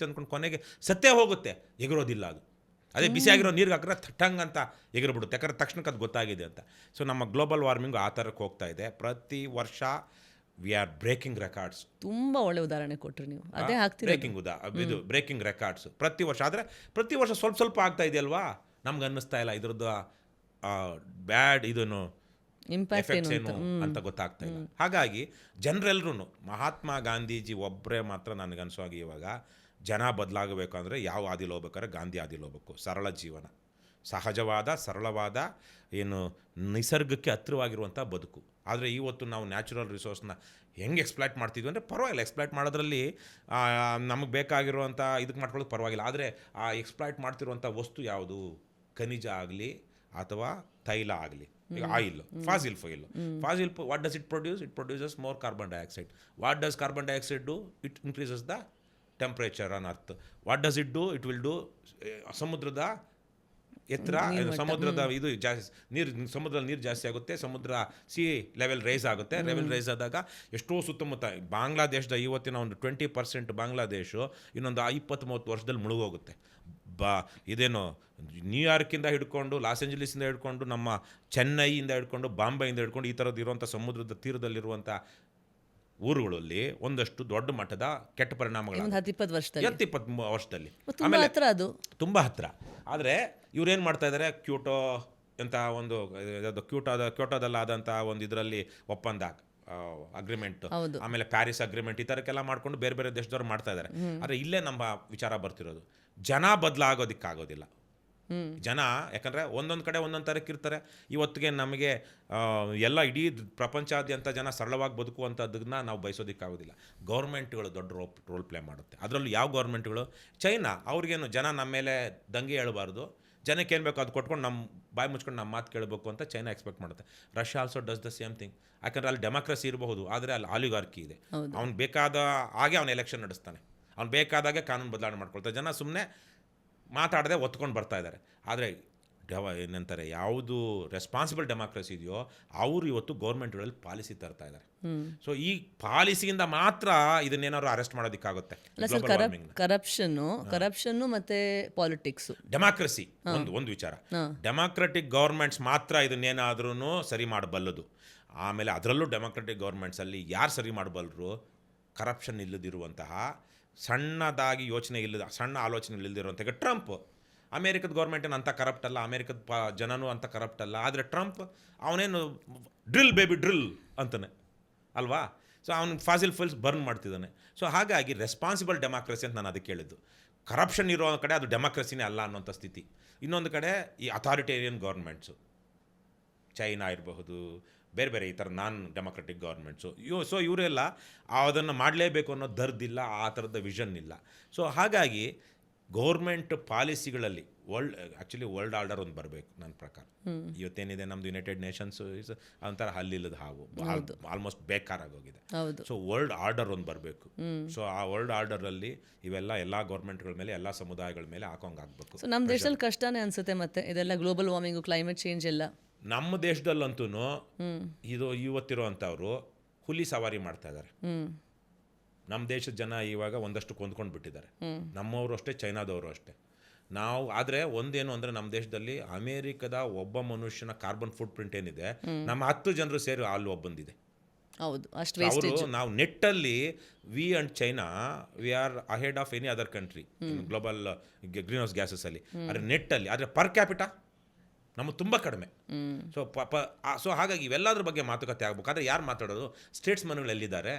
ಅಂದ್ಕೊಂಡು ಕೊನೆಗೆ ಸತ್ತೇ ಹೋಗುತ್ತೆ, ಎಗರೋದಿಲ್ಲ ಅದು. ಅದೇ ಬಿಸಿಯಾಗಿರೋ ನೀರಿಗೆ ಹಾಕಿದ್ರೆ ಥಟ್ಟಂಗ್ ಅಂತ ಎಗರ್ಬಿಡುತ್ತೆ, ಯಾಕಂದ್ರೆ ತಕ್ಷಣಕ್ಕೆ ಅದು ಗೊತ್ತಾಗಿದೆ ಅಂತ. ಸೊ ನಮ್ಮ ಗ್ಲೋಬಲ್ ವಾರ್ಮಿಂಗು ಆ ಥರಕ್ಕೆ ಹೋಗ್ತಾ ಇದೆ. ಪ್ರತಿ ವರ್ಷ ವಿ ಆರ್ ಬ್ರೇಕಿಂಗ್ ರೆಕಾರ್ಡ್ಸ್. ತುಂಬ ಒಳ್ಳೆ ಉದಾಹರಣೆ ಕೊಟ್ರಿ ನೀವು. ಅದೇ ಆಗ್ತಿದೆ ಬ್ರೇಕಿಂಗ್ ರೆಕಾರ್ಡ್ಸ್ ಪ್ರತಿ ವರ್ಷ. ಆದರೆ ಪ್ರತಿ ವರ್ಷ ಸ್ವಲ್ಪ ಆಗ್ತಾ ಇದೆಯಲ್ವಾ, ನಮ್ಗೆ ಅನ್ನಿಸ್ತಾ ಇಲ್ಲ ಇದ್ರದ್ದು ಬ್ಯಾಡ್ ಇದನ್ನು ಎಫೆಕ್ಟ್ಸ್ ಏನು ಅಂತ ಗೊತ್ತಾಗ್ತಾ ಇಲ್ಲ. ಹಾಗಾಗಿ ಜನರೆಲ್ಲರೂ, ಮಹಾತ್ಮ ಗಾಂಧೀಜಿ ಒಬ್ಬರೇ ಮಾತ್ರ ನನಗನ್ಸೋಗಿ ಇವಾಗ ಜನ ಬದಲಾಗಬೇಕು ಅಂದರೆ ಯಾವ ಹಾದಿಲಿ ಹೋಗ್ಬೇಕಾದ್ರೆ ಗಾಂಧಿ ಹಾದಿಲಿ ಹೋಗ್ಬೇಕು. ಸರಳ ಜೀವನ, ಸಹಜವಾದ ಸರಳವಾದ, ಏನು ನಿಸರ್ಗಕ್ಕೆ ಹತ್ತಿರವಾಗಿರುವಂಥ ಬದುಕು. ಆದರೆ ಇವತ್ತು ನಾವು ನ್ಯಾಚುರಲ್ ರಿಸೋರ್ಸ್ನ ಹೆಂಗೆ ಎಕ್ಸ್ಪ್ಲಾಯ್ಟ್ ಮಾಡ್ತಿದ್ವಿ ಅಂದರೆ ಪರವಾಗಿಲ್ಲ, ಎಕ್ಸ್ಪ್ಲಾಯ್ಟ್ ಮಾಡೋದ್ರಲ್ಲಿ ನಮಗೆ ಬೇಕಾಗಿರುವಂಥ ಇದಕ್ಕೆ ಮಾಡ್ಕೊಳ್ಳೋದು ಪರವಾಗಿಲ್ಲ. ಆದರೆ ಆ ಎಕ್ಸ್ಪ್ಲಾಯ್ಟ್ ಮಾಡ್ತಿರುವಂಥ ವಸ್ತು ಯಾವುದು, ಖನಿಜ ಆಗಲಿ ಅಥವಾ ತೈಲ ಆಗಲಿ, ಈಗ oil, fossil what does it produce? It produces more carbon dioxide. What does carbon dioxide do? It increases the temperature on earth. What does it do? It will do ಸಮುದ್ರದ ಎತ್ತರ, ಸಮುದ್ರದ ಇದು ಜಾಸ್ತಿ, ಸಮುದ್ರದಲ್ಲಿ ನೀರು ಜಾಸ್ತಿ ಆಗುತ್ತೆ, ಸಮುದ್ರ ಸಿ ಲೆವೆಲ್ ರೈಸ್ ಆಗುತ್ತೆ. ಲೆವೆಲ್ ರೈಸ್ ಆದಾಗ ಎಷ್ಟೋ ಸುತ್ತಮುತ್ತ ಬಾಂಗ್ಲಾದೇಶದ ಇವತ್ತಿನ ಒಂದು 20% ಬಾಂಗ್ಲಾದೇಶ ಇನ್ನೊಂದು 20-30 ವರ್ಷದಲ್ಲಿ ಮುಳುಗೋಗುತ್ತೆ. ಇದೇನು ನ್ಯೂಯಾರ್ಕಿಂದ ಹಿಡ್ಕೊಂಡು, ಲಾಸ್ ಏಂಜಲೀಸಿಂದ ಹಿಡ್ಕೊಂಡು, ನಮ್ಮ ಚೆನ್ನೈಯಿಂದ ಹಿಡ್ಕೊಂಡು, ಬಾಂಬೆಯಿಂದ ಹಿಡ್ಕೊಂಡು, ಈ ಥರದ್ದು ಇರುವಂಥ ಸಮುದ್ರದ ತೀರದಲ್ಲಿರುವಂಥ ಊರುಗಳಲ್ಲಿ ಒಂದಷ್ಟು ದೊಡ್ಡ ಮಟ್ಟದ ಕೆಟ್ಟ ಪರಿಣಾಮಗಳು 10-20 ವರ್ಷದಲ್ಲಿ. ಆಮೇಲೆ ತುಂಬ ಹತ್ತಿರ. ಆದರೆ ಇವ್ರೇನು ಮಾಡ್ತಾ ಇದ್ದಾರೆ, ಕ್ಯೂಟೋ ಅಂತ ಒಂದು ಕ್ಯೋಟೋದಲ್ಲಾದಂಥ ಒಂದು ಇದರಲ್ಲಿ ಒಪ್ಪಂದ, ಅಗ್ರಿಮೆಂಟ್, ಆಮೇಲೆ ಪ್ಯಾರಿಸ್ ಅಗ್ರಿಮೆಂಟ್, ಈ ಥರಕ್ಕೆಲ್ಲ ಮಾಡ್ಕೊಂಡು ಬೇರೆ ಬೇರೆ ದೇಶದವ್ರು ಮಾಡ್ತಾ ಇದ್ದಾರೆ. ಆದರೆ ಇಲ್ಲೇ ನಮ್ಮ ವಿಚಾರ ಬರ್ತಿರೋದು, ಜನ ಬದಲಾಗೋದಕ್ಕಾಗೋದಿಲ್ಲ. ಜನ ಯಾಕಂದರೆ ಒಂದೊಂದು ಕಡೆ ಒಂದೊಂದು ಥರಕ್ಕೆ ಇರ್ತಾರೆ. ಇವತ್ತಿಗೆ ನಮಗೆ ಎಲ್ಲ ಇಡೀ ಪ್ರಪಂಚಾದ್ಯಂತ ಜನ ಸರಳವಾಗಿ ಬದುಕುವಂಥದ್ದನ್ನ ನಾವು ಬಯಸೋದಕ್ಕಾಗೋದಿಲ್ಲ. ಗೌರ್ಮೆಂಟ್ಗಳು ದೊಡ್ಡ ರೋಲ್ ಪ್ಲೇ ಮಾಡುತ್ತೆ. ಅದರಲ್ಲೂ ಯಾವ ಗೌರ್ಮೆಂಟ್ಗಳು? ಚೈನಾ. ಅವ್ರಿಗೇನು ಜನ ನಮ್ಮ ಮೇಲೆ ದಂಗೆ ಹೇಳಬಾರ್ದು, ಜನಕ್ಕೆ ಏನು ಬೇಕು ಅದು ಕೊಟ್ಕೊಂಡು ನಮ್ಮ ಬಾಯಿ ಮುಚ್ಕೊಂಡು ನಮ್ಮ ಮಾತು ಕೇಳಬೇಕು ಅಂತ ಚೈನಾ ಎಕ್ಸ್ಪೆಕ್ಟ್ ಮಾಡುತ್ತೆ. Russia also does the same thing. ಯಾಕಂದರೆ ಅಲ್ಲಿ ಡೆಮಾಕ್ರಸಿ ಇರಬಹುದು, ಆದರೆ ಅಲ್ಲಿ ಆಲಿಗಾರ್ಕಿ ಇದೆ. ಅವ್ನು ಬೇಕಾದ ಹಾಗೆ ಅವನು ಎಲೆಕ್ಷನ್ ನಡೆಸ್ತಾನೆ, ಅವ್ನು ಬೇಕಾದಾಗೆ ಕಾನೂನು ಬದಲಾವಣೆ ಮಾಡ್ಕೊಳ್ತಾರೆ. ಜನ ಸುಮ್ಮನೆ ಮಾತಾಡದೆ ಒತ್ಕೊಂಡು ಬರ್ತಾ ಇದ್ದಾರೆ. ಆದರೆ ಏನಂತಾರೆ, ಯಾವುದು ರೆಸ್ಪಾನ್ಸಿಬಲ್ ಡೆಮಾಕ್ರಸಿ ಇದೆಯೋ ಅವರು ಇವತ್ತು ಗೌರ್ಮೆಂಟ್ಗಳಲ್ಲಿ ಪಾಲಿಸಿ ತರ್ತಾ ಇದ್ದಾರೆ. ಸೊ ಈ ಪಾಲಿಸಿಯಿಂದ ಮಾತ್ರ ಇದನ್ನೇನಾದ್ರು ಅರೆಸ್ಟ್ ಮಾಡೋದಕ್ಕಾಗುತ್ತೆ. ಕರಪ್ಷನ್ ಮತ್ತೆ ಪಾಲಿಟಿಕ್ಸ್, ಡೆಮಾಕ್ರಸಿ ಒಂದು ವಿಚಾರ. ಡೆಮಾಕ್ರೆಟಿಕ್ ಗೌರ್ಮೆಂಟ್ಸ್ ಮಾತ್ರ ಇದನ್ನೇನಾದ್ರೂ ಸರಿ ಮಾಡಬಲ್ಲದು. ಆಮೇಲೆ ಅದರಲ್ಲೂ ಡೆಮಾಕ್ರೆಟಿಕ್ ಗೌರ್ಮೆಂಟ್ಸಲ್ಲಿ ಯಾರು ಸರಿ ಮಾಡಬಲ್ಲರು? ಕರಪ್ಷನ್ ಇಲ್ಲದಿರುವಂತಹ, ಸಣ್ಣದಾಗಿ ಸಣ್ಣ ಆಲೋಚನೆ ಇಲ್ಲದಿರುವಂಥ. ಈಗ ಟ್ರಂಪ್, ಅಮೇರಿಕದ ಗೌರ್ಮೆಂಟ್ ಏನು ಅಂಥ ಕರಪ್ಟ್ ಅಲ್ಲ, ಅಮೇರಿಕದ ಜನನೂ ಅಂಥ ಕರಪ್ಟ್ ಅಲ್ಲ. ಆದರೆ ಟ್ರಂಪ್ ಅವನೇನು ಡ್ರಿಲ್ ಬೇಬಿ ಡ್ರಿಲ್ ಅಂತಾನೆ ಅಲ್ವಾ? ಸೊ ಅವನು ಫಾಸಿಲ್ ಫುಲ್ಸ್ ಬರ್ನ್ ಮಾಡ್ತಿದ್ದಾನೆ. ಸೊ ಹಾಗಾಗಿ ರೆಸ್ಪಾನ್ಸಿಬಲ್ ಡೆಮಾಕ್ರಸಿ ಅಂತ ನಾನು ಅದಕ್ಕೆ ಹೇಳಿದ್ದು. ಕರಪ್ಷನ್ ಇರೋ ಕಡೆ ಅದು ಡೆಮಾಕ್ರಸಿನೇ ಅಲ್ಲ ಅನ್ನೋಂಥ ಸ್ಥಿತಿ. ಇನ್ನೊಂದು ಕಡೆ ಈ ಅಥಾರಿಟೇರಿಯನ್ ಗೌರ್ಮೆಂಟ್ಸು, ಚೈನಾ ಇರಬಹುದು, ಬೇರೆ ಬೇರೆ ಈ ಥರ ನಾನ್ ಡೆಮಾಕ್ರೆಟಿಕ್ ಗೌರ್ಮೆಂಟ್ಸು. ಸೊ ಇವರೆಲ್ಲ ಅದನ್ನು ಮಾಡಲೇಬೇಕು ಅನ್ನೋ ದರ್ದಿಲ್ಲ, ಆ ಥರದ ವಿಷನ್ ಇಲ್ಲ. ಸೊ ಹಾಗಾಗಿ ಗೌರ್ಮೆಂಟ್ ಪಾಲಿಸಿಗಳಲ್ಲಿ ವರ್ಲ್ಡ್ ಆರ್ಡರ್ ಒಂದು ಬರಬೇಕು ನನ್ನ ಪ್ರಕಾರ. ಇವತ್ತೇನಿದೆ ನಮ್ಮದು ಯುನೈಟೆಡ್ ನೇಷನ್ಸ್ ಒಂಥರ ಹಲ್ಲಿಲ್ಲದ ಹಾವು, ಆಲ್ಮೋಸ್ಟ್ ಬೇಕಾರಾಗೋಗಿದೆ. ಸೊ ವರ್ಲ್ಡ್ ಆರ್ಡರ್ ಒಂದು ಬರಬೇಕು. ಸೊ ಆ ವರ್ಲ್ಡ್ ಆರ್ಡರಲ್ಲಿ ಇವೆಲ್ಲ ಎಲ್ಲ ಗೌರ್ಮೆಂಟ್ಗಳ ಮೇಲೆ, ಎಲ್ಲ ಸಮುದಾಯಗಳ ಮೇಲೆ ಹಾಕೋಂಗಾಗಬೇಕು. ಸೊ ನಮ್ಮ ದೇಶದಲ್ಲಿ ಕಷ್ಟನೇ ಅನಿಸುತ್ತೆ. ಮತ್ತೆ ಇದೆಲ್ಲ ಗ್ಲೋಬಲ್ ವಾರ್ಮಿಂಗು, ಕ್ಲೈಮೇಟ್ ಚೇಂಜ್ ಎಲ್ಲ ನಮ್ಮ ದೇಶದಲ್ಲಂತೂ ಇವತ್ತಿರುವಂಥವ್ರು ಹುಲಿ ಸವಾರಿ ಮಾಡ್ತಾ ಇದ್ದಾರೆ. ನಮ್ಮ ದೇಶದ ಜನ ಇವಾಗ ಒಂದಷ್ಟು ಕೊಂದ್ಕೊಂಡು ಬಿಟ್ಟಿದ್ದಾರೆ. ನಮ್ಮವರು ಅಷ್ಟೇ, ಚೈನಾದವರು ಅಷ್ಟೇ. ನಾವು ಆದರೆ ಒಂದೇನು ಅಂದರೆ, ನಮ್ಮ ದೇಶದಲ್ಲಿ ಅಮೇರಿಕದ ಒಬ್ಬ ಮನುಷ್ಯನ ಕಾರ್ಬನ್ ಫುಟ್ ಪ್ರಿಂಟ್ ಏನಿದೆ, ನಮ್ಮ 10 ಜನರು ಸೇರಿ ಅಲ್ಲಿ ಒಬ್ಬಂದಿದೆ. ಹೌದು, ಅಷ್ಟು ಅವರು ವೇಸ್ಟೇಜ್. ನಾವು ನೆಟ್ಟಲ್ಲಿ we and China we are ahead of any other country global green house ಗ್ಯಾಸಸಲ್ಲಿ. ಆದರೆ ನೆಟ್ಟಲ್ಲಿ, ಆದರೆ ಪರ್ ಕ್ಯಾಪಿಟಾ ನಮಗೆ ತುಂಬ ಕಡಿಮೆ. ಸೊ ಹಾಗಾಗಿ ಇವೆಲ್ಲದ್ರ ಬಗ್ಗೆ ಮಾತುಕತೆ ಆಗಬೇಕಾದ್ರೆ ಯಾರು ಮಾತಾಡೋದು? ಸ್ಟೇಟ್ಸ್ಮನ್ಗಳು ಎಲ್ಲಿದ್ದಾರೆ?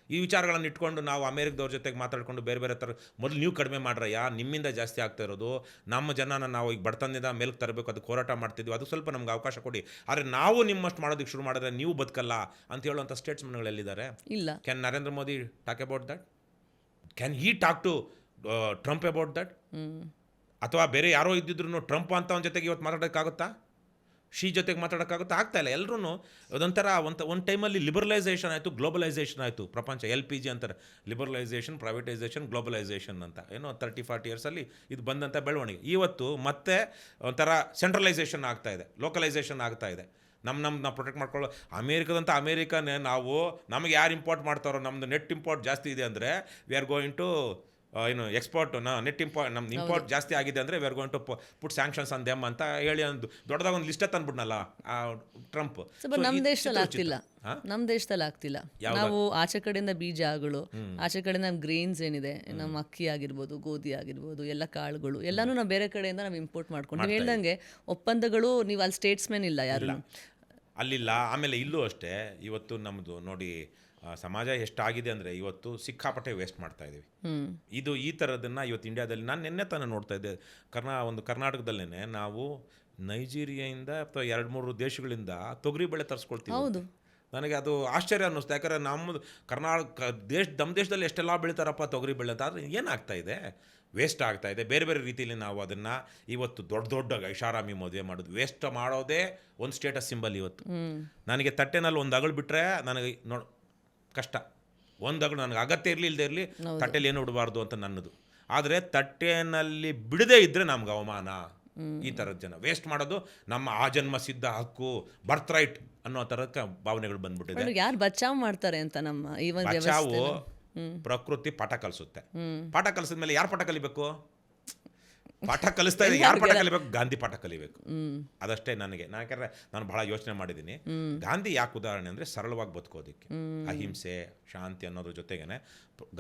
ಈ ವಿಚಾರಗಳನ್ನು ಇಟ್ಕೊಂಡು ನಾವು ಅಮೇರಿಕದವ್ರ ಜೊತೆಗೆ ಮಾತಾಡ್ಕೊಂಡು ಬೇರೆ ಬೇರೆ ಥರ ಮೊದಲು ನೀವು ಕಡಿಮೆ ಮಾಡ್ರಯ್ಯ, ನಿಮ್ಮಿಂದ ಜಾಸ್ತಿ ಆಗ್ತಾ ಇರೋದು, ನಮ್ಮ ಜನನ ನಾವು ಈಗ ಬಡತನದಿಂದ ಮೇಲಕ್ಕೆ ತರಬೇಕು, ಅದಕ್ಕೆ ಹೋರಾಟ ಮಾಡ್ತಿದ್ವಿ, ಅದು ಸ್ವಲ್ಪ ನಮ್ಗೆ ಅವಕಾಶ ಕೊಡಿ, ಆದರೆ ನಾವು ನಿಮ್ಮಷ್ಟು ಮಾಡೋದಕ್ಕೆ ಶುರು ಮಾಡಿದ್ರೆ ನೀವು ಬದುಕಲ್ಲ ಅಂತ ಹೇಳುವಂಥ ಸ್ಟೇಟ್ಸ್ಮನ್ಗಳು ಎಲ್ಲಿದ್ದಾರೆ? ಇಲ್ಲ. Can Narendra Modi talk about that? Can he talk to Trump about that? ಅಥವಾ ಬೇರೆ ಯಾರೋ ಇದ್ದಿದ್ರು ಟ್ರಂಪ್ ಅಂತ ಅವನ ಜೊತೆಗೆ ಇವತ್ತು ಮಾತಾಡೋಕ್ಕಾಗುತ್ತಾ? ಶಿ ಜೊತೆಗೆ ಮಾತಾಡೋಕ್ಕಾಗುತ್ತಾ? ಆಗ್ತಾಯಿಲ್ಲ. ಎಲ್ಲರೂ ಅದೊಂಥರ ಒಂದು ಟೈಮಲ್ಲಿ ಲಿಬರಲೈಸೇಷನ್ ಆಯಿತು, ಗ್ಲೋಬಲೈಸೇಷನ್ ಆಯಿತು ಪ್ರಪಂಚ. LPG ಅಂತಾರೆ, ಲಿಬರಲೈಸೇಷನ್, ಪ್ರೈವೇಟೈಸೇಷನ್, ಗ್ಲೋಬಲೈಸೇಷನ್ ಅಂತ. ಏನೋ 30-40 ಇಯರ್ಸಲ್ಲಿ ಇದು ಬಂದಂಥ ಬೆಳವಣಿಗೆ. ಇವತ್ತು ಮತ್ತೆ ಒಂಥರ ಸೆಂಟ್ರಲೈಸೇಷನ್ ಆಗ್ತಾಯಿದೆ, ಲೋಕಲೈಸೇಷನ್ ಆಗ್ತಾಯಿದೆ. ನಾವು ಪ್ರೊಟೆಕ್ಟ್ ಮಾಡ್ಕೊಳ್ಳೋ ಅಮೇರಿಕನೇ ನಾವು, ನಮಗೆ ಯಾರು ಇಂಪೋರ್ಟ್ ಮಾಡ್ತಾರೋ, ನಮ್ಮದು ನೆಟ್ ಇಂಪೋರ್ಟ್ ಜಾಸ್ತಿ ಇದೆ ಅಂದರೆ ವಿ ಆರ್ ಗೋಯಿಂಗ್ ಟು ಏನು ಎಕ್ಸ್ಪೋರ್ಟ್ ನೆಟ್ ನಮ್ದು ಇಂಪೋರ್ಟ್ ಜಾಸ್ತಿ ಆಗಿದೆ ಅಂದರೆ we are going to put sanctions on them ಅಂತ ಹೇಳಿ ಒಂದು ದೊಡ್ಡದಾಗ ಒಂದು ಲಿಸ್ಟೇ ತಂದ್ಬಿಡ್ನಲ್ಲ ಟ್ರಂಪ್. ನಮ್ಮ ದೇಶದಲ್ಲಿ ಆಗ್ತಿಲ್ಲ, ನಮ್ಮ ದೇಶದಲ್ಲಿ ಆಗ್ತಿಲ್ಲ. ನಾವು ಆಚೆ ಕಡೆಯಿಂದ ಬೀಜಗಳು, ಆಚೆ ಕಡೆ ನಮ್ಮ ಗ್ರೇನ್ಸ್ ಏನಿದೆ, ನಮ್ಮ ಅಕ್ಕಿ ಆಗಿರ್ಬೋದು, ಗೋಧಿ ಆಗಿರ್ಬೋದು, ಎಲ್ಲ ಕಾಳುಗಳು ಎಲ್ಲನೂ ನಾವು ಬೇರೆ ಕಡೆಯಿಂದ ನಾವು ಇಂಪೋರ್ಟ್ ಮಾಡ್ಕೊಂಡು, ನೀವು ಹೇಳ್ದಂಗೆ ಒಪ್ಪಂದಗಳು, ನೀವು ಅಲ್ಲಿ ಸ್ಟೇಟ್ಸ್ಮೆನ್ ಇಲ್ಲ ಯಾರು ಅಲ್ಲಿಲ್ಲ. ಆಮೇಲೆ ಇಲ್ಲೂ ಅಷ್ಟೇ, ಇವತ್ತು ನಮ್ಮದು ನೋಡಿ ಸಮಾಜ ಎಷ್ಟಾಗಿದೆ ಅಂದರೆ ಇವತ್ತು ಸಿಕ್ಕಾಪಟ್ಟೆ ವೇಸ್ಟ್ ಮಾಡ್ತಾ ಇದ್ದೀವಿ. ಇದು ಈ ಥರದನ್ನು ಇವತ್ತು ಇಂಡಿಯಾದಲ್ಲಿ ನಾನು ನಿನ್ನೆ ತಾನೇ ನೋಡ್ತಾ ಇದ್ದೆ. ಕರ್ನಾಟಕದಲ್ಲೇ ನಾವು ನೈಜೀರಿಯಾಯಿಂದ ಅಥವಾ 2-3 ದೇಶಗಳಿಂದ ತೊಗರಿ ಬೆಳೆ ತರಿಸ್ಕೊಳ್ತೀವಿ. ಹೌದು, ನನಗೆ ಅದು ಆಶ್ಚರ್ಯ ಅನ್ನಿಸ್ತು. ಯಾಕಂದರೆ ನಮ್ಮ ನಮ್ಮ ದೇಶದಲ್ಲಿ ಎಷ್ಟೆಲ್ಲ ಬೆಳೀತಾರಪ್ಪ ತೊಗರಿ ಬೆಳೆ ಅಂತ. ಆದರೆ ಏನಾಗ್ತಾ ಇದೆ? ವೇಸ್ಟ್ ಆಗ್ತಾ ಇದೆ. ಬೇರೆ ಬೇರೆ ರೀತಿಯಲ್ಲಿ ನಾವು ಅದನ್ನು ಇವತ್ತು ದೊಡ್ಡ ದೊಡ್ಡ ಐಷಾರಾಮಿ ಮದುವೆ ಮಾಡೋದು, ವೇಸ್ಟ್ ಮಾಡೋದೇ ಒಂದು ಸ್ಟೇಟಸ್ ಸಿಂಬಲ್. ಇವತ್ತು ನನಗೆ ತಟ್ಟೆನಲ್ಲಿ ಒಂದು ಅಗಳು ಬಿಟ್ಟರೆ ನನಗೆ ಕಷ್ಟ. ಒಂದಗಳು ನನಗೆ ಅಗತ್ಯ ಇರಲಿ ಇಲ್ಲದೆ ಇರಲಿ, ತಟ್ಟೆಯಲ್ಲಿ ಏನು ಬಿಡಬಾರ್ದು ಅಂತ ನನ್ನದು. ಆದರೆ ತಟ್ಟೆನಲ್ಲಿ ಬಿಡದೇ ಇದ್ದರೆ ನಮ್ಗೆ ಅವಮಾನ. ಈ ಥರದ ಜನ ವೇಸ್ಟ್ ಮಾಡೋದು ನಮ್ಮ ಆಜನ್ಮ ಸಿದ್ಧ ಹಕ್ಕು, ಬರ್ತ್ ರೈಟ್ ಅನ್ನೋ ಥರದ ಭಾವನೆಗಳು ಬಂದ್ಬಿಟ್ಟಿದೆ. ಯಾರು ಬಚಾವ್ ಮಾಡ್ತಾರೆ ಅಂತ ನಮ್ಮ ಈ ಒಂದು ಬಚಾವು ಪ್ರಕೃತಿ ಪಾಠ ಕಲಿಸುತ್ತೆ. ಪಾಠ ಕಲಿಸಿದ ಮೇಲೆ ಯಾರು ಪಾಠ ಕಲಿಬೇಕು? ಪಾಠ ಕಲಿಸ್ತಾ ಇದೆ, ಯಾರು ಪಾಠ ಕಲಿಬೇಕು? ಗಾಂಧಿ ಪಾಠ ಕಲಿಬೇಕು. ಅದಷ್ಟೇ ನನಗೆ. ಯಾಕಂದರೆ ನಾನು ಬಹಳ ಯೋಚನೆ ಮಾಡಿದ್ದೀನಿ. ಗಾಂಧಿ ಯಾಕೆ ಉದಾಹರಣೆ ಅಂದರೆ ಸರಳವಾಗಿ ಬದುಕೋದಕ್ಕೆ, ಅಹಿಂಸೆ, ಶಾಂತಿ ಅನ್ನೋದ್ರ ಜೊತೆಗೇನೆ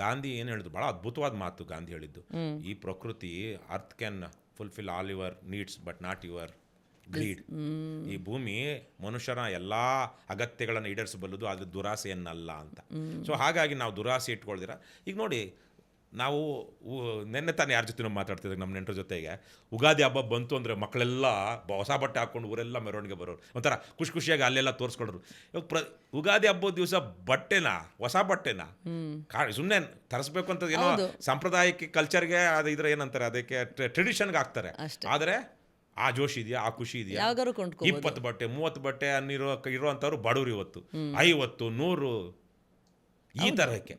ಗಾಂಧಿ ಏನು ಹೇಳಿದ್ರು, ಭಾಳ ಅದ್ಭುತವಾದ ಮಾತು ಗಾಂಧಿ ಹೇಳಿದ್ದು. ಈ ಪ್ರಕೃತಿ earth can fulfil all your needs but not your greed. ಈ ಭೂಮಿ ಮನುಷ್ಯರ ಎಲ್ಲ ಅಗತ್ಯಗಳನ್ನು ಈಡೇರಿಸಬಲ್ಲದು, ಅದು ದುರಾಸೆಯನ್ನಲ್ಲ ಅಂತ. ಸೊ ಹಾಗಾಗಿ ನಾವು ದುರಾಸೆ ಇಟ್ಕೊಳ್ದಿರ, ಈಗ ನೋಡಿ ನಾವು ನೆನ್ನೆ ತಾನೇ ಯಾರ ಜೊತೆ ಮಾತಾಡ್ತಿದ್ದೆ, ನಮ್ಮ ನೆಂಟರ ಜೊತೆಗೆ. ಯುಗಾದಿ ಹಬ್ಬ ಬಂತು ಅಂದರೆ ಮಕ್ಕಳೆಲ್ಲ ಹೊಸ ಬಟ್ಟೆ ಹಾಕ್ಕೊಂಡು ಊರೆಲ್ಲ ಮೆರವಣಿಗೆ ಬರೋರು, ಒಂಥರ ಖುಷಿಯಾಗಿ ಅಲ್ಲೆಲ್ಲ ತೋರಿಸ್ಕೊಂಡ್ರು. ಇವಾಗ ಯುಗಾದಿ ಹಬ್ಬದ ದಿವಸ ಬಟ್ಟೆನಾ, ಹೊಸ ಬಟ್ಟೆನಾ, ಸುಮ್ಮನೆ ತರಿಸ್ಬೇಕು ಅಂತ ಏನೋ ಸಾಂಪ್ರದಾಯಿಕ ಕಲ್ಚರ್ಗೆ ಅದು ಇದ್ರೆ ಏನಂತಾರೆ, ಅದಕ್ಕೆ ಟ್ರೆಡಿಷನ್ಗೆ ಹಾಕ್ತಾರೆ. ಆದರೆ ಆ ಜೋಶ್ ಇದೆಯಾ, ಆ ಖುಷಿ ಇದೆಯಾ? 20 ಬಟ್ಟೆ 30 ಬಟ್ಟೆ ಇರೋವಂಥವ್ರು ಬಡವ್ರು ಇವತ್ತು 50, 100 ಈ ಥರಕ್ಕೆ.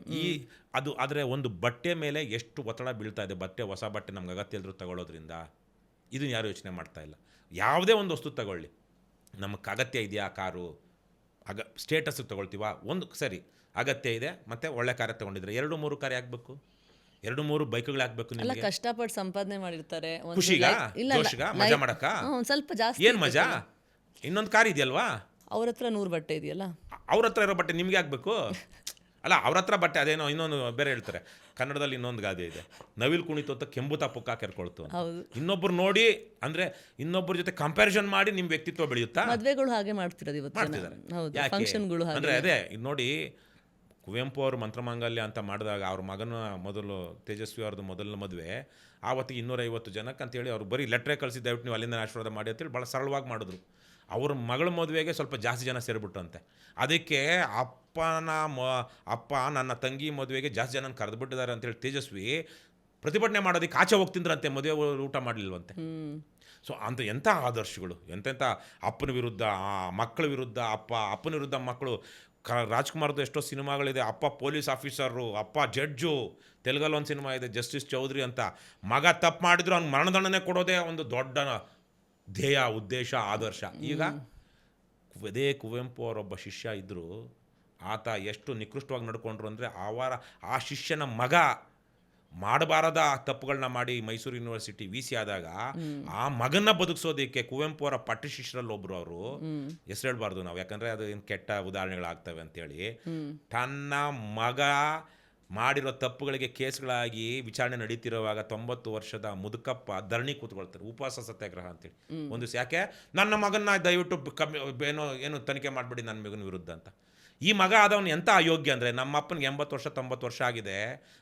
ಅದು ಆದರೆ ಒಂದು ಬಟ್ಟೆ ಮೇಲೆ ಎಷ್ಟು ಒತ್ತಡ ಬೀಳ್ತಾ ಇದೆ. ಹೊಸ ಬಟ್ಟೆ ನಮ್ಗೆ ಅಗತ್ಯ ಇಲ್ಲದ್ರು ತಗೊಳ್ಳೋದ್ರಿಂದ ಇದನ್ನು ಯಾರು ಯೋಚನೆ ಮಾಡ್ತಾ ಇಲ್ಲ. ಯಾವುದೇ ಒಂದು ವಸ್ತು ತಗೊಳ್ಳಿ, ನಮಗೆ ಅಗತ್ಯ ಇದೆಯಾ? ಕಾರು ಸ್ಟೇಟಸ್ಗೆ ತೊಗೊಳ್ತೀವ, ಒಂದು ಸರಿ ಅಗತ್ಯ ಇದೆ, ಮತ್ತು ಒಳ್ಳೆ ಕಾರ್ಯ ತೊಗೊಂಡಿದ್ರೆ 2-3 ಕಾರ್ ಆಗಬೇಕು, 2-3 ಬೈಕ್ಗಳು ಹಾಕ್ಬೇಕು. ನಿಮಗೆ ಕಷ್ಟಪಟ್ಟು ಸಂಪಾದನೆ ಮಾಡಿರ್ತಾರೆ, ಖುಷಿಗ, ಜೋಶ್ಗ, ಮಜಾ ಮಾಡಕ್ಕ ಸ್ವಲ್ಪ ಜಾಸ್ತಿ ಏನು ಮಜಾ. ಇನ್ನೊಂದು ಕಾರ್ ಇದೆಯಲ್ವಾ, ಅವ್ರ ಹತ್ರ 100 ಬಟ್ಟೆ ಇದೆಯಲ್ಲ, ಅವ್ರ ಹತ್ರ ಇರೋ ಬಟ್ಟೆ ನಿಮಗೆ ಆಗಬೇಕು ಅಲ್ಲ. ಅವ್ರ ಹತ್ರ ಬಟ್ಟೆ ಅದೇನೋ ಇನ್ನೊಂದು ಬೇರೆ ಹೇಳ್ತಾರೆ. ಕನ್ನಡದಲ್ಲಿ ಇನ್ನೊಂದು ಗಾದೆ ಇದೆ, ನವಿಲು ಕುಣಿತು ಅಂತ ಕೆಂಬುತ ಪುಕ್ಕ ಕೆರ್ಕೊಳ್ತು. ಇನ್ನೊಬ್ರು ನೋಡಿ ಅಂದರೆ ಇನ್ನೊಬ್ಬರ ಜೊತೆ ಕಂಪ್ಯಾರಿಸನ್ ಮಾಡಿ ನಿಮ್ಮ ವ್ಯಕ್ತಿತ್ವ ಬೆಳೆಯುತ್ತಾ? ಮದುವೆಗಳು ಹಾಗೆ ಮಾಡ್ತಿರೋದು ಇವತ್ತು. ಫಂಕ್ಷನ್ಗಳು ಅಂದರೆ ಅದೇ ನೋಡಿ, ಕುವೆಂಪು ಅವರು ಮಂತ್ರಮಾಂಗಲ್ಯ ಅಂತ ಮಾಡಿದಾಗ ಅವ್ರ ಮಗನ ಮೊದಲು ತೇಜಸ್ವಿ ಅವ್ರದ್ದು ಮೊದಲನೇ ಮದುವೆ, ಆವತ್ತಿಗೆ 250 ಜನಕ್ಕೆ ಅಂತೇಳಿ ಅವ್ರು ಬರೀ ಲೆಟ್ರೇ ಕಳಿಸಿ ದಯವಿಟ್ಟು ನೀವು ಅಲ್ಲಿಂದ ಆಶೀರ್ವಾದ ಮಾಡಿ ಅಂತೇಳಿ ಭಾಳ ಸರಳವಾಗಿ ಮಾಡಿದ್ರು. ಅವ್ರ ಮಗಳ ಮದುವೆಗೆ ಸ್ವಲ್ಪ ಜಾಸ್ತಿ ಜನ ಸೇರಿಬಿಟ್ಟಂತೆ. ಅದಕ್ಕೆ ಅಪ್ಪ ನನ್ನ ತಂಗಿ ಮದುವೆಗೆ ಜಾಸ್ತಿ ಜನ ಕರೆದುಬಿಟ್ಟಿದ್ದಾರೆ ಅಂತೇಳಿ ತೇಜಸ್ವಿ ಪ್ರತಿಭಟನೆ ಮಾಡೋದಕ್ಕೆ ಆಚೆ ಹೋಗ್ತಿದ್ರಂತೆ, ಮದುವೆ ಊಟ ಮಾಡಲಿಲ್ವಂತೆ. ಸೊ ಎಂಥ ಆದರ್ಶಗಳು, ಎಂತೆಂಥ ಅಪ್ಪನ ವಿರುದ್ಧ ಮಕ್ಕಳ ವಿರುದ್ಧ ಅಪ್ಪನ ವಿರುದ್ಧ ಮಕ್ಕಳು. ರಾಜ್ಕುಮಾರ್ದು ಎಷ್ಟೋ ಸಿನಿಮಾಗಳಿದೆ, ಅಪ್ಪ ಪೊಲೀಸ್ ಆಫೀಸರು, ಅಪ್ಪ ಜಡ್ಜು. ತೆಲುಗಲ್ಲಿ ಒಂದು ಸಿನಿಮಾ ಇದೆ ಜಸ್ಟಿಸ್ ಚೌಧರಿ ಅಂತ. ಮಗ ತಪ್ಪು ಮಾಡಿದ್ರು ಅವ್ನು ಮರಣದಂಡನೆ ಕೊಡೋದೇ ಒಂದು ದೊಡ್ಡ ಧ್ಯೇಯ, ಉದ್ದೇಶ, ಆದರ್ಶ. ಈಗ ಅದೇ ಕುವೆಂಪು ಅವರೊಬ್ಬ ಶಿಷ್ಯ ಇದ್ದರು, ಆತ ಎಷ್ಟು ನಿಕೃಷ್ಟವಾಗಿ ನಡ್ಕೊಂಡ್ರು ಅಂದರೆ ಆ ಶಿಷ್ಯನ ಮಗ ಮಾಡಬಾರದ ತಪ್ಪುಗಳನ್ನ ಮಾಡಿ ಮೈಸೂರು ಯೂನಿವರ್ಸಿಟಿ ವಿ ಸಿ ಆದಾಗ ಆ ಮಗನ್ನ ಬದುಕಿಸೋದಕ್ಕೆ ಕುವೆಂಪು ಅವರ ಪಟ್ಟಶಿಷ್ಯರಲ್ಲಿ ಒಬ್ರು ಅವರು ಹೆಸರು ಹೇಳ್ಬಾರ್ದು ನಾವು, ಯಾಕಂದರೆ ಅದು ಏನು ಕೆಟ್ಟ ಉದಾಹರಣೆಗಳಾಗ್ತವೆ ಅಂತೇಳಿ, ತನ್ನ ಮಗ ಮಾಡಿರೋ ತಪ್ಪುಗಳಿಗೆ ಕೇಸ್ಗಳಾಗಿ ವಿಚಾರಣೆ ನಡೀತಿರುವಾಗ 90 ವರ್ಷದ ಮುದುಕಪ್ಪ ಧರಣಿ ಕೂತ್ಕೊಳ್ತಾರೆ, ಉಪವಾಸ ಸತ್ಯಾಗ್ರಹ ಅಂತೇಳಿ. ಒಂದು ಯಾಕೆ ನನ್ನ ಮಗನ್ನ ದಯವಿಟ್ಟು ಏನು ತನಿಖೆ ಮಾಡಿಬಿಡಿ ನನ್ನ ಮಗನ ವಿರುದ್ಧ ಅಂತ. ಈ ಮಗ ಆದವನು ಎಂಥ ಅಯೋಗ್ಯ ಅಂದರೆ, ನಮ್ಮ ಅಪ್ಪನಿಗೆ 80 ವರ್ಷ 90 ವರ್ಷ ಆಗಿದೆ,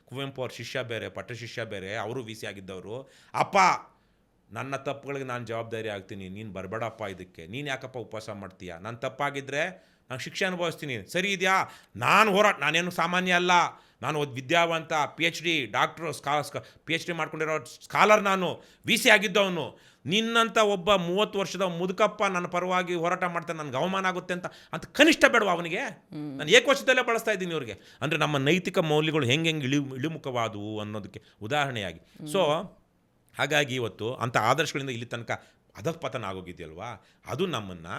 ಕುವೆಂಪು ಅವ್ರ ಶಿಷ್ಯ ಬೇರೆ ಪಟ್ಟಶಿಷ್ಯ ಬೇರೆ, ಅವರು ವಿ ಸಿ ಆಗಿದ್ದವರು. ಅಪ್ಪ ನನ್ನ ತಪ್ಪುಗಳಿಗೆ ನಾನು ಜವಾಬ್ದಾರಿ ಆಗ್ತೀನಿ, ನೀನು ಬರಬೇಡಪ್ಪ ಇದಕ್ಕೆ, ನೀನು ಯಾಕಪ್ಪ ಉಪವಾಸ ಮಾಡ್ತೀಯ, ನಾನು ತಪ್ಪಾಗಿದ್ದರೆ ನಾನು ಶಿಕ್ಷೆ ಅನುಭವಿಸ್ತೀನಿ, ಸರಿ ಇದೆಯಾ, ನಾನೇನು ಸಾಮಾನ್ಯ ಅಲ್ಲ, ನಾನು ವಿದ್ಯಾವಂತ PhD ಡಾಕ್ಟ್ರು PhD ಮಾಡ್ಕೊಂಡಿರೋ ಸ್ಕಾಲರ್, ನಾನು ವಿ ಸಿ ಆಗಿದ್ದವನು, ನಿನ್ನಂಥ ಒಬ್ಬ 30 ವರ್ಷದ ಮುದುಕಪ್ಪ ನನ್ನ ಪರವಾಗಿ ಹೋರಾಟ ಮಾಡ್ತಾನೆ, ನನಗೆ ಅವಮಾನ ಆಗುತ್ತೆ ಅಂತ ಕನಿಷ್ಠ ಬೇಡವ ಅವನಿಗೆ? ನಾನು ಏಕವಚನದಲ್ಲೇ ಬಳಸ್ತಾ ಇದ್ದೀನಿ ಇವ್ರಿಗೆ. ಅಂದರೆ ನಮ್ಮ ನೈತಿಕ ಮೌಲ್ಯಗಳು ಹೆಂಗೆ ಇಳಿಮುಖವಾದವು ಅನ್ನೋದಕ್ಕೆ ಉದಾಹರಣೆಯಾಗಿ. ಸೊ ಹಾಗಾಗಿ ಇವತ್ತು ಅಂಥ ಆದರ್ಶಗಳಿಂದ ಇಲ್ಲಿ ತನಕ ಅಧಃಪತನ ಆಗೋಗಿದೆಯಲ್ವಾ, ಅದು ನಮ್ಮನ್ನು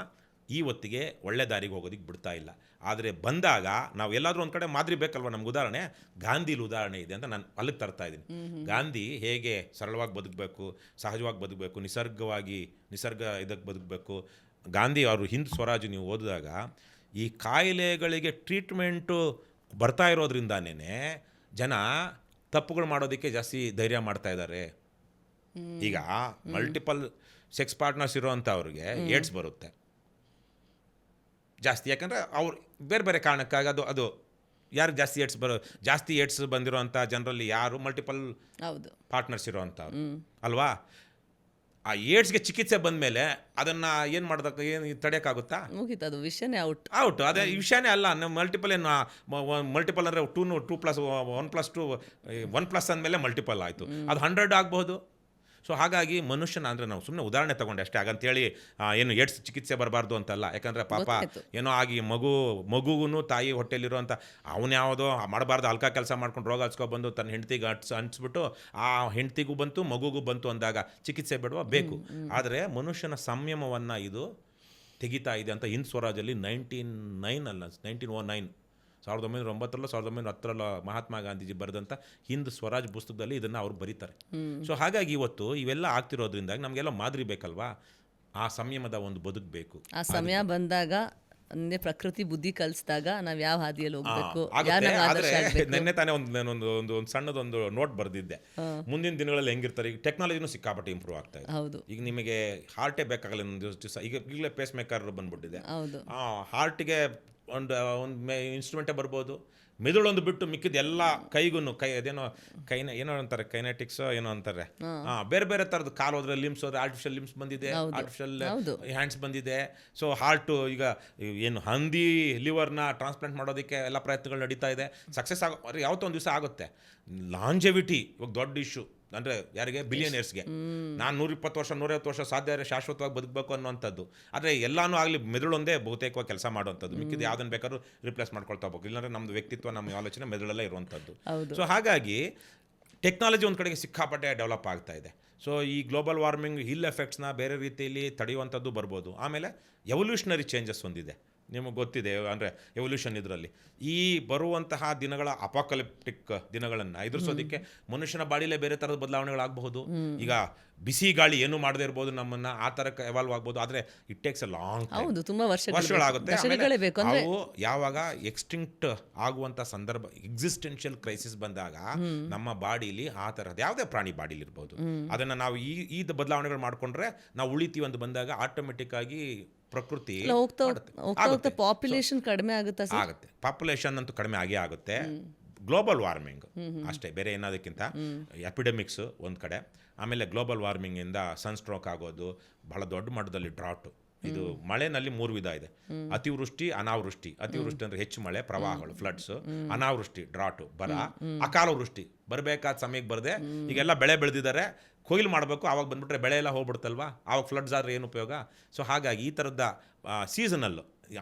ಈ ಹೊತ್ತಿಗೆ ಒಳ್ಳೆ ದಾರಿಗೆ ಹೋಗೋದಕ್ಕೆ ಬಿಡ್ತಾ ಇಲ್ಲ. ಆದರೆ ಬಂದಾಗ ನಾವು ಎಲ್ಲಾದರೂ ಒಂದು ಕಡೆ ಮಾದರಿ ಬೇಕಲ್ವ ನಮ್ಗೆ. ಉದಾಹರಣೆ ಗಾಂಧಿಲಿ ಉದಾಹರಣೆ ಇದೆ ಅಂತ ನಾನು ಅಲ್ಲಿಗೆ ತರ್ತಾ ಇದ್ದೀನಿ. ಗಾಂಧಿ ಹೇಗೆ ಸರಳವಾಗಿ ಬದುಕಬೇಕು, ಸಹಜವಾಗಿ ಬದುಕಬೇಕು, ನಿಸರ್ಗ ಇದಕ್ಕೆ ಬದುಕಬೇಕು. ಗಾಂಧಿ ಅವರು ಹಿಂದ್ ಸ್ವರಾಜ್ ನೀವು ಓದಿದಾಗ ಈ ಕಾಯಿಲೆಗಳಿಗೆ ಟ್ರೀಟ್ಮೆಂಟು ಬರ್ತಾ ಇರೋದ್ರಿಂದಾನೇ ಜನ ತಪ್ಪುಗಳು ಮಾಡೋದಕ್ಕೆ ಜಾಸ್ತಿ ಧೈರ್ಯ ಮಾಡ್ತಾ ಇದ್ದಾರೆ. ಈಗ ಮಲ್ಟಿಪಲ್ ಸೆಕ್ಸ್ ಪಾರ್ಟ್ನರ್ಸ್ ಇರೋವಂಥವ್ರಿಗೆ ಏಡ್ಸ್ ಬರುತ್ತೆ ಜಾಸ್ತಿ, ಯಾಕಂದರೆ ಅವ್ರು ಬೇರೆ ಬೇರೆ ಕಾರಣಕ್ಕಾಗಿ ಅದು ಯಾರು ಜಾಸ್ತಿ ಏಡ್ಸ್ ಬಂದಿರೋಂಥ ಜನರಲ್ಲಿ ಯಾರು ಮಲ್ಟಿಪಲ್ ಪಾರ್ಟ್ನರ್ಸ್ ಇರೋವಂಥವ್ರು ಅಲ್ವಾ. ಆ ಏಡ್ಸ್ಗೆ ಚಿಕಿತ್ಸೆ ಬಂದಮೇಲೆ ಅದನ್ನು ಏನು ಮಾಡೋದಕ್ಕೆ ಏನು ತಡೆಯೋಕ್ಕಾಗುತ್ತಾ? ಮುಗೀತು, ಅದು ವಿಷಯನೇ ಔಟ್. ಅದೇ ವಿಷಯನೇ ಅಲ್ಲ. ಮಲ್ಟಿಪಲ್ ಅಂದರೆ 2+1+2 1+ ಅಂದಮೇಲೆ ಮಲ್ಟಿಪಲ್ ಆಯಿತು, ಅದು 100 ಆಗ್ಬೋದು. ಸೊ ಹಾಗಾಗಿ ಮನುಷ್ಯನ ಅಂದರೆ ನಾವು ಸುಮ್ಮನೆ ಉದಾಹರಣೆ ತೊಗೊಂಡೆ ಅಷ್ಟೇ, ಹಾಗಂತೇಳಿ ಏನು ಏಡ್ಸ್ ಚಿಕಿತ್ಸೆ ಬರಬಾರ್ದು ಅಂತಲ್ಲ. ಯಾಕಂದರೆ ಪಾಪ ಏನೋ ಆಗಿ ಮಗುಗೂ ತಾಯಿ ಹೊಟ್ಟೆಲಿರುವಂಥ ಅವನ್ಯಾವುದೋ ಮಾಡಬಾರ್ದು ಹಲ್ಕ ಕೆಲಸ ಮಾಡ್ಕೊಂಡು ರೋಗ ಹಚ್ಕೊಬಂದು ತನ್ನ ಹೆಂಡ್ತಿಗೆ ಹಂಚ್ಬಿಟ್ಟು ಆ ಹೆಂಡ್ತಿಗೂ ಬಂತು ಮಗುಗೂ ಬಂತು ಅಂದಾಗ ಚಿಕಿತ್ಸೆ ಬೇಡವಾ? ಬೇಕು. ಆದರೆ ಮನುಷ್ಯನ ಸಂಯಮವನ್ನು ಇದು ತೆಗಿತಾ ಇದೆ ಅಂತ ಹಿಂದ್ ಸ್ವರಾಜಲ್ಲಿ 1909 1910 ಮಹಾತ್ಮ ಗಾಂಧೀಜಿ ಬರೆದಂಥ ಹಿಂದ್ ಸ್ವರಾಜ್ ಪುಸ್ತಕದಲ್ಲಿ ಇದನ್ನು ಅವ್ರು ಬರೀತಾರೆ. ಸೊ ಹಾಗಾಗಿ ಇವತ್ತು ಇವೆಲ್ಲ ಆಗ್ತಿರೋದ್ರಿಂದ ನಮಗೆಲ್ಲ ಮಾದರಿ ಬೇಕಲ್ವಾ, ಆ ಸಂಯಮದ ಒಂದು ಬದುಕಬೇಕು. ಆ ಸಮಯ ಬಂದಾಗ ಪ್ರಕೃತಿ ಬುದ್ಧಿ ಕಲಿಸಿದಾಗ ನಾವು ಯಾವ ಹಾದಿಯಲ್ಲಿ ಹೋಗ್ಬೇಕು. ನಿನ್ನೆ ತಾನೇ ಒಂದು ಸಣ್ಣದೊಂದು ನೋಟ್ ಬರೆದಿದ್ದೆ, ಮುಂದಿನ ದಿನಗಳಲ್ಲಿ ಹೆಂಗಿರ್ತಾರೆ. ಈಗ ಟೆಕ್ನಾಲಜಿನೂ ಸಿಕ್ಕಾಪಟ್ಟೆ ಇಂಪ್ರೂವ್ ಆಗ್ತಾ ಇದೆ. ಈಗ ನಿಮಗೆ ಹಾರ್ಟೇ ಬೇಕಾಗಲ್ಲ ಒಂದು ದಿವಸ, ಈಗಲೇ ಪೇಸ್ ಮೇಕರ್ ಬಂದ್ಬಿಟ್ಟಿದೆ. ಹಾರ್ಟಿಗೆ ಒಂದು ಇನ್ಸ್ಟ್ರೂಮೆಂಟೇ ಬರ್ಬೋದು, ಮೆದುಳೊಂದು ಬಿಟ್ಟು ಮಿಕ್ಕಿದ ಎಲ್ಲ ಕೈಗೂ ಏನೋ ಅಂತಾರೆ ಕೈನೆಟಿಕ್ಸ್ ಏನೋ ಅಂತಾರೆ, ಬೇರೆ ಬೇರೆ ಥರದ್ದು. ಕಾಲು ಹೋದ್ರೆ ಲಿಮ್ಸ್ ಹೋದ್ರೆ ಆರ್ಟಿಫಿಷಿಯಲ್ ಲಿಮ್ಸ್ ಬಂದಿದೆ, ಆರ್ಟಿಫಿಷಿಯಲ್ ಹ್ಯಾಂಡ್ಸ್ ಬಂದಿದೆ. ಸೊ ಹಾರ್ಟು ಈಗ ಏನು ಹಂದಿ ಲಿವರ್ನ ಟ್ರಾನ್ಸ್ಪ್ಲಾಂಟ್ ಮಾಡೋದಕ್ಕೆ ಎಲ್ಲ ಪ್ರಯತ್ನಗಳು ನಡೀತಾ ಇದೆ. ಸಕ್ಸಸ್ ಯಾವತ್ತೋ ಒಂದು ದಿವಸ ಆಗುತ್ತೆ. ಲಾಂಜೆವಿಟಿ ಇವಾಗ ದೊಡ್ಡ ಇಶ್ಯೂ, ಅಂದರೆ ಯಾರಿಗೆ? ಬಿಲಿಯನಿಯರ್ಸ್ಗೆ. ನಾನು 120 ವರ್ಷ 150 ವರ್ಷ ಸಾಧ್ಯ ಶಾಶ್ವತವಾಗಿ ಬದುಕಬೇಕು ಅನ್ನೋವಂಥದ್ದು. ಆದರೆ ಎಲ್ಲನೂ ಆಗಲಿ ಮೆದುಳೊಂದೇ ಬಹುತೇಕವಾಗಿ ಕೆಲಸ ಮಾಡುವಂಥದ್ದು, ಮಿಕ್ಕಿದ್ದು ಯಾವುದನ್ನು ಬೇಕಾದ್ರೂ ರಿಪ್ಲೇಸ್ ಮಾಡ್ಕೊಳ್ತಾ ಹೋಗ್ಬೇಕು. ಇಲ್ಲಾಂದರೆ ನಮ್ಮದು ವ್ಯಕ್ತಿತ್ವ ನಮ್ಮ ಆಲೋಚನೆ ಮೆದುಳಲ್ಲೇ ಇರುವಂಥದ್ದು. ಸೊ ಹಾಗಾಗಿ ಟೆಕ್ನಾಲಜಿ ಒಂದು ಕಡೆಗೆ ಸಿಕ್ಕಾಪಟ್ಟೆ ಡೆವಲಪ್ ಆಗ್ತಾ ಇದೆ. ಸೊ ಈ ಗ್ಲೋಬಲ್ ವಾರ್ಮಿಂಗ್ ಹಿಲ್ ಎಫೆಕ್ಟ್ಸ್ನ ಬೇರೆ ರೀತಿಯಲ್ಲಿ ತಡೆಯುವಂಥದ್ದು ಬರ್ಬೋದು. ಆಮೇಲೆ ಎವಲ್ಯೂಷನರಿ ಚೇಂಜಸ್ ಹೊಂದಿದೆ, ನಿಮಗೆ ಗೊತ್ತಿದೆ. ಅಂದರೆ ಎವಲ್ಯೂಷನ್ ಇದರಲ್ಲಿ ಈ ಬರುವಂತಹ ದಿನಗಳ ಅಪಾಕಲಿಪ್ಟಿಕ್ ದಿನಗಳನ್ನು ಎದುರಿಸೋದಕ್ಕೆ ಮನುಷ್ಯನ ಬಾಡಿಲೇ ಬೇರೆ ಥರದ ಬದಲಾವಣೆಗಳಾಗಬಹುದು. ಈಗ ಬಿಸಿ ಗಾಳಿ ಏನು ಮಾಡದೇ ಇರ್ಬೋದು, ನಮ್ಮನ್ನು ಆ ಥರಕ್ಕೆ ಎವಾಲ್ವ್ ಆಗ್ಬೋದು. ಆದರೆ it takes a long time, ತುಂಬ ವರ್ಷಗಳಾಗುತ್ತೆ. ಅವು ಯಾವಾಗ ಎಕ್ಸ್ಟಿಂಕ್ಟ್ ಆಗುವಂಥ ಸಂದರ್ಭ, ಎಕ್ಸಿಸ್ಟೆನ್ಷಿಯಲ್ ಕ್ರೈಸಿಸ್ ಬಂದಾಗ ನಮ್ಮ ಬಾಡಿಲಿ ಆ ಥರದ್ದು ಯಾವುದೇ ಪ್ರಾಣಿ ಬಾಡಿಲಿ ಇರ್ಬೋದು, ಅದನ್ನು ನಾವು ಈ ಬದಲಾವಣೆಗಳು ಮಾಡಿಕೊಂಡ್ರೆ ನಾವು ಉಳಿತೀವಿ ಅಂತ ಬಂದಾಗ ಆಟೋಮೆಟಿಕ್ ಆಗಿ ಪ್ರಕೃತಿ ಪಾಪ್ಯುಲೇಷನ್ ಕಡಿಮೆ ಆಗುತ್ತೆ. ಪಾಪ್ಯುಲೇಷನ್ ಅಂತೂ ಕಡಿಮೆ ಆಗೇ ಆಗುತ್ತೆ. ಗ್ಲೋಬಲ್ ವಾರ್ಮಿಂಗ್ ಅಷ್ಟೇ, ಬೇರೆ ಏನಾದಕ್ಕಿಂತ ಎಪಿಡೆಮಿಕ್ಸ್ ಒಂದು ಕಡೆ. ಆಮೇಲೆ ಗ್ಲೋಬಲ್ ವಾರ್ಮಿಂಗಿಂದ ಸನ್ಸ್ಟ್ರೋಕ್ ಆಗೋದು, ಬಹಳ ದೊಡ್ಡ ಮಟ್ಟದಲ್ಲಿ ಡ್ರಾಟ್. ಇದು ಮಳೆನಲ್ಲಿ 3 ವಿಧ ಇದೆ: ಅತಿವೃಷ್ಟಿ, ಅನಾವೃಷ್ಟಿ. ಅತಿವೃಷ್ಟಿ ಅಂದರೆ ಹೆಚ್ಚು ಮಳೆ, ಪ್ರವಾಹಗಳು, ಫ್ಲಡ್ಸ್. ಅನಾವೃಷ್ಟಿ ಡ್ರಾಟು, ಬರ. ಅಕಾಲ ವೃಷ್ಟಿ, ಬರಬೇಕಾದ ಸಮಯಕ್ಕೆ ಬರದೆ. ಈಗೆಲ್ಲ ಬೆಳೆ ಬೆಳೆದಿದ್ದಾರೆ, ಕೊಯ್ಲು ಮಾಡಬೇಕು, ಆವಾಗ ಬಂದುಬಿಟ್ರೆ ಬೆಳೆ ಎಲ್ಲ ಹೋಗ್ಬಿಡ್ತಲ್ವಾ, ಆವಾಗ ಫ್ಲಡ್ಸ್ ಆದರೆ ಏನು ಉಪಯೋಗ? ಸೊ ಹಾಗಾಗಿ ಈ ಥರದ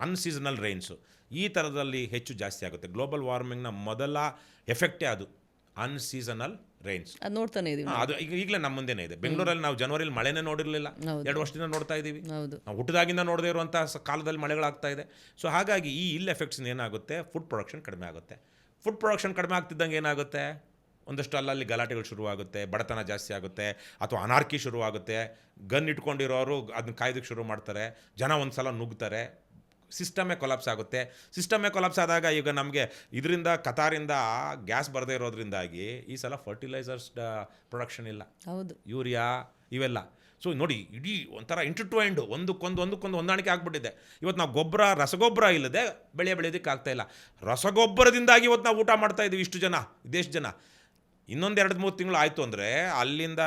ಅನ್ಸೀಸನಲ್ ರೈನ್ಸು ಈ ಥರದಲ್ಲಿ ಹೆಚ್ಚು ಜಾಸ್ತಿ ಆಗುತ್ತೆ. ಗ್ಲೋಬಲ್ ವಾರ್ಮಿಂಗ್ನ ಮೊದಲ ಎಫೆಕ್ಟೇ ಅದು, ಅನ್ಸೀಸನಲ್ ರೈನ್ಸ್. ನೋಡ್ತಾನೆ ಇದೀವಿ, ಅದು ಈಗಲೇ ನಮ್ಮ ಮುಂದೆನೇ ಇದೆ. ಬೆಂಗಳೂರಲ್ಲಿ ನಾವು ಜನವರಿಲಿ ಮಳೆನೇ ನೋಡಿರಲಿಲ್ಲ, 2 ವರ್ಷದಿಂದ ನೋಡ್ತಾ ಇದ್ದೀವಿ. ನಾವು ಹುಟ್ಟಿದಾಗಿಂದ ನೋಡದೇ ಇರುವಂಥ ಕಾಲದಲ್ಲಿ ಮಳೆಗಳಾಗ್ತಾ ಇದೆ. ಸೊ ಹಾಗಾಗಿ ಈ ಎಫೆಕ್ಟ್ಸ್ ಏನಾಗುತ್ತೆ, ಫುಡ್ ಪ್ರೊಡಕ್ಷನ್ ಕಡಿಮೆ ಆಗುತ್ತೆ. ಫುಡ್ ಪ್ರೊಡಕ್ಷನ್ ಕಡಿಮೆ ಆಗ್ತಿದ್ದಂಗೆ ಏನಾಗುತ್ತೆ, ಒಂದಷ್ಟು ಅಲ್ಲಲ್ಲಿ ಗಲಾಟೆಗಳು ಶುರುವಾಗುತ್ತೆ, ಬಡತನ ಜಾಸ್ತಿ ಆಗುತ್ತೆ, ಅಥವಾ ಅನಾರ್ಕಿ ಶುರುವಾಗುತ್ತೆ, ಗನ್ ಇಟ್ಕೊಂಡಿರೋರು ಅದನ್ನ ಕಾಯ್ದಕ್ಕೆ ಶುರು ಮಾಡ್ತಾರೆ, ಜನ ಒಂದು ಸಲ ನುಗ್ತಾರೆ, ಸಿಸ್ಟಮೇ ಕೊಲಾಪ್ಸ್ ಆಗುತ್ತೆ. ಸಿಸ್ಟಮೇ ಕೊಲಾಪ್ಸ್ ಆದಾಗ ಈಗ ನಮಗೆ ಇದರಿಂದ ಕತಾರಿಂದ ಗ್ಯಾಸ್ ಬರದೇ ಇರೋದ್ರಿಂದಾಗಿ ಈ ಸಲ ಫರ್ಟಿಲೈಸರ್ಸ್ ಪ್ರೊಡಕ್ಷನ್ ಇಲ್ಲ, ಹೌದು, ಯೂರಿಯಾ ಇವೆಲ್ಲ. ಸೊ ನೋಡಿ, ಇಡೀ ಒಂಥರ ಇಂಟರ್ಟ್ವೈಂಡು, ಒಂದಕ್ಕೊಂದು ಹೊಂದಾಣಿಕೆ ಆಗ್ಬಿಟ್ಟಿದೆ. ಇವತ್ತು ನಾವು ರಸಗೊಬ್ಬರ ಇಲ್ಲದೆ ಬೆಳೆಯೋದಕ್ಕೆ ಆಗ್ತಾಯಿಲ್ಲ. ರಸಗೊಬ್ಬರದಿಂದಾಗಿ ಇವತ್ತು ನಾವು ಊಟ ಮಾಡ್ತಾ ಇದ್ದೀವಿ ಇಷ್ಟು ಜನ, ದೇಶ ಜನ. ಇನ್ನೊಂದು 2-3 ತಿಂಗಳು ಆಯಿತು ಅಂದರೆ ಅಲ್ಲಿಂದ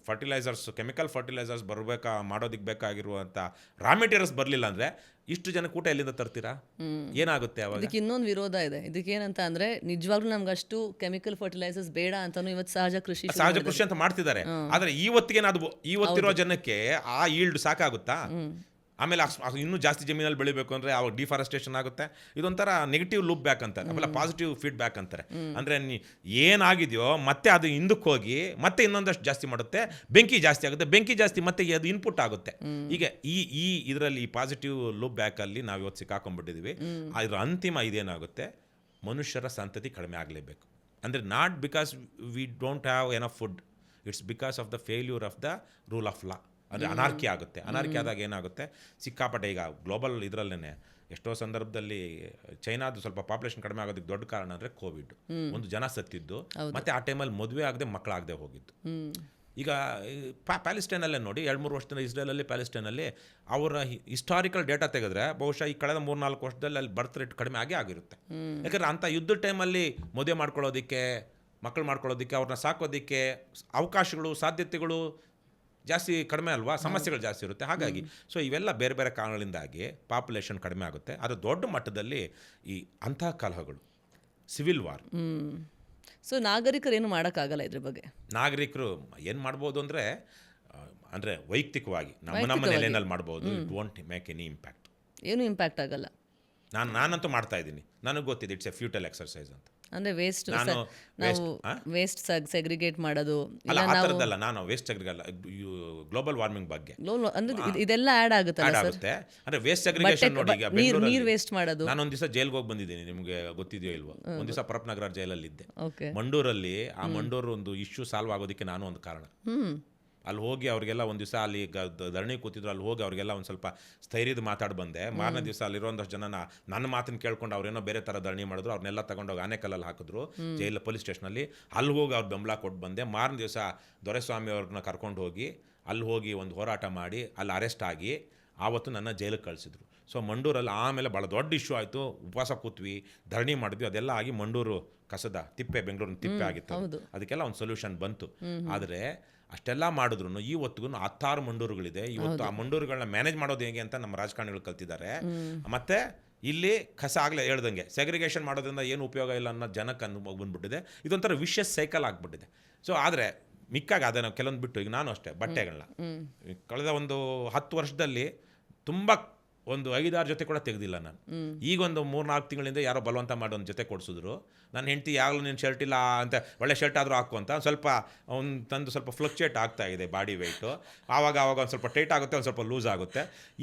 ಫರ್ಟಿಲೈಸರ್ಸ್, ಕೆಮಿಕಲ್ ಫರ್ಟಿಲೈಸರ್ಸ್ ಮಾಡೋದಕ್ಕೆ ಬೇಕಾಗಿರುವಂಥ ರಾ ಮೆಟೀರಿಯಲ್ಸ್ ಬರಲಿಲ್ಲ ಅಂದರೆ ಇಷ್ಟು ಜನಕ್ಕೆ ಊಟ ಎಲ್ಲಿಂದ ತರ್ತೀರಾ? ಏನಾಗುತ್ತೆ ಅವಾಗ? ಇದಕ್ಕೆ ಇನ್ನೊಂದು ವಿರೋಧ ಇದೆ. ಇದಕ್ಕೇನಂತ ಅಂದರೆ ನಿಜವಾಗ್ಲೂ ನಮ್ಗೆ ಅಷ್ಟು ಕೆಮಿಕಲ್ ಫರ್ಟಿಲೈಸರ್ಸ್ ಬೇಡ ಅಂತಾನು ಇವತ್ತು ಸಹಜ ಕೃಷಿ ಅಂತ ಮಾಡ್ತಿದ್ದಾರೆ. ಆದರೆ ಇವತ್ತಿರೋ ಜನಕ್ಕೆ ಆ ಈಲ್ಡ್ ಸಾಕಾಗುತ್ತಾ? ಆಮೇಲೆ ಇನ್ನೂ ಜಾಸ್ತಿ ಜಮೀನಲ್ಲಿ ಬೆಳಿಬೇಕು ಅಂದರೆ ಅವಾಗ ಡಿಫಾರೆಸ್ಟೇಷನ್ ಆಗುತ್ತೆ. ಇದೊಂಥರ ನೆಗೆಟಿವ್ ಲೂಪ್ ಬ್ಯಾಕ್ ಅಂತಾರೆ, ಆಮೇಲೆ ಪಾಸಿಟಿವ್ ಫೀಡ್ಬ್ಯಾಕ್ ಅಂತಾರೆ. ಅಂದರೆ ಏನಾಗಿದೆಯೋ ಮತ್ತೆ ಅದು ಹಿಂದಕ್ಕೆ ಹೋಗಿ ಮತ್ತೆ ಇನ್ನೊಂದಷ್ಟು ಜಾಸ್ತಿ ಮಾಡುತ್ತೆ, ಬೆಂಕಿ ಜಾಸ್ತಿ ಆಗುತ್ತೆ, ಬೆಂಕಿ ಜಾಸ್ತಿ ಮತ್ತೆ ಅದು ಇನ್ಪುಟ್ ಆಗುತ್ತೆ. ಈಗ ಇದರಲ್ಲಿ ಈ ಪಾಸಿಟಿವ್ ಲೂಪ್ ಬ್ಯಾಕಲ್ಲಿ ನಾವು ಇವತ್ತು ಸಿಕ್ಕಾಕೊಂಡ್ಬಿಟ್ಟಿದ್ದೀವಿ. ಅದರ ಅಂತಿಮ ಇದೇನಾಗುತ್ತೆ, ಮನುಷ್ಯರ ಸಂತತಿ ಕಡಿಮೆ ಆಗಲೇಬೇಕು. ಅಂದರೆ not because we don't have enough food, it's because of the failure of the rule of law. ಅಂದರೆ ಅನಾರ್ಕಿ ಆಗುತ್ತೆ. ಅನಾರ್ಕಿ ಆದಾಗ ಏನಾಗುತ್ತೆ, ಸಿಕ್ಕಾಪಟ್ಟೆ ಈಗ ಗ್ಲೋಬಲ್ ಇದರಲ್ಲೇ ಎಷ್ಟೋ ಸಂದರ್ಭದಲ್ಲಿ ಚೈನಾದು ಸ್ವಲ್ಪ ಪಾಪ್ಯುಲೇಷನ್ ಕಡಿಮೆ ಆಗೋದಕ್ಕೆ ದೊಡ್ಡ ಕಾರಣ ಅಂದರೆ ಕೋವಿಡ್. ಒಂದು ಜನ ಸತ್ತಿದ್ದು, ಮತ್ತು ಆ ಟೈಮಲ್ಲಿ ಮದುವೆ ಆಗದೆ ಮಕ್ಕಳಾಗದೆ ಹೋಗಿದ್ದು. ಈಗ ಪ್ಯಾಲೆಸ್ಟೈನಲ್ಲೇ ನೋಡಿ, 2-3 ವರ್ಷದಿಂದ ಇಸ್ರೇಲಲ್ಲಿ ಪ್ಯಾಲೆಸ್ಟೈನಲ್ಲಿ ಅವರ ಹಿಸ್ಟಾರಿಕಲ್ ಡೇಟಾ ತೆಗೆದ್ರೆ ಬಹುಶಃ ಈ ಕಳೆದ 3-4 ವರ್ಷದಲ್ಲಿ ಅಲ್ಲಿ ಬರ್ತ್ ರೇಟ್ ಕಡಿಮೆ ಆಗಿರುತ್ತೆ. ಯಾಕಂದರೆ ಅಂಥ ಯುದ್ಧದ ಟೈಮಲ್ಲಿ ಮದುವೆ ಮಾಡ್ಕೊಳ್ಳೋದಕ್ಕೆ, ಮಕ್ಕಳು ಮಾಡ್ಕೊಳ್ಳೋದಕ್ಕೆ, ಅವ್ರನ್ನ ಸಾಕೋದಕ್ಕೆ ಅವಕಾಶಗಳು, ಸಾಧ್ಯತೆಗಳು ಜಾಸ್ತಿ ಕಡಿಮೆ ಅಲ್ವಾ, ಸಮಸ್ಯೆಗಳು ಜಾಸ್ತಿ ಇರುತ್ತೆ. ಹಾಗಾಗಿ ಸೊ ಇವೆಲ್ಲ ಬೇರೆ ಬೇರೆ ಕಾರಣಗಳಿಂದಾಗಿ ಪಾಪ್ಯುಲೇಷನ್ ಕಡಿಮೆ ಆಗುತ್ತೆ. ಅದು ದೊಡ್ಡ ಮಟ್ಟದಲ್ಲಿ ಈ ಅಂತಹ ಕಲಹಗಳು, ಸಿವಿಲ್ ವಾರ್. ಸೊ ನಾಗರಿಕರು ಏನು ಮಾಡೋಕ್ಕಾಗಲ್ಲ ಇದ್ರ ಬಗ್ಗೆ. ನಾಗರಿಕರು ಏನು ಮಾಡ್ಬೋದು ಅಂದರೆ ವೈಯಕ್ತಿಕವಾಗಿ ನಮ್ಮ ನೆಲೆಯಲ್ಲಿ ಮಾಡ್ಬೋದು. It won't make any impact. ಏನು ಇಂಪ್ಯಾಕ್ಟ್ ಆಗಲ್ಲ. ನಾನಂತೂ ಮಾಡ್ತಾ ಇದ್ದೀನಿ, ನನಗೆ ಗೊತ್ತಿದೆ, ಇಟ್ಸ್ ಎ ಫ್ಯೂಟಲ್ ಎಕ್ಸರ್ಸೈಸ್ ಅಂತ. ಅಂದರೆ ವೇಸ್ಟ್ ಸೆಗ್ರಿಗೇಟ್ ಮಾಡೋದು ಅಲ್ಲ, ಆ ಥರದ್ದಲ್ಲ. ನಾನು ವೇಸ್ಟ್ ಸೆಗ್ರಿಗೇಟ್ ಗ್ಲೋಬಲ್ ವಾರ್ಮಿಂಗ್ ಬಗ್ಗೆ ಅಂದ್ರೆ ಇದೆಲ್ಲ ಆ್ಯಡ್ ಆಗುತ್ತೆ. ಅಂದರೆ ವೇಸ್ಟ್ ಸೆಗ್ರಿಗೇಷನ್ ನೋಡಿ, ಈಗ ನೀರು ವೇಸ್ಟ್ ಮಾಡೋದು. ನಾನೊಂದು ದಿವಸ ಜೈಲ್ಗೆ ಹೋಗಿ ಬಂದಿದ್ದೀನಿ, ನಿಮಗೆ ಗೊತ್ತಿದೆಯೋ ಇಲ್ವೋ. ಒಂದು ದಿವಸ ಪರಪ್ನಗರ ಜೈಲಲ್ಲಿ ಇದ್ದೆ, ಮಂಡೂರಲ್ಲಿ. ಆ ಮಂಡೂರು ಒಂದು ಇಶ್ಯೂ ಸಾಲ್ವ್ ಆಗೋದಕ್ಕೆ ನಾನು ಒಂದು ಕಾರಣ. ಅಲ್ಲಿ ಹೋಗಿ ಅವ್ರಿಗೆಲ್ಲ ಒಂದು ದಿವಸ ಅಲ್ಲಿ ಧರಣಿ ಕೂತಿದ್ರು, ಅಲ್ಲಿ ಹೋಗಿ ಅವ್ರಿಗೆಲ್ಲ ಒಂದು ಸ್ವಲ್ಪ ಸ್ಥೈರ್ಯದ ಮಾತಾಡಿ ಬಂದೆ. ಮಾರನೇ ದಿವಸ ಅಲ್ಲಿರೋಂದಷ್ಟು ಜನ ನನ್ನ ಮಾತನ್ನು ಕೇಳ್ಕೊಂಡು ಅವ್ರೇನೋ ಬೇರೆ ಥರ ಧರಣಿ ಮಾಡಿದ್ರು. ಅವ್ರನ್ನೆಲ್ಲ ತಗೊಂಡೋಗಿ ಆನೆಕಲ್ಲಲ್ಲಿ ಹಾಕಿದ್ರು, ಜೈಲ ಪೊಲೀಸ್ ಸ್ಟೇಷನಲ್ಲಿ. ಅಲ್ಲಿ ಹೋಗಿ ಅವ್ರು ಬೆಂಬಲ ಕೊಟ್ಟು ಬಂದೆ. ಮಾರನೇ ದಿವಸ ದೊರೆಸ್ವಾಮಿ ಅವ್ರನ್ನ ಕರ್ಕೊಂಡು ಹೋಗಿ ಅಲ್ಲಿ ಹೋಗಿ ಒಂದು ಹೋರಾಟ ಮಾಡಿ ಅಲ್ಲಿ ಅರೆಸ್ಟ್ ಆಗಿ ಆವತ್ತು ನನ್ನ ಜೈಲಿಗೆ ಕಳಿಸಿದ್ರು. ಸೊ ಮಂಡೂರಲ್ಲಿ ಆಮೇಲೆ ಭಾಳ ದೊಡ್ಡ ಇಶ್ಯೂ ಆಯಿತು. ಉಪವಾಸ ಕೂತ್ವಿ, ಧರಣಿ ಮಾಡಿದ್ವಿ, ಅದೆಲ್ಲ ಆಗಿ ಮಂಡೂರು ಕಸದ ತಿಪ್ಪೆ, ಬೆಂಗಳೂರಿನ ತಿಪ್ಪೆ ಆಗಿತ್ತು. ಅದಕ್ಕೆಲ್ಲ ಒಂದು ಸೊಲ್ಯೂಷನ್ ಬಂತು. ಆದರೆ ಅಷ್ಟೆಲ್ಲ ಮಾಡಿದ್ರು ಇವತ್ತಿಗೂ 10 ಮಂಡೂರುಗಳಿದೆ. ಇವತ್ತು ಆ ಮಂಡೂರುಗಳನ್ನ ಮ್ಯಾನೇಜ್ ಮಾಡೋದು ಹೇಗೆ ಅಂತ ನಮ್ಮ ರಾಜಕಾರಣಿಗಳು ಕಲ್ತಿದ್ದಾರೆ. ಮತ್ತು ಇಲ್ಲಿ ಕಸ ಆಗಲೇ ಹೇಳ್ದಂಗೆ ಸೆಗ್ರಿಗೇಷನ್ ಮಾಡೋದ್ರಿಂದ ಏನು ಉಪಯೋಗ ಇಲ್ಲ ಅನ್ನೋ ಜನಕ್ಕೆ ಬಂದ್ಬಿಟ್ಟಿದೆ. ಇದೊಂಥರ ವಿಷಸ್ ಸೈಕಲ್ ಆಗಿಬಿಟ್ಟಿದೆ. ಸೊ ಆದರೆ ಮಿಕ್ಕಾಗ ಅದೇ ನಾವು ಕೆಲವೊಂದು ಬಿಟ್ಟು, ಈಗ ನಾನು ಅಷ್ಟೇ ಬಟ್ಟೆಗಳನ್ನ ಕಳೆದ ಒಂದು 10 ವರ್ಷದಲ್ಲಿ ತುಂಬ ಒಂದು 5-6 ಜೊತೆ ಕೂಡ ತೆಗೆದಿಲ್ಲ ನಾನು. ಈಗೊಂದು 3-4 ತಿಂಗಳಿಂದ ಯಾರೋ ಬಲವಂತ ಮಾಡಿ ಒಂದು ಜೊತೆ ಕೊಡಿಸಿದ್ರು. ನನ್ನ ಹೆಂಡತಿ ಯಾವಾಗಲೂ ನೀನು ಶರ್ಟ್ ಇಲ್ಲ ಅಂತ, ಒಳ್ಳೆ ಶರ್ಟ್ ಆದರೂ ಹಾಕು ಅಂತ ಸ್ವಲ್ಪ ತಂದು ಸ್ವಲ್ಪ ಫ್ಲಕ್ಚುಯೇಟ್ ಆಗ್ತಾ ಇದೆ ಬಾಡಿ ವೆಯ್ಟು. ಆವಾಗ ಒಂದು ಸ್ವಲ್ಪ ಟೈಟ್ ಆಗುತ್ತೆ, ಒಂದು ಸ್ವಲ್ಪ ಲೂಸ್ ಆಗುತ್ತೆ.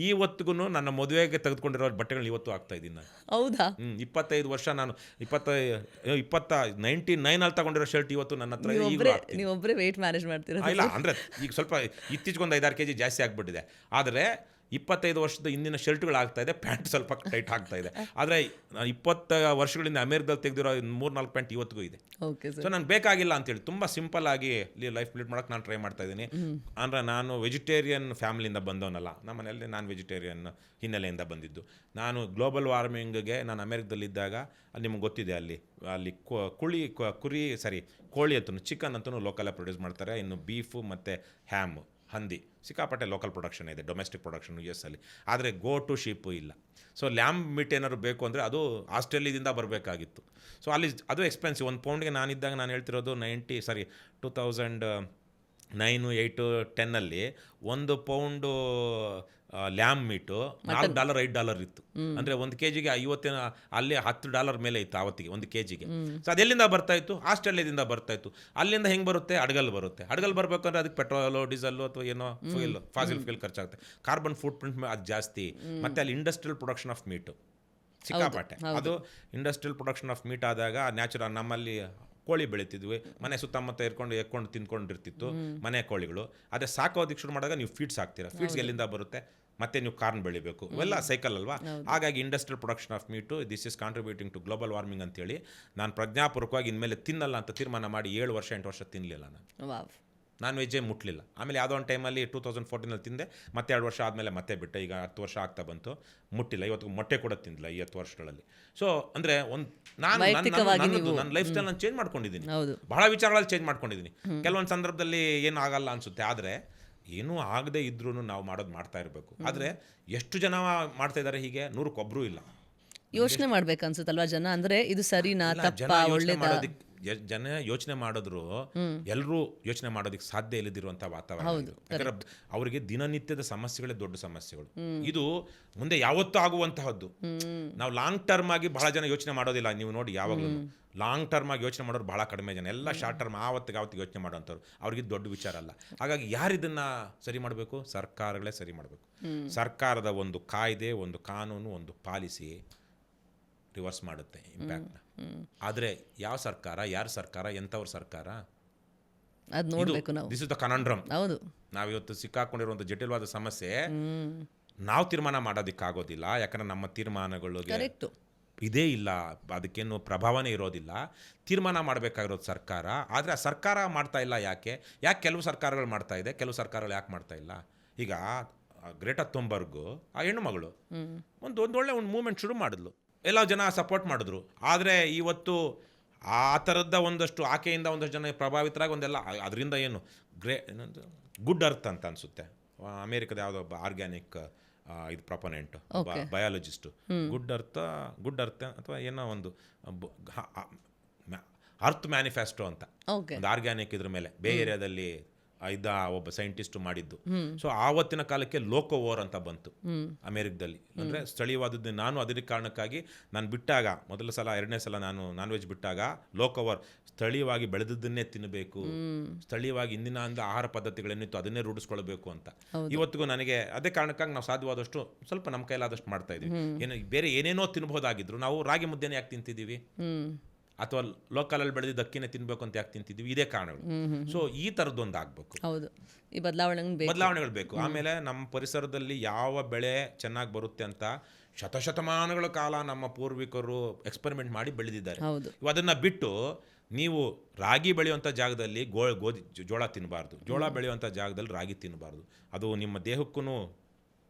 ಇವತ್ತಿಗೂ ನನ್ನ ಮದುವೆಗೆ ತೆಗೆದುಕೊಂಡಿರೋ ಬಟ್ಟೆಗಳನ್ನ ಇವತ್ತು ಹಾಕ್ತಾ ಇದ್ದೀನಿ ನಾನು. ಹೌದಾ? 25 ವರ್ಷ ನಾನು 99 ತಗೊಂಡಿರೋ ಶರ್ಟ್ ಇವತ್ತು ನನ್ನ ಹತ್ರ. ನೀವೊಬ್ಬರೇ ವೆಯ್ಟ್ ಮ್ಯಾನೇಜ್ ಮಾಡ್ತೀರಾ? ಇಲ್ಲ, ಅಂದರೆ ಈಗ ಸ್ವಲ್ಪ ಇತ್ತೀಚೆಗೊಂದು 5-6 kg ಜಾಸ್ತಿ ಆಗಿಬಿಟ್ಟಿದೆ. ಆದರೆ 25 ವರ್ಷದ ಹಿಂದಿನ ಶರ್ಟ್ಗಳು ಆಗ್ತಾ ಇದೆ, ಪ್ಯಾಂಟ್ ಸ್ವಲ್ಪ ಟೈಟ್ ಆಗ್ತಾ ಇದೆ. ಆದರೆ 20 ವರ್ಷಗಳಿಂದ ಅಮೇರಿಕದಲ್ಲಿ ತೆಗೆದಿರೋ 3-4 ಪ್ಯಾಂಟ್ ಇವತ್ತಿಗೂ ಇದೆ. ಸೊ ನನಗೆ ಬೇಕಾಗಿಲ್ಲ ಅಂತೇಳಿ ತುಂಬ ಸಿಂಪಲ್ ಆಗಿ ಲೈಫ್ ಲೀಡ್ ಮಾಡೋಕ್ಕೆ ನಾನು ಟ್ರೈ ಮಾಡ್ತಾ ಇದ್ದೀನಿ. ಅಂದರೆ ನಾನು ವೆಜಿಟೇರಿಯನ್ ಫ್ಯಾಮಿಲಿಯಿಂದ ಬಂದವನಲ್ಲ, ನಮ್ಮ ಮನೆಯಲ್ಲಿ ನಾನು ವೆಜಿಟೇರಿಯನ್ ಹಿನ್ನೆಲೆಯಿಂದ ಬಂದಿದ್ದು. ನಾನು ಗ್ಲೋಬಲ್ ವಾರ್ಮಿಂಗ್ಗೆ ನಾನು ಅಮೇರಿಕದಲ್ಲಿದ್ದಾಗ ನಿಮ್ಗೆ ಗೊತ್ತಿದೆ, ಅಲ್ಲಿ ಕೋಳಿ ಅಂತೂ ಚಿಕನ್ ಅಂತೂ ಲೋಕಲೇ ಪ್ರೊಡ್ಯೂಸ್ ಮಾಡ್ತಾರೆ. ಇನ್ನು ಬೀಫು ಮತ್ತು ಹ್ಯಾಮು, ಹಂದಿ ಸಿಕ್ಕಾಪಟ್ಟೆ ಲೋಕಲ್ ಪ್ರೊಡಕ್ಷನ್ ಇದೆ, ಡೊಮೆಸ್ಟಿಕ್ ಪ್ರೊಡಕ್ಷನ್ US ಅಲ್ಲಿ. ಆದರೆ ಗೋಟು ಶೀಪು ಇಲ್ಲ. ಸೊ ಲ್ಯಾಂಬ್ ಮೀಟ್ ಏನಾದ್ರು ಬೇಕು ಅಂದರೆ ಅದು ಆಸ್ಟ್ರೇಲಿಯಾದಿಂದ ಬರಬೇಕಾಗಿತ್ತು. ಸೊ ಅಲ್ಲಿ ಅದು ಎಕ್ಸ್ಪೆನ್ಸಿವ್. 1 ಪೌಂಡ್ಗೆ ನಾನಿದ್ದಾಗ ನಾನು ಹೇಳ್ತಿರೋದು 2009, 8, 10 1 ಪೌಂಡು ಲ್ಯಾಮ್ ಮೀಟು $4, $5 ಇತ್ತು. ಅಂದರೆ 1 kgಗೆ 50, ಅಲ್ಲಿ $10 ಮೇಲೆ ಇತ್ತು ಆವತ್ತಿಗೆ 1 kgಗೆ. ಸೊ ಅದೆಲ್ಲಿಂದ ಬರ್ತಾಯಿತ್ತು? ಆಸ್ಟ್ರೇಲಿಯಾದಿಂದ ಬರ್ತಾಯಿತ್ತು. ಅಲ್ಲಿಂದ ಹೆಂಗೆ ಬರುತ್ತೆ? ಹಡಗಲ್ಲಿ ಬರುತ್ತೆ. ಹಡಗಲ್ಲಿ ಬರಬೇಕಂದ್ರೆ ಅದಕ್ಕೆ ಪೆಟ್ರೋಲು, ಡೀಸೆಲ್ಲು ಅಥವಾ ಏನೋ ಫಾಸಿಲ್ ಫ್ಯೂಲ್ ಖರ್ಚಾಗುತ್ತೆ. ಕಾರ್ಬನ್ ಫುಟ್ ಪ್ರಿಂಟ್ ಅದು ಜಾಸ್ತಿ. ಮತ್ತು ಅಲ್ಲಿ ಇಂಡಸ್ಟ್ರಿಯಲ್ ಪ್ರೊಡಕ್ಷನ್ ಆಫ್ ಮೀಟು ಸಿಕ್ಕಾಪಟ್ಟೆ. ಅದು ಇಂಡಸ್ಟ್ರಿಯಲ್ ಪ್ರೊಡಕ್ಷನ್ ಆಫ್ ಮೀಟ್ ಆದಾಗ ನ್ಯಾಚುರಲ್ ನಮ್ಮಲ್ಲಿ ಕೋಳಿ ಬೆಳಿತಿದ್ವಿ, ಮನೆ ಸುತ್ತಮುತ್ತ ಎಕ್ಕೊಂಡು ತಿನ್ಕೊಂಡಿರ್ತಿತ್ತು ಮನೆ ಕೋಳಿಗಳು. ಅದೇ ಸಾಕೋದಕ್ಕೆ ಶುರು ಮಾಡಿದಾಗ ನೀವು ಫೀಡ್ಸ್ ಹಾಕ್ತೀರಾ, ಫೀಡ್ಸ್ ಎಲ್ಲಿಂದ ಬರುತ್ತೆ, ಮತ್ತೆ ನೀವು ಕಾರ್ನ್ ಬೆಳಿಬೇಕು, ಇವೆಲ್ಲ ಸೈಕಲ್ ಅಲ್ವಾ. ಹಾಗಾಗಿ industrial production of meat this is contributing to global warming ಅಂತೇಳಿ ನಾನು ಪ್ರಜ್ಞಾಪೂರ್ವಕವಾಗಿ ಇನ್ಮೇಲೆ ತಿನ್ನಲ್ಲ ಅಂತ ತೀರ್ಮಾನ ಮಾಡಿ 7 ವರ್ಷ 8 ವರ್ಷ ತಿನ್ನಲಿಲ್ಲ ನಾನು. ನಾನ್ ವೆಜ್ಜೇ ಮುಟ್ಲಿಲ್ಲ. ಆಮೇಲೆ ಯಾವುದೋ ಒಂದು ಟೈಮಲ್ಲಿ 2014 ತಿಂದೆ, ಮತ್ತೆ 2 ವರ್ಷ ಆದಮೇಲೆ ಮತ್ತೆ ಬಿಟ್ಟೆ. ಈಗ 10 ವರ್ಷ ಆಗ್ತಾ ಬಂತು, ಮುಟ್ಟಿಲ್ಲ. ಇವತ್ತು ಮೊಟ್ಟೆ ಕೂಡ ತಿಂದಿಲ್ಲ ಈ 10 ವರ್ಷಗಳಲ್ಲಿ. ಸೊ ಅಂದರೆ ಒಂದು ನನ್ನ ಲೈಫ್ ಸ್ಟೈಲ್ ನಾನು ಚೇಂಜ್ ಮಾಡ್ಕೊಂಡಿದ್ದೀನಿ, ಬಹಳ ವಿಚಾರಗಳಲ್ಲಿ ಚೇಂಜ್ ಮಾಡ್ಕೊಂಡಿದ್ದೀನಿ. ಕೆಲವೊಂದು ಸಂದರ್ಭದಲ್ಲಿ ಏನು ಆಗಲ್ಲ ಅನಿಸುತ್ತೆ, ಆದರೆ ಏನೂ ಆಗದೆ ಇದ್ರೂ ನಾವು ಮಾಡ್ತಾ ಇರಬೇಕು. ಆದರೆ ಎಷ್ಟು ಜನ ಮಾಡ್ತಾ ಇದ್ದಾರೆ ಹೀಗೆ? 100ಕ್ಕೆ ಇಲ್ಲ. ಯೋಚನೆ ಮಾಡ್ಬೇಕು ಅನ್ಸುತ್ತಲ್ವಾ ಜನ, ಅಂದ್ರೆ ಇದು ಸರಿನಾ ತಪ್ಪಾ ಒಳ್ಳೇದಾ? ಜನ ಯೋಚನೆ ಮಾಡಿದ್ರು ಎಲ್ಲರೂ ಯೋಚನೆ ಮಾಡೋದಕ್ಕೆ ಸಾಧ್ಯ ಇಲ್ಲದಿರುವಂತಹ ವಾತಾವರಣ. ಯಾಕಂದ್ರೆ ಅವರಿಗೆ ದಿನನಿತ್ಯದ ಸಮಸ್ಯೆಗಳೇ ದೊಡ್ಡ ಸಮಸ್ಯೆಗಳು. ಇದು ಮುಂದೆ ಯಾವತ್ತೂ ಆಗುವಂತಹದ್ದು. ನಾವು ಲಾಂಗ್ ಟರ್ಮ್ ಆಗಿ ಬಹಳ ಜನ ಯೋಚನೆ ಮಾಡೋದಿಲ್ಲ. ನೀವು ನೋಡಿ, ಯಾವಾಗಲೂ ಲಾಂಗ್ ಟರ್ಮ್ ಆಗಿ ಯೋಚನೆ ಮಾಡೋರು ಬಹಳ ಕಡಿಮೆ ಜನ. ಎಲ್ಲ ಶಾರ್ಟ್ ಟರ್ಮ್ ಆವತ್ತಿಗೆ ಯೋಚನೆ ಮಾಡೋಂಥವ್ರು. ಅವ್ರಿಗೆ ದೊಡ್ಡ ವಿಚಾರ ಅಲ್ಲ. ಹಾಗಾಗಿ ಯಾರು ಇದನ್ನ ಸರಿ ಮಾಡಬೇಕು? ಸರ್ಕಾರಗಳೇ ಸರಿ ಮಾಡಬೇಕು. ಸರ್ಕಾರದ ಒಂದು ಕಾಯ್ದೆ, ಒಂದು ಕಾನೂನು, ಒಂದು ಪಾಲಿಸಿ ರಿವರ್ಸ್ ಮಾಡುತ್ತೆ ಇಂಪ್ಯಾಕ್ಟ್ನ. ಆದರೆ ಯಾವ ಸರ್ಕಾರ, ಯಾರ ಸರ್ಕಾರ, ಎಂಥವ್ರ ಸರ್ಕಾರ, ಅದು ನೋಡಬೇಕು ನಾವು. This is the conundrum. ಹೌದು, ನಾವಿವತ್ತು ಸಿಕ್ಕಾಕೊಂಡಿರುವಂಥ ಜಟಿಲವಾದ ಸಮಸ್ಯೆ ನಾವು ತೀರ್ಮಾನ ಮಾಡೋದಕ್ಕಾಗೋದಿಲ್ಲ. ಯಾಕಂದ್ರೆ ನಮ್ಮ ತೀರ್ಮಾನಗಳಿಗೆ ಇದೇ ಇಲ್ಲ, ಅದಕ್ಕೇನು ಪ್ರಭಾವನೇ ಇರೋದಿಲ್ಲ. ತೀರ್ಮಾನ ಮಾಡಬೇಕಾಗಿರೋದು ಸರ್ಕಾರ. ಆದರೆ ಆ ಸರ್ಕಾರ ಮಾಡ್ತಾ ಇಲ್ಲ. ಯಾಕೆ ಕೆಲವು ಸರ್ಕಾರಗಳು ಮಾಡ್ತಾ ಇದೆ, ಕೆಲವು ಸರ್ಕಾರಗಳು ಯಾಕೆ ಮಾಡ್ತಾ ಇಲ್ಲ? ಈಗ ಗ್ರೇಟಾ ಥುನ್ಬರ್ಗ್ ಆ ಹೆಣ್ಣು ಮಗಳು ಒಂದೊಳ್ಳೆ ಮೂವ್ಮೆಂಟ್ ಶುರು ಮಾಡಿದ್ಲು, ಎಲ್ಲ ಜನ ಸಪೋರ್ಟ್ ಮಾಡಿದ್ರು. ಆದರೆ ಇವತ್ತು ಆ ಥರದ ಒಂದಷ್ಟು ಆಕೆಯಿಂದ ಒಂದಷ್ಟು ಜನ ಪ್ರಭಾವಿತರಾಗಿ ಒಂದೆಲ್ಲ ಅದರಿಂದ ಏನು ಏನಂತ ಗುಡ್ ಅರ್ತ್ ಅಂತ ಅನಿಸುತ್ತೆ, ಅಮೇರಿಕದ ಯಾವುದೋ ಒಬ್ಬ ಆರ್ಗ್ಯಾನಿಕ್ ಇದು ಪ್ರೊಪೊನೆಂಟ್ ಬಯಾಲಜಿಸ್ಟು, ಗುಡ್ ಅರ್ತ್ ಅಥವಾ ಏನೋ ಒಂದು ಅರ್ತ್ ಮ್ಯಾನಿಫೆಸ್ಟೋ ಅಂತ ಒಂದು ಆರ್ಗ್ಯಾನಿಕ್ ಇದ್ರ ಮೇಲೆ ಬೇ ಏರಿಯಾದಲ್ಲಿ ಇದ್ದ ಒಬ್ಬ ಸೈಂಟಿಸ್ಟ್ ಮಾಡಿದ್ದು. ಸೊ ಆವತ್ತಿನ ಕಾಲಕ್ಕೆ ಲೋಕೋವೋರ್ ಅಂತ ಬಂತು ಅಮೇರಿಕದಲ್ಲಿ. ಅಂದರೆ ಸ್ಥಳೀಯವಾದದ್ದು. ನಾನು ಅದರ ಕಾರಣಕ್ಕಾಗಿ ನಾನು ಬಿಟ್ಟಾಗ, ಮೊದಲ ಸಲ 2ನೇ ಸಲ ನಾನು ನಾನ್ ವೆಜ್ ಬಿಟ್ಟಾಗ ಲೋಕೋವರ್, ಸ್ಥಳೀಯವಾಗಿ ಬೆಳೆದದ್ದನ್ನೇ ತಿನ್ನಬೇಕು, ಸ್ಥಳೀಯವಾಗಿ ಇಂದಿನ ಆಹಾರ ಪದ್ಧತಿಗಳೇನಿತ್ತು ಅದನ್ನೇ ರೂಢಿಸ್ಕೊಳ್ಬೇಕು ಅಂತ. ಇವತ್ತಿಗೂ ನನಗೆ ಅದೇ ಕಾರಣಕ್ಕಾಗಿ ನಾವು ಸಾಧ್ಯವಾದಷ್ಟು ಸ್ವಲ್ಪ ನಮ್ಮ ಕೈಲಾದಷ್ಟು ಮಾಡ್ತಾ ಇದ್ದೀವಿ. ಏನು ಬೇರೆ ಏನೇನೋ ತಿನ್ಬೋದಾಗಿದ್ರು ನಾವು ರಾಗಿ ಮುದ್ದೆನೇ ಯಾಕೆ ತಿಂತಿದ್ದೀವಿ, ಅಥವಾ ಲೋಕಲಲ್ಲಿ ಬೆಳೆದಿದ್ದ ಅಕ್ಕಿನೇ ತಿನ್ಬೇಕು ಅಂತ ಯಾಕೆ ತಿಂತಿದ್ವಿ? ಇದೇ ಕಾರಣಗಳು. ಸೊ ಈ ಥರದ್ದೊಂದು ಆಗಬೇಕು. ಹೌದು, ಈ ಬದಲಾವಣೆಗಳು ಬೇಕು. ಆಮೇಲೆ ನಮ್ಮ ಪರಿಸರದಲ್ಲಿ ಯಾವ ಬೆಳೆ ಚೆನ್ನಾಗಿ ಬರುತ್ತೆ ಅಂತ ಶತಶತಮಾನಗಳ ಕಾಲ ನಮ್ಮ ಪೂರ್ವಿಕರು ಎಕ್ಸ್ಪೆರಿಮೆಂಟ್ ಮಾಡಿ ಬೆಳೆದಿದ್ದಾರೆ. ಅದನ್ನು ಬಿಟ್ಟು ನೀವು ರಾಗಿ ಬೆಳೆಯುವಂಥ ಜಾಗದಲ್ಲಿ ಜೋಳ ತಿನ್ನಬಾರ್ದು, ಜೋಳ ಬೆಳೆಯುವಂಥ ಜಾಗದಲ್ಲಿ ರಾಗಿ ತಿನ್ನಬಾರ್ದು. ಅದು ನಿಮ್ಮ ದೇಹಕ್ಕೂ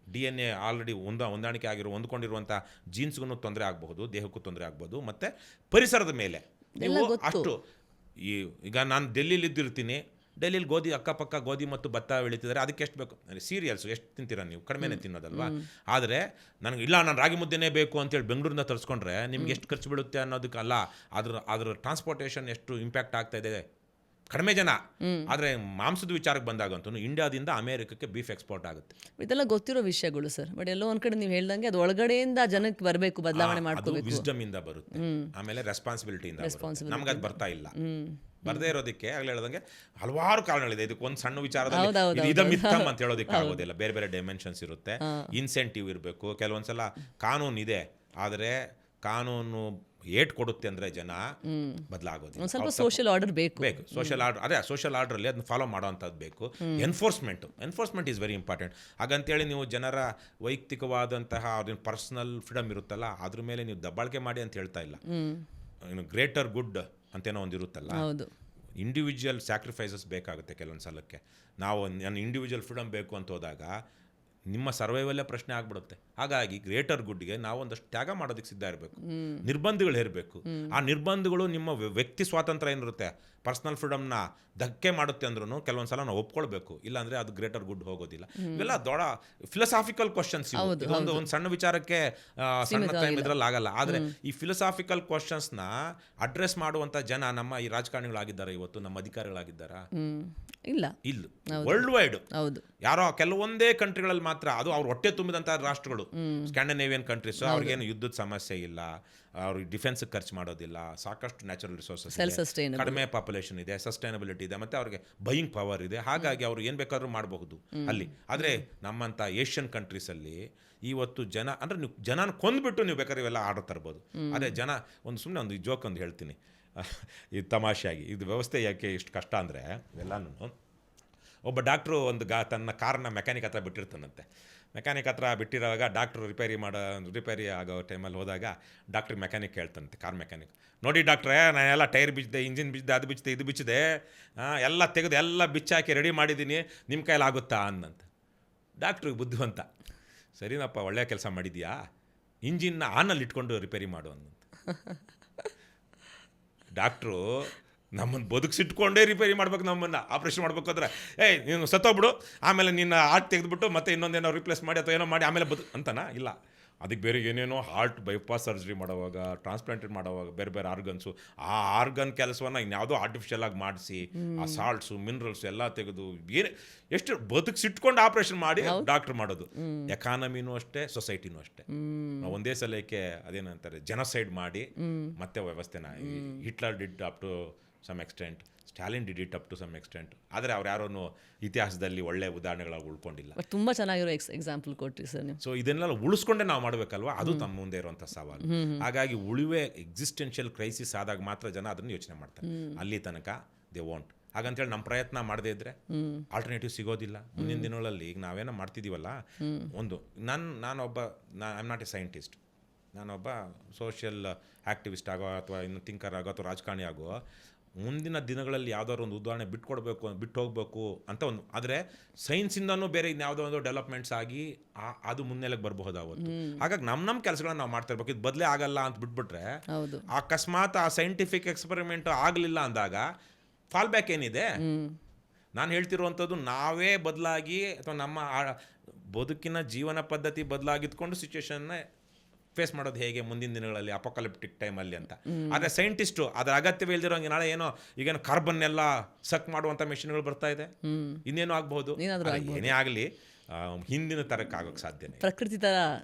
DNA ಆಲ್ರೆಡಿ ಹೊಂದಾಣಿಕೆ ಹೊಂದ್ಕೊಂಡಿರುವಂಥ ಜೀನ್ಸ್ಗೂ ತೊಂದರೆ ಆಗಬಹುದು, ದೇಹಕ್ಕೂ ತೊಂದರೆ ಆಗ್ಬೋದು. ಮತ್ತು ಪರಿಸರದ ಮೇಲೆ ನೀವು ಅಷ್ಟು ಈಗ ನಾನು ಡೆಲ್ಲಿಲಿದ್ದಿರ್ತೀನಿ, ಡೆಲ್ಲಿಲಿ ಅಕ್ಕಪಕ್ಕ ಗೋಧಿ ಮತ್ತು ಭತ್ತ ಬೆಳೀತಿದ್ದಾರೆ. ಅದಕ್ಕೆ ಎಷ್ಟು ಬೇಕು? ಸೀರಿಯಲ್ಸು ಎಷ್ಟು ತಿಂತೀರ ನೀವು? ಕಡಿಮೆನೇ ತಿನ್ನೋದಲ್ವಾ. ಆದರೆ ನನಗೆ ಇಲ್ಲ, ನಾನು ರಾಗಿ ಮುದ್ದೆನೇ ಬೇಕು ಅಂತೇಳಿ ಬೆಂಗಳೂರಿಂದ ತರಿಸ್ಕೊಂಡ್ರೆ ನಿಮ್ಗೆ ಎಷ್ಟು ಖರ್ಚು ಬೀಳುತ್ತೆ ಅನ್ನೋದಕ್ಕಲ್ಲ, ಅದ್ರ ಟ್ರಾನ್ಸ್ಪೋರ್ಟೇಷನ್ ಎಷ್ಟು ಇಂಪ್ಯಾಕ್ಟ್ ಆಗ್ತಾ ಇದೆ. ಕಡಿಮೆ ಜನ. ಆದರೆ ಮಾಂಸದ ವಿಚಾರಕ್ಕೆ ಬಂದಾಗಂತೂ ಇಂಡಿಯಾದಿಂದ ಅಮೇರಿಕಕ್ಕೆ ಬೀಫ್ ಎಕ್ಸ್ಪೋರ್ಟ್ ಆಗುತ್ತೆ. ಇದೆಲ್ಲ ಗೊತ್ತಿರೋ ವಿಷಯಗಳು ಸರ್. ಬಟ್ ಎಲ್ಲೋ ಒಂದ್ ಕಡೆ ನೀವು ಹೇಳ್ದಂಗೆ ಅದು ಒಳಗಡೆಯಿಂದ ಜನಕ್ಕೆ ಬರಬೇಕು, ಬದಲಾವಣೆ ಮಾಡ್ಕೋಬೇಕು. ವಿಸ್ಡಮ್ ಇಂದ ಬರುತ್ತೆ, ಆಮೇಲೆ ರೆಸ್ಪಾನ್ಸಿಬಿಲಿಟಿಯಿಂದ. ನಮ್ಗೆ ಅದು ಬರ್ತಾ ಇಲ್ಲ. ಬರದೇ ಇರೋದಕ್ಕೆ ಆಗಲೇ ಹೇಳ್ದಂಗೆ ಹಲವಾರು ಕಾರಣಗಳಿದೆ. ಇದಕ್ಕೆ ಒಂದು ಸಣ್ಣ ವಿಚಾರದಲ್ಲಿ ಇದಮಿತ್ತಮ್ ಅಂತ ಹೇಳೋದಕ್ಕೆ ಆಗೋದಿಲ್ಲ. ಬೇರೆ ಬೇರೆ ಡೈಮೆನ್ಷನ್ಸ್ ಇರುತ್ತೆ. ಇನ್ಸೆಂಟಿವ್ ಇರಬೇಕು. ಕೆಲವೊಂದ್ಸಲ ಕಾನೂನು ಇದೆ, ಆದರೆ ಕಾನೂನು ಏಟ್ ಕೊಡುತ್ತೆ ಅಂದರೆ ಜನ ಬದಲಾಗೋದು. ಸ್ವಲ್ಪ ಸೋಷಿಯಲ್ ಆರ್ಡರ್ ಬೇಕು. ಸೋಷಿಯಲ್ ಆರ್ಡರ್, ಅದೇ ಸೋಷಿಯಲ್ ಆರ್ಡ್ರಲ್ಲಿ ಅದನ್ನ ಫಾಲೋ ಮಾಡೋವಂಥದ್ದು ಬೇಕು. Enforcement is very important. ಹಾಗಂತೇಳಿ ನೀವು ಜನರ ವೈಯಕ್ತಿಕವಾದಂತಹ ಅವ್ರ ಪರ್ಸನಲ್ ಫ್ರೀಡಮ್ ಇರುತ್ತಲ್ಲ, ಅದ್ರ ಮೇಲೆ ನೀವು ದಬ್ಬಾಳಿಕೆ ಮಾಡಿ ಅಂತ ಹೇಳ್ತಾ ಇಲ್ಲ. ಗ್ರೇಟರ್ ಗುಡ್ ಅಂತೇನೋ ಒಂದು ಇರುತ್ತಲ್ಲ, ಇಂಡಿವಿಜುವಲ್ ಸ್ಯಾಕ್ರಿಫೈಸಸ್ ಬೇಕಾಗುತ್ತೆ ಕೆಲವೊಂದು ಸಲಕ್ಕೆ. ನಾವು ನನ್ನ ಇಂಡಿವಿಜುವಲ್ ಫ್ರೀಡಮ್ ಬೇಕು ಅಂತ ಹೋದಾಗ ನಿಮ್ಮ ಸರ್ವೈವಲ್ಲೇ ಪ್ರಶ್ನೆ ಆಗ್ಬಿಡುತ್ತೆ. ಹಾಗಾಗಿ ಗ್ರೇಟರ್ ಗುಡ್ಗೆ ನಾವು ಒಂದಷ್ಟು ತ್ಯಾಗ ಮಾಡೋದಕ್ಕೆ ಸಿದ್ಧ ಇರಬೇಕು. ನಿರ್ಬಂಧಗಳು ಇರಬೇಕು. ಆ ನಿರ್ಬಂಧಗಳು ನಿಮ್ಮ ವ್ಯಕ್ತಿ ಸ್ವಾತಂತ್ರ್ಯ ಏನಿರುತ್ತೆ, ಪರ್ಸನಲ್ ಫ್ರೀಡಮ್ನ ಧಕ್ಕೆ ಮಾಡುತ್ತೆ ಅಂದ್ರೂ ಕೆಲವೊಂದು ಸಲ ನಾವು ಒಪ್ಕೊಳ್ಬೇಕು. ಇಲ್ಲಾಂದರೆ ಅದು ಗ್ರೇಟರ್ ಗುಡ್ ಹೋಗೋದಿಲ್ಲ. ಇವೆಲ್ಲ ದೊಡ್ಡ ಫಿಲಸಾಫಿಕಲ್ ಕ್ವಶನ್ಸ್. ಒಂದು ಸಣ್ಣ ವಿಚಾರಕ್ಕೆ ಸಣ್ಣ ಟೈಮ್ ಇದ್ರಲ್ಲಿ ಆಗಲ್ಲ. ಆದರೆ ಈ ಫಿಲಸಾಫಿಕಲ್ ಕ್ವಶನ್ಸ್ನ ಅಡ್ರೆಸ್ ಮಾಡುವಂಥ ಜನ ನಮ್ಮ ಈ ರಾಜಕಾರಣಿಗಳಾಗಿದ್ದಾರೆ, ಇವತ್ತು ನಮ್ಮ ಅಧಿಕಾರಿಗಳಾಗಿದ್ದಾರಾ? ಇಲ್ಲ. ವರ್ಲ್ಡ್ ವೈಡ್ ಯಾರೋ ಕೆಲವೊಂದೇ ಕಂಟ್ರಿಗಳಲ್ಲಿ ಮಾತ್ರ, ಅದು ಅವ್ರ ಹೊಟ್ಟೆ ತುಂಬಿದಂಥ ರಾಷ್ಟ್ರಗಳು, ಸ್ಕ್ಯಾಂಡಿನೇವಿಯನ್ ಕಂಟ್ರೀಸ್, ಅವ್ರಿಗೇನು ಯುದ್ಧದ ಸಮಸ್ಯೆ ಇಲ್ಲ, ಅವ್ರಿಗೆ ಡಿಫೆನ್ಸ್ ಖರ್ಚು ಮಾಡೋದಿಲ್ಲ, ಸಾಕಷ್ಟು ನ್ಯಾಚುರಲ್ ರಿಸೋರ್ಸಸ್, ಕಡಿಮೆ ಪಾಪ್ಯುಲೇಷನ್ ಇದೆ, ಸಸ್ಟೈನಬಿಲಿಟಿ ಇದೆ, ಮತ್ತು ಅವ್ರಿಗೆ ಬೈಯಿಂಗ್ ಪವರ್ ಇದೆ. ಹಾಗಾಗಿ ಅವ್ರು ಏನು ಬೇಕಾದ್ರೂ ಮಾಡಬಹುದು ಅಲ್ಲಿ. ಆದರೆ ನಮ್ಮಂಥ ಏಷ್ಯನ್ ಕಂಟ್ರೀಸಲ್ಲಿ ಇವತ್ತು ಜನ ಅಂದರೆ ನೀವು ಜನನ ಕೊಂದ್ಬಿಟ್ಟು ನೀವು ಬೇಕಾದ್ರೆ ಇವೆಲ್ಲ ಆರ್ಡರ್ ತರ್ಬೋದು. ಅದೇ ಜನ ಸುಮ್ಮನೆ ಒಂದು ಜೋಕ್ ಒಂದು ಹೇಳ್ತೀನಿ. ಇದು ತಮಾಷೆಯಾಗಿ ಇದು ವ್ಯವಸ್ಥೆ ಯಾಕೆ ಇಷ್ಟು ಕಷ್ಟ ಅಂದರೆ ಇವೆಲ್ಲನೂ ಒಬ್ಬ ಡಾಕ್ಟ್ರು ಒಂದು ತನ್ನ ಕಾರನ್ನ ಮೆಕ್ಯಾನಿಕ್ ಹತ್ರ ಬಿಟ್ಟಿರ್ತಾನಂತೆ. ಮೆಕ್ಯಾನಿಕ್ ಹತ್ರ ಬಿಟ್ಟಿರುವಾಗ ಡಾಕ್ಟ್ರು ರಿಪೇರಿ ಆಗೋ ಟೈಮಲ್ಲಿ ಹೋದಾಗ ಮೆಕ್ಯಾನಿಕ್ ಹೇಳ್ತಾನಂತೆ, ಕಾರ್ ಮೆಕ್ಯಾನಿಕ್, ನೋಡಿ ಡಾಕ್ಟ್ರೇ, ನಾನೆಲ್ಲ ಟೈರ್ ಬಿಚ್ಚಿದೆ, ಇಂಜಿನ್ ಬಿಚ್ಚಿದೆ, ಅದು ಬಿಚ್ಚಿದೆ, ಇದು ಬಿಚ್ಚಿದೆ, ಎಲ್ಲ ತೆಗೆದು ಎಲ್ಲ ಬಿಚ್ಚಾಕಿ ರೆಡಿ ಮಾಡಿದ್ದೀನಿ, ನಿಮ್ಮ ಕೈಯಲ್ಲಿ ಆಗುತ್ತಾ ಅನ್ನಂತ. ಡಾಕ್ಟ್ರಿಗೆ ಬುದ್ಧಿವಂತ, ಸರಿನಪ್ಪ, ಒಳ್ಳೆಯ ಕೆಲಸ ಮಾಡಿದ್ಯಾ, ಇಂಜಿನ್ನ ಆನಲ್ಲಿ ಇಟ್ಕೊಂಡು ರಿಪೇರಿ ಮಾಡು ಅನ್ನಂತ. ಡಾಕ್ಟ್ರು ನಮ್ಮನ್ನು ಬದುಕಿಸಿಟ್ಕೊಂಡೇ ರಿಪೇರಿ ಮಾಡ್ಬೇಕು, ನಮ್ಮನ್ನು ಆಪ್ರೇಷನ್ ಮಾಡ್ಬೇಕು ಅಂದರೆ, ನೀನು ಸತ್ತೋಗ್ಬಿಡು, ಆಮೇಲೆ ನಿನ್ನ ಹಾರ್ಟ್ ತೆಗೆದುಬಿಟ್ಟು ಮತ್ತೆ ಇನ್ನೊಂದೇನೋ ರಿಪ್ಲೇಸ್ ಮಾಡಿ ಅಥವಾ ಏನೋ ಮಾಡಿ ಆಮೇಲೆ ಅಂತನಾ? ಇಲ್ಲ, ಅದಕ್ಕೆ ಬೇರೆ ಏನೇನೋ ಹಾರ್ಟ್ ಬೈಪಾಸ್ ಸರ್ಜರಿ ಮಾಡೋವಾಗ, ಟ್ರಾನ್ಸ್ಪ್ಲಾಂಟೆಡ್ ಮಾಡೋವಾಗ ಬೇರೆ ಬೇರೆ ಆರ್ಗನ್ಸು, ಆ ಆರ್ಗನ್ ಕೆಲಸವನ್ನು ಇನ್ಯಾವುದೋ ಆರ್ಟಿಫಿಷಿಯಲ್ ಆಗಿ ಮಾಡಿಸಿ ಆ ಸಾಲ್ಟ್ಸು ಮಿನರಲ್ಸು ಎಲ್ಲ ತೆಗೆದು ಬೇರೆ ಎಷ್ಟು ಬದುಕಿಸಿಟ್ಕೊಂಡು ಆಪ್ರೇಷನ್ ಮಾಡಿ ಡಾಕ್ಟ್ರ್ ಮಾಡೋದು. ಎಕಾನಮಿನೂ ಅಷ್ಟೇ, ಸೊಸೈಟಿನೂ ಅಷ್ಟೇ. ನಾವು ಒಂದೇ ಸಲಕ್ಕೆ ಅದೇನಂತಾರೆ ಜನಸೈಡ್ ಮಾಡಿ ಮತ್ತೆ ವ್ಯವಸ್ಥೆನ Hitler did up to some extent, Stalin did it up to some extent. ಆದರೆ ಅವ್ರು ಯಾರೂ ಇತಿಹಾಸದಲ್ಲಿ ಒಳ್ಳೆ ಉದಾಹರಣೆಗಳಾಗಿ ಉಳ್ಕೊಂಡಿಲ್ಲ. ತುಂಬ ಚೆನ್ನಾಗಿರೋ ಎಕ್ಸಾಂಪಲ್ ಕೊಟ್ರಿ ಸರ್ ನೀವು. ಸೊ ಇದನ್ನೆಲ್ಲ ಉಳಿಸ್ಕೊಂಡೆ ನಾವು ಮಾಡಬೇಕಲ್ವ, ಅದು ತಮ್ಮ ಮುಂದೆ ಇರುವಂಥ ಸವಾಲು. ಹಾಗಾಗಿ ಉಳಿವೆ ಎಕ್ಸಿಸ್ಟೆನ್ಷಿಯಲ್ ಕ್ರೈಸಿಸ್ ಆದಾಗ ಮಾತ್ರ ಜನ ಅದನ್ನು ಯೋಚನೆ ಮಾಡ್ತಾರೆ. ಅಲ್ಲಿ ತನಕ ದೇ ವಾಂಟ್. ಹಾಗಂತೇಳಿ ನಮ್ಮ ಪ್ರಯತ್ನ ಮಾಡದೇ ಇದ್ದರೆ ಆಲ್ಟರ್ನೇಟಿವ್ ಸಿಗೋದಿಲ್ಲ. ಮುಂದಿನ ದಿನಗಳಲ್ಲಿ ಈಗ ನಾವೇನೋ ಮಾಡ್ತಿದ್ದೀವಲ್ಲ, ಒಂದು ನಾನೊಬ್ಬ I am not A scientist, ನಾನೊಬ್ಬ ಸೋಷಿಯಲ್ ಆ್ಯಕ್ಟಿವಿಸ್ಟ್ ಆಗೋ ಅಥವಾ ಇನ್ನು ಥಿಂಕರ್ ಆಗೋ ಅಥವಾ ರಾಜಕಾರಣಿ ಆಗೋ, ಮುಂದಿನ ದಿನಗಳಲ್ಲಿ ಯಾವುದಾದ್ರು ಒಂದು ಉದಾಹರಣೆ ಬಿಟ್ಟು ಹೋಗಬೇಕು ಅಂತ ಒಂದು. ಆದರೆ ಸೈನ್ಸಿಂದನೂ ಬೇರೆ ಇನ್ಯಾವುದೋ ಒಂದು ಡೆವಲಪ್ಮೆಂಟ್ಸ್ ಆಗಿ ಅದು ಮುನ್ನೆಲೆಗೆ ಬರಬಹುದಾಗುತ್ತೆ. ಹಾಗಾಗಿ ನಮ್ಮ ಕೆಲಸಗಳನ್ನ ನಾವು ಮಾಡ್ತಾ ಇರ್ಬೇಕು. ಇದು ಬದಲೇ ಆಗಲ್ಲ ಅಂತ ಬಿಟ್ಬಿಟ್ರೆ, ಅಕಸ್ಮಾತ್ ಆ ಸೈಂಟಿಫಿಕ್ ಎಕ್ಸ್ಪೆರಿಮೆಂಟ್ ಆಗಲಿಲ್ಲ ಅಂದಾಗ ಫಾಲ್ ಬ್ಯಾಕ್ ಏನಿದೆ? ನಾನು ಹೇಳ್ತಿರುವಂಥದ್ದು ನಾವೇ ಬದಲಾಗಿ ಅಥವಾ ನಮ್ಮ ಬದುಕಿನ ಜೀವನ ಪದ್ಧತಿ ಬದಲಾಗಿದ್ಕೊಂಡು ಸಿಚುವೇಶನ್ನ ಫೇಸ್ ಮಾಡೋದು ಹೇಗೆ ಮುಂದಿನ ದಿನಗಳಲ್ಲಿ ಅಪೋಕಲಿಪ್ಟಿಕ್ ಟೈಮಲ್ಲಿ ಅಂತ. ಆದರೆ ಸೈಂಟಿಸ್ಟು ಅದರ ಅಗತ್ಯವೇ ಇಲ್ದಿರೋಂಗೆ ನಾಳೆ ಈಗೇನೋ ಕಾರ್ಬನ್ ಎಲ್ಲ ಸಕ್ ಮಾಡುವಂಥ ಮೆಷಿನ್ಗಳು ಬರ್ತಾ ಇದೆ, ಇನ್ನೇನು ಆಗಬಹುದು. ಏನೇ ಆಗಲಿ ಹಿಂದಿನ ತರಕ್ಕೆ ಆಗೋಕ್ಕೆ ಸಾಧ್ಯನೇ, ಪ್ರಕೃತಿ ತರ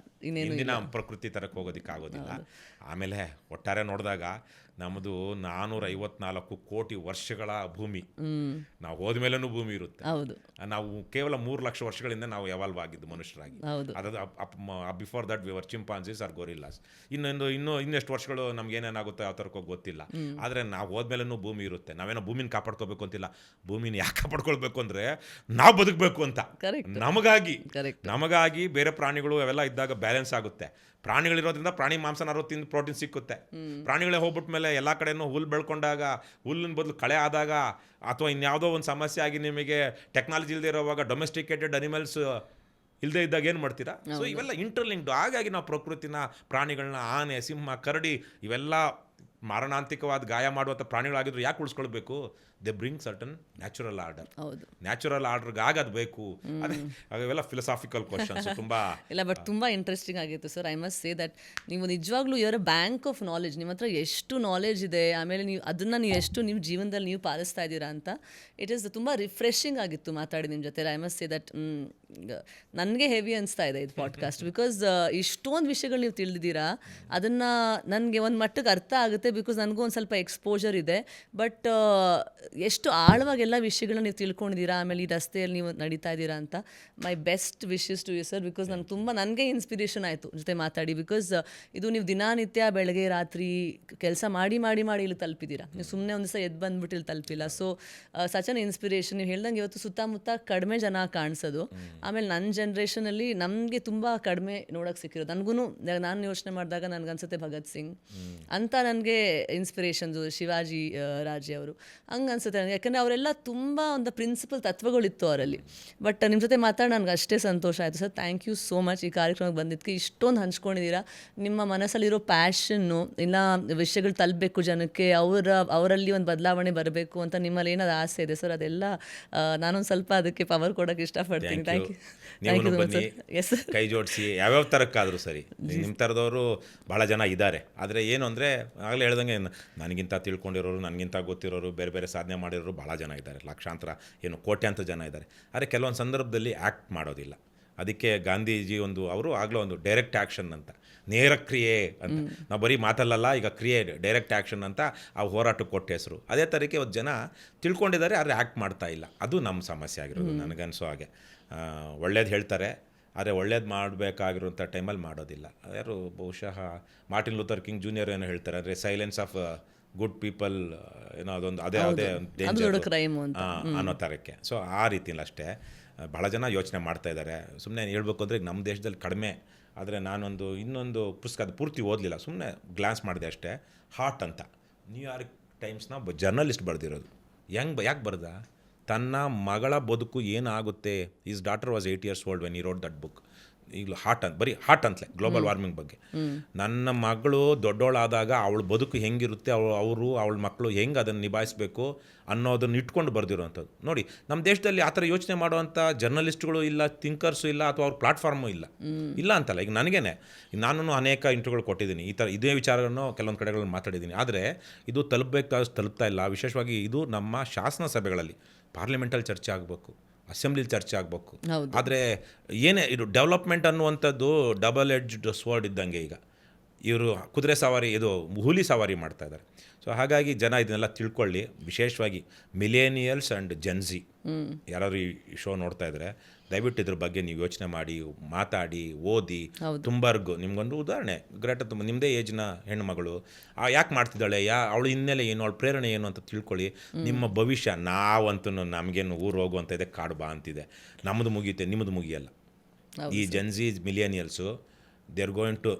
ಹಿಂದಿನ ಪ್ರಕೃತಿ ತರಕ್ಕೆ ಹೋಗೋದಕ್ಕೆ ಆಗೋದಿಲ್ಲ. ಆಮೇಲೆ ಒಟ್ಟಾರೆ ನೋಡಿದಾಗ ನಮ್ಮದು 454 ಕೋಟಿ ವರ್ಷಗಳ ಭೂಮಿ, ನಾವು ಹೋದ್ಮೇಲೂ ಭೂಮಿ ಇರುತ್ತೆ. ನಾವು ಕೇವಲ 3 ಲಕ್ಷ ವರ್ಷಗಳಿಂದ ನಾವು ಎವಾಲ್ವ್ ಆಗಿದ್ದು ಮನುಷ್ಯರಾಗಿ. ಅದು before that we were chimpanzees or gorillas. ಇನ್ನೆಷ್ಟು ವರ್ಷಗಳು ನಮ್ಗೆ ಏನೇನಾಗುತ್ತೋ ಯಾವ ಥರಕ್ಕೋ ಗೊತ್ತಿಲ್ಲ. ಆದರೆ ನಾವು ಹೋದ್ಮೇಲೂ ಭೂಮಿ ಇರುತ್ತೆ. ನಾವೇನೋ ಭೂಮಿನ ಕಾಪಾಡ್ಕೋಬೇಕು ಅಂತಿಲ್ಲ, ಭೂಮಿನ ಯಾಕೆ ಕಾಪಾಡ್ಕೊಳ್ಬೇಕು ಅಂದರೆ ನಾವು ಬದುಕಬೇಕು ಅಂತ. ನಮಗಾಗಿ ಬೇರೆ ಪ್ರಾಣಿಗಳು ಅವೆಲ್ಲ ಇದ್ದಾಗ ಬ್ಯಾಲೆನ್ಸ್ ಆಗುತ್ತೆ. ಪ್ರಾಣಿಗಳಿರೋದ್ರಿಂದ ಪ್ರಾಣಿ ಮಾಂಸನಾರು ತಿಂದು ಪ್ರೋಟೀನ್ ಸಿಕ್ಕುತ್ತೆ. ಪ್ರಾಣಿಗಳೇ ಹೋಗ್ಬಿಟ್ಟ ಮೇಲೆ ಎಲ್ಲ ಕಡೆನೂ ಹುಲ್ಲು ಬೆಳ್ಕೊಂಡಾಗ, ಹುಲ್ಲಿನ ಬದಲು ಕಳೆ ಆದಾಗ, ಅಥವಾ ಇನ್ಯಾವುದೋ ಒಂದು ಸಮಸ್ಯೆ ಆಗಿ ನಿಮಗೆ ಟೆಕ್ನಾಲಜಿ ಇಲ್ಲದೆ ಇರೋವಾಗ ಡೊಮೆಸ್ಟಿಕೇಟೆಡ್ ಅನಿಮಲ್ಸ್ ಇಲ್ಲದೆ ಇದ್ದಾಗ ಏನು ಮಾಡ್ತೀರಾ? ಸೊ ಇವೆಲ್ಲ ಇಂಟರ್ಲಿಂಕ್ಡ್. ಹಾಗಾಗಿ ನಾವು ಪ್ರಕೃತಿನ, ಪ್ರಾಣಿಗಳನ್ನ, ಆನೆ, ಸಿಂಹ, ಕರಡಿ ಇವೆಲ್ಲ ಮಾರಣಾಂತಿಕವಾದ ಗಾಯ ಮಾಡುವಂಥ ಪ್ರಾಣಿಗಳಾಗಿದ್ರು ಯಾಕೆ ಉಳಿಸ್ಕೊಳ್ಬೇಕು? They bring certain natural order. Natural ಆರ್ಡರ್ಗಾಗಿ ಅದು ಬೇಕು. ಅವೆಲ್ಲ ಫಿಲಸಾಫಿಕಲ್ ಕ್ವಶನ್ಸ್ ತುಂಬ ಇಲ್ಲ, ಬಟ್ ತುಂಬ ಇಂಟ್ರೆಸ್ಟಿಂಗ್ ಆಗಿತ್ತು sir. I must say that ನೀವು ನಿಜವಾಗ್ಲೂ ಯುವರ್ ಬ್ಯಾಂಕ್ ಆಫ್ ನಾಲೆಜ್. ನಿಮ್ಮ ಹತ್ರ ಎಷ್ಟು ನಾಲೆಜ್ ಇದೆ, ಆಮೇಲೆ ನೀವು ಅದನ್ನು ಎಷ್ಟು ನಿಮ್ಮ ಜೀವನದಲ್ಲಿ ನೀವು ಪಾಲಿಸ್ತಾ ಇದ್ದೀರಾ ಅಂತ ಇಟ್ ಈಸ್ ತುಂಬ ರಿಫ್ರೆಶಿಂಗ್ ಆಗಿತ್ತು ಮಾತಾಡಿ ನಿಮ್ಮ ಜೊತೆ. ಐ ಮಸ್ಟ್ ಸೇ ದಟ್ ನನಗೆ ಹೆವಿ ಅನಿಸ್ತಾ ಇದೆ ಇದು ಪಾಡ್ಕಾಸ್ಟ್, ಬಿಕಾಸ್ ಇಷ್ಟೊಂದು ವಿಷಯಗಳು ನೀವು ತಿಳಿದಿದ್ದೀರಾ. ಅದನ್ನು ನನಗೆ ಒಂದು ಮಟ್ಟಕ್ಕೆ ಅರ್ಥ ಆಗುತ್ತೆ, ಬಿಕಾಸ್ ನನಗೂ ಒಂದು ಸ್ವಲ್ಪ ಎಕ್ಸ್ಪೋಜರ್ ಇದೆ. ಬಟ್ ಎಷ್ಟು ಆಳವಾಗಿ ಎಲ್ಲ ವಿಷಯಗಳನ್ನ ನೀವು ತಿಳ್ಕೊಂಡಿದ್ದೀರಾ, ಆಮೇಲೆ ಈ ರಸ್ತೆಯಲ್ಲಿ ನೀವು ನಡೀತಾ ಇದ್ದೀರಾ ಅಂತ. My best wishes to you sir, because ನನಗೆ ಇನ್ಸ್ಪಿರೇಷನ್ ಆಯಿತು ಜೊತೆ ಮಾತಾಡಿ. ಬಿಕಾಸ್ ಇದು ನೀವು ದಿನನಿತ್ಯ ಬೆಳಗ್ಗೆ ರಾತ್ರಿ ಕೆಲಸ ಮಾಡಿ ಮಾಡಿ ಮಾಡಿ ಇಲ್ಲಿ ತಲುಪಿದ್ದೀರಾ. ನೀವು ಸುಮ್ಮನೆ ಒಂದು ದಿವಸ ಎದ್ದು ಬಂದ್ಬಿಟ್ಟು ಇಲ್ಲಿ ತಲುಪಿಲ್ಲ. So such an inspiration. ನೀವು ಹೇಳ್ದಂಗೆ ಇವತ್ತು ಸುತ್ತಮುತ್ತ ಕಡಿಮೆ ಜನ ಕಾಣಿಸೋದು, ಆಮೇಲೆ ನನ್ನ ಜನ್ರೇಷನಲ್ಲಿ ನಮಗೆ ತುಂಬ ಕಡಿಮೆ ನೋಡೋಕ್ಕೆ ಸಿಕ್ಕಿರೋದು. ನನಗೂ ನಾನು ಯೋಚನೆ ಮಾಡಿದಾಗ ನನಗನ್ಸುತ್ತೆ ಭಗತ್ ಸಿಂಗ್ ಅಂತ ನನಗೆ ಇನ್ಸ್ಪಿರೇಷನ್ಸು, ಶಿವಾಜಿ ರಾಜೇ ಅವರು ಹಂಗೆ ಅನ್ಸುತ್ತೆ ನನಗೆ. ಯಾಕಂದರೆ ಅವರೆಲ್ಲ ತುಂಬ ಒಂದು ಪ್ರಿನ್ಸಿಪಲ್ ತತ್ವಗಳಿತ್ತು ಅವರಲ್ಲಿ. ಬಟ್ ನಿಮ್ಮ ಜೊತೆ ಮಾತಾಡಿ ನನಗೆ ಅಷ್ಟೇ ಸಂತೋಷ ಆಯಿತು sir. Thank you so much ಈ ಕಾರ್ಯಕ್ರಮಕ್ಕೆ ಬಂದಿದ್ದಕ್ಕೆ. ಇಷ್ಟೊಂದು ಹಂಚ್ಕೊಂಡಿದ್ದೀರಾ. ನಿಮ್ಮ ಮನಸ್ಸಲ್ಲಿರೋ ಪ್ಯಾಷನ್ನು, ಇಲ್ಲ ವಿಷಯಗಳು ತಲುಪಬೇಕು ಜನಕ್ಕೆ, ಅವರಲ್ಲಿ ಒಂದು ಬದಲಾವಣೆ ಬರಬೇಕು ಅಂತ ನಿಮ್ಮಲ್ಲಿ ಏನಾದ್ರು ಆಸೆ ಇದೆ ಸರ್, ಅದೆಲ್ಲ ನಾನೊಂದು ಸ್ವಲ್ಪ ಅದಕ್ಕೆ ಪವರ್ ಕೊಡೋಕ್ಕೆ ಇಷ್ಟಪಡ್ತೀನಿ. Thank you. ಎಸ್, ಕೈ ಜೋಡಿಸಿ ಯಾವ್ಯಾವ ಥರಕ್ಕಾದರೂ ಸರಿ. ನಿಮ್ಮ ಥರದವರು ಭಾಳ ಜನ ಇದ್ದಾರೆ. ಆದರೆ ಏನು ಅಂದರೆ ಆಗಲೇ ಹೇಳ್ದಂಗೆ ನನಗಿಂತ ತಿಳ್ಕೊಂಡಿರೋರು, ನನಗಿಂತ ಗೊತ್ತಿರೋರು, ಬೇರೆ ಬೇರೆ ಸಾಧನೆ ಮಾಡಿರೋರು ಭಾಳ ಜನ ಇದ್ದಾರೆ. ಲಕ್ಷಾಂತರ ಕೋಟ್ಯಾಂತರ ಜನ ಇದ್ದಾರೆ. ಆದರೆ ಕೆಲವೊಂದು ಸಂದರ್ಭದಲ್ಲಿ ಆ್ಯಕ್ಟ್ ಮಾಡೋದಿಲ್ಲ. ಅದಕ್ಕೆ ಗಾಂಧೀಜಿ ಅವರು ಆಗಲೂ ಒಂದು ಡೈರೆಕ್ಟ್ ಆ್ಯಕ್ಷನ್ ಅಂತ, ನೇರ ಕ್ರಿಯೆ ಅಂತ. ನಾವು ಬರೀ ಮಾತಲ್ಲಲ್ಲ, ಈಗ ಕ್ರಿಯೆ ಡೈರೆಕ್ಟ್ ಆ್ಯಕ್ಷನ್ ಅಂತ ಆ ಹೋರಾಟಕ್ಕೆ ಕೊಟ್ಟ ಹೆಸರು. ಅದೇ ಥರಕ್ಕೆ ಒಂದು ಜನ ತಿಳ್ಕೊಂಡಿದ್ದಾರೆ, ಆದರೆ ಆ್ಯಕ್ಟ್ ಮಾಡ್ತಾ ಇಲ್ಲ. ಅದು ನಮ್ಮ ಸಮಸ್ಯೆ ಆಗಿರೋದು ನನಗನ್ಸೋ ಹಾಗೆ. ಒಳ್ಳೇದು ಹೇಳ್ತಾರೆ, ಆದರೆ ಒಳ್ಳೇದು ಮಾಡಬೇಕಾಗಿರುವಂಥ ಟೈಮಲ್ಲಿ ಮಾಡೋದಿಲ್ಲ. ಯಾರು ಬಹುಶಃ ಮಾರ್ಟಿನ್ ಲೂಥರ್ ಕಿಂಗ್ ಜೂನಿಯರ್ ಏನೋ ಹೇಳ್ತಾರೆ, ಅಂದರೆ ಸೈಲೆನ್ಸ್ ಆಫ್ ಗುಡ್ ಪೀಪಲ್ ಏನೋ ಅದೊಂದು ಅದೇ ಅದೇ ಅದು ದೊಡ್ಡ ಕ್ರೈಮ್ ಅಂತ ಅನ್ನೋ ಥರಕ್ಕೆ. ಸೊ ಆ ರೀತಿಲಿ ಅಷ್ಟೇ ಭಾಳ ಜನ ಯೋಚನೆ ಮಾಡ್ತಾ ಇದ್ದಾರೆ. ಸುಮ್ಮನೆ ಹೇಳ್ಬೇಕು ಅಂದರೆ ನಮ್ಮ ದೇಶದಲ್ಲಿ ಕಡಿಮೆ, ಆದರೆ ನಾನೊಂದು ಇನ್ನೊಂದು ಪುಸ್ತಕ ಅದು ಪೂರ್ತಿ ಓದಲಿಲ್ಲ, ಸುಮ್ಮನೆ ಗ್ಲಾನ್ಸ್ ಮಾಡಿದೆ ಅಷ್ಟೇ. ಹಾರ್ಟ್ ಅಂತ ನ್ಯೂಯಾರ್ಕ್ ಟೈಮ್ಸ್ನ ಜರ್ನಲಿಸ್ಟ್ ಬರೆದಿರೋದು. ಯಾಕೆ ಬರ್ದ, ತನ್ನ ಮಗಳ ಬದುಕು ಏನಾಗುತ್ತೆ, is daughter was 8 years old when he wrote that book. ಈಗಲೂ ಹಾರ್ಟ್ ಅಂತ ಬರೀ ಹಾರ್ಟ್ ಅಂತಲೇ ಗ್ಲೋಬಲ್ ವಾರ್ಮಿಂಗ್ ಬಗ್ಗೆ. ನನ್ನ ಮಗಳು ದೊಡ್ಡವಳಾದಾಗ ಅವಳ ಬದುಕು ಹೆಂಗಿರುತ್ತೆ, ಅವಳ ಮಕ್ಕಳು ಹೆಂಗೆ ಅದನ್ನು ನಿಭಾಯಿಸಬೇಕು ಅನ್ನೋದನ್ನು ಇಟ್ಕೊಂಡು ಬರೆದಿರೋವಂಥದ್ದು. ನೋಡಿ, ನಮ್ಮ ದೇಶದಲ್ಲಿ ಆ ಥರ ಯೋಚನೆ ಮಾಡುವಂಥ ಜರ್ನಲಿಸ್ಟ್ಗಳು ಇಲ್ಲ, ಥಿಂಕರ್ಸು ಇಲ್ಲ, ಅಥವಾ ಅವ್ರ ಪ್ಲಾಟ್ಫಾರ್ಮು ಇಲ್ಲ ಅಂತಲ್ಲ. ಈಗ ನನಗೇನೆ, ನಾನು ಅನೇಕ ಇಂಟರ್ವ್ಯೂಗಳು ಕೊಟ್ಟಿದ್ದೀನಿ, ಈ ಥರ ಇದೇ ವಿಚಾರಗಳನ್ನು ಕೆಲವೊಂದು ಕಡೆಗಳಲ್ಲಿ ಮಾತಾಡಿದ್ದೀನಿ. ಆದರೆ ಇದು ತಲುಪ್ತಾ ಇಲ್ಲ. ವಿಶೇಷವಾಗಿ ಇದು ನಮ್ಮ ಶಾಸನ ಸಭೆಗಳಲ್ಲಿ, ಪಾರ್ಲಿಮೆಂಟಲ್ಲಿ ಚರ್ಚೆ ಆಗಬೇಕು, ಅಸೆಂಬ್ಲಿಲಿ ಚರ್ಚೆ ಆಗಬೇಕು. ಆದರೆ ಏನೇ ಇದು ಡೆವಲಪ್ಮೆಂಟ್ ಅನ್ನುವಂಥದ್ದು ಡಬಲ್ ಎಡ್ಜ್ಡ್ ಸ್ವರ್ಡ್ ಇದ್ದಂಗೆ. ಈಗ ಇವರು ಕುದುರೆ ಸವಾರಿ, ಇದು ಹುಲಿ ಸವಾರಿ ಮಾಡ್ತಾ ಇದ್ದಾರೆ. ಸೊ ಹಾಗಾಗಿ ಜನ ಇದನ್ನೆಲ್ಲ ತಿಳ್ಕೊಳ್ಳಿ. ವಿಶೇಷವಾಗಿ ಮಿಲೇನಿಯಲ್ಸ್ ಆ್ಯಂಡ್ ಜೆನ್ಸಿ ಯಾರಾದರೂ ಈ ಶೋ ನೋಡ್ತಾ ಇದ್ದರೆ ದಯವಿಟ್ಟು ಇದ್ರ ಬಗ್ಗೆ ನೀವು ಯೋಚನೆ ಮಾಡಿ, ಮಾತಾಡಿ, ಓದಿ. ತುಂಬರ್ಗು ನಿಮ್ಗೊಂದು ಉದಾಹರಣೆ, ಗ್ರೇಟ ತುಂಬ ನಿಮ್ಮದೇ ಏಜ್ನ ಹೆಣ್ಣುಮಗಳು ಯಾಕೆ ಮಾಡ್ತಿದ್ದಾಳೆ, ಅವಳ ಹಿನ್ನೆಲೆ ಏನು, ಅವಳ ಪ್ರೇರಣೆ ಏನು ಅಂತ ತಿಳ್ಕೊಳ್ಳಿ. ನಿಮ್ಮ ಭವಿಷ್ಯ, ನಾವಂತೂ ನಮಗೇನು ಊರು ಹೋಗುವಂತ ಇದೆ, ಕಾಡು ಬಾ ಅಂತಿದೆ, ನಮ್ಮದು ಮುಗಿಯುತ್ತೆ, ನಿಮ್ಮದು ಮುಗಿಯಲ್ಲ. ಈ Gen Z millennials they are going to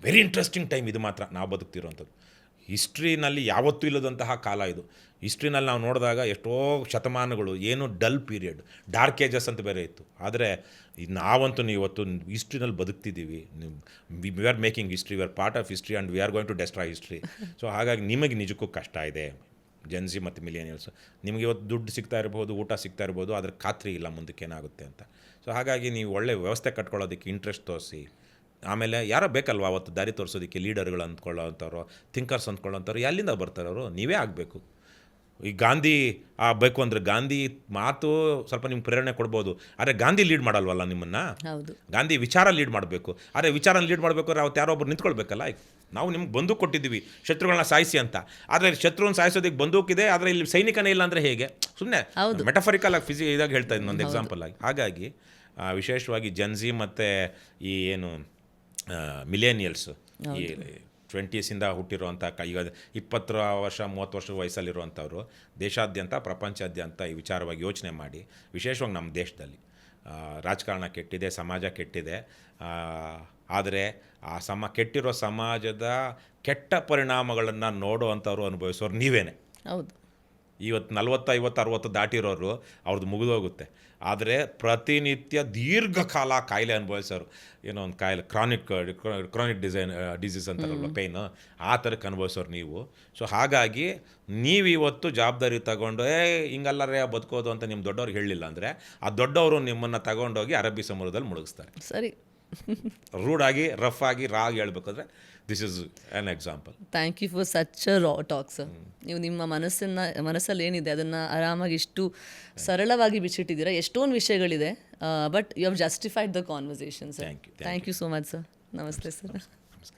very interesting time. ಇದು ಮಾತ್ರ ನಾವು ಬದುಕ್ತಿರೋವಂಥದ್ದು. ಹಿಸ್ಟ್ರಿನಲ್ಲಿ ಯಾವತ್ತೂ ಇಲ್ಲದಂತಹ ಕಾಲ ಇದು. ಹಿಸ್ಟ್ರಿನಲ್ಲಿ ನಾವು ನೋಡಿದಾಗ ಎಷ್ಟೋ ಶತಮಾನಗಳು ಏನು ಡಲ್ ಪೀರಿಯಡ್, ಡಾರ್ಕ್ ಏಜಸ್ ಅಂತ ಬೇರೆ ಇತ್ತು. ಆದರೆ ನಾವಂತೂ ಇವತ್ತು ಹಿಸ್ಟ್ರಿನಲ್ಲಿ ಬದುಕ್ತಿದ್ದೀವಿ. We are making history, we are part of history and we are going to destroy history. So ಹಾಗಾಗಿ ನಿಮಗೆ ನಿಜಕ್ಕೂ ಕಷ್ಟ ಇದೆ, ಜೆನ್ಸಿ ಮತ್ತು ಮಿಲೇನಿಯಲ್ಸ್. ನಿಮಗೆ ಇವತ್ತು ದುಡ್ಡು ಸಿಗ್ತಾ ಇರ್ಬೋದು, ಊಟ ಸಿಗ್ತಾ ಇರ್ಬೋದು, ಅದ್ರ ಖಾತ್ರಿ ಇಲ್ಲ ಮುಂದಕ್ಕೆ ಏನಾಗುತ್ತೆ ಅಂತ. ಸೊ ಹಾಗಾಗಿ ನೀವು ಒಳ್ಳೆ ವ್ಯವಸ್ಥೆ ಕಟ್ಕೊಳ್ಳೋದಕ್ಕೆ ಇಂಟ್ರೆಸ್ಟ್ ತೋರಿಸಿ. ಆಮೇಲೆ ಯಾರೋ ಬೇಕಲ್ವ ಅವತ್ತು ದಾರಿ ತೋರಿಸೋದಕ್ಕೆ, ಲೀಡರ್ಗಳು ಅಂದ್ಕೊಳ್ಳೋವಂಥವ್ರು, ಥಿಂಕರ್ಸ್ ಅಂದ್ಕೊಳ್ಳೋವಂಥವ್ರು ಎಲ್ಲಿಂದ ಬರ್ತಾರೆ? ಅವರು ನೀವೇ ಆಗಬೇಕು. ಈ ಗಾಂಧಿ ಬೇಕು ಅಂದರೆ ಗಾಂಧಿ ಮಾತು ಸ್ವಲ್ಪ ನಿಮ್ಗೆ ಪ್ರೇರಣೆ ಕೊಡ್ಬೋದು, ಆದರೆ ಗಾಂಧಿ ಲೀಡ್ ಮಾಡಲ್ವಲ್ಲ ನಿಮ್ಮನ್ನು. ಗಾಂಧಿ ವಿಚಾರ ಲೀಡ್ ಮಾಡಬೇಕು. ಆದರೆ ವಿಚಾರ ಲೀಡ್ ಮಾಡಬೇಕು ಅಂದರೆ ಅವತ್ತು ಯಾರೋ ಒಬ್ರು ನಿಂತ್ಕೊಳ್ಬೇಕಲ್ಲ. ನಾವು ನಿಮ್ಗೆ ಬಂದೂಕು ಕೊಟ್ಟಿದ್ದೀವಿ ಶತ್ರುಗಳನ್ನ ಸಾಯಿಸಿ ಅಂತ, ಆದರೆ ಶತ್ರುವನ್ನು ಸಾಯಿಸೋದಕ್ಕೆ ಬಂದೂಕಿದೆ, ಆದರೆ ಇಲ್ಲಿ ಸೈನಿಕನೇ ಇಲ್ಲ ಅಂದರೆ ಹೇಗೆ? ಸುಮ್ಮನೆ ಮೆಟಫರಿಕಲ್ ಆಗಿ ಇದಾಗ ಹೇಳ್ತಾ ಇದ್ದೀನಿ ಒಂದು ಎಕ್ಸಾಂಪಲ್ ಆಗಿ. ಹಾಗಾಗಿ ವಿಶೇಷವಾಗಿ ಜೆನ್ಸಿ ಮತ್ತು ಈ ಏನು ಮಿಲೇನಿಯಲ್ಸು, ಈ 20s ಹುಟ್ಟಿರುವಂಥ ಈಗ 20 ವರ್ಷ 30 ವರ್ಷ ವಯಸ್ಸಲ್ಲಿರುವಂಥವ್ರು ದೇಶಾದ್ಯಂತ ಪ್ರಪಂಚಾದ್ಯಂತ ಈ ವಿಚಾರವಾಗಿ ಯೋಚನೆ ಮಾಡಿ. ವಿಶೇಷವಾಗಿ ನಮ್ಮ ದೇಶದಲ್ಲಿ ರಾಜಕಾರಣ ಕೆಟ್ಟಿದೆ, ಸಮಾಜ ಕೆಟ್ಟಿದೆ. ಆದರೆ ಕೆಟ್ಟಿರೋ ಸಮಾಜದ ಕೆಟ್ಟ ಪರಿಣಾಮಗಳನ್ನು ನೋಡುವಂಥವ್ರು, ಅನುಭವಿಸೋರು ನೀವೇನೆ. ಹೌದು. ಇವತ್ತು 40, 50, 60 ದಾಟಿರೋರು ಅವ್ರದ್ದು ಮುಗಿದೋಗುತ್ತೆ. ಆದರೆ ಪ್ರತಿನಿತ್ಯ ದೀರ್ಘಕಾಲ ಕಾಯಿಲೆ ಅನುಭವಿಸೋರು, ಏನೋ ಒಂದು ಕಾಯಿಲೆ, ಕ್ರಾನಿಕ್ ಡಿಸೀಸ್ ಅಂತಾರಲ್ಲ, ಪೇಯ್ನು, ಆ ಥರಕ್ಕೆ ಅನುಭವಿಸೋರು ನೀವು. ಸೊ ಹಾಗಾಗಿ ನೀವಿವತ್ತು ಜವಾಬ್ದಾರಿ ತಗೊಂಡು ಹಿಂಗಲ್ಲರೇ ಬದುಕೋದು ಅಂತ ನಿಮ್ಮ ದೊಡ್ಡವ್ರಿಗೆ ಹೇಳಲಿಲ್ಲ ಅಂದರೆ, ಆ ದೊಡ್ಡವರು ನಿಮ್ಮನ್ನು ತಗೊಂಡೋಗಿ ಅರಬ್ಬಿ ಸಮುದ್ರದಲ್ಲಿ ಮುಳುಗಿಸ್ತಾರೆ. ಸರಿ, ರೂಡಾಗಿ, ರಫ್ ಆಗಿ, ಹೇಳ್ಬೇಕಾದ್ರೆ this is an example. Thank you for such a raw talk sir. ನೀವು ನಿಮ್ಮ ಮನಸ್ಸಲ್ಲಿ ಏನಿದೆ ಅದನ್ನು ಆರಾಮಾಗಿ ಇಷ್ಟು ಸರಳವಾಗಿ ಬಿಚ್ಚಿಟ್ಟಿದ್ದೀರಾ. ಎಷ್ಟೊಂದು ವಿಷಯಗಳಿದೆ, but you have justified the conversation sir. Thank you so much sir. ನಮಸ್ತೆ ಸರ್. ನಮಸ್ಕಾರ.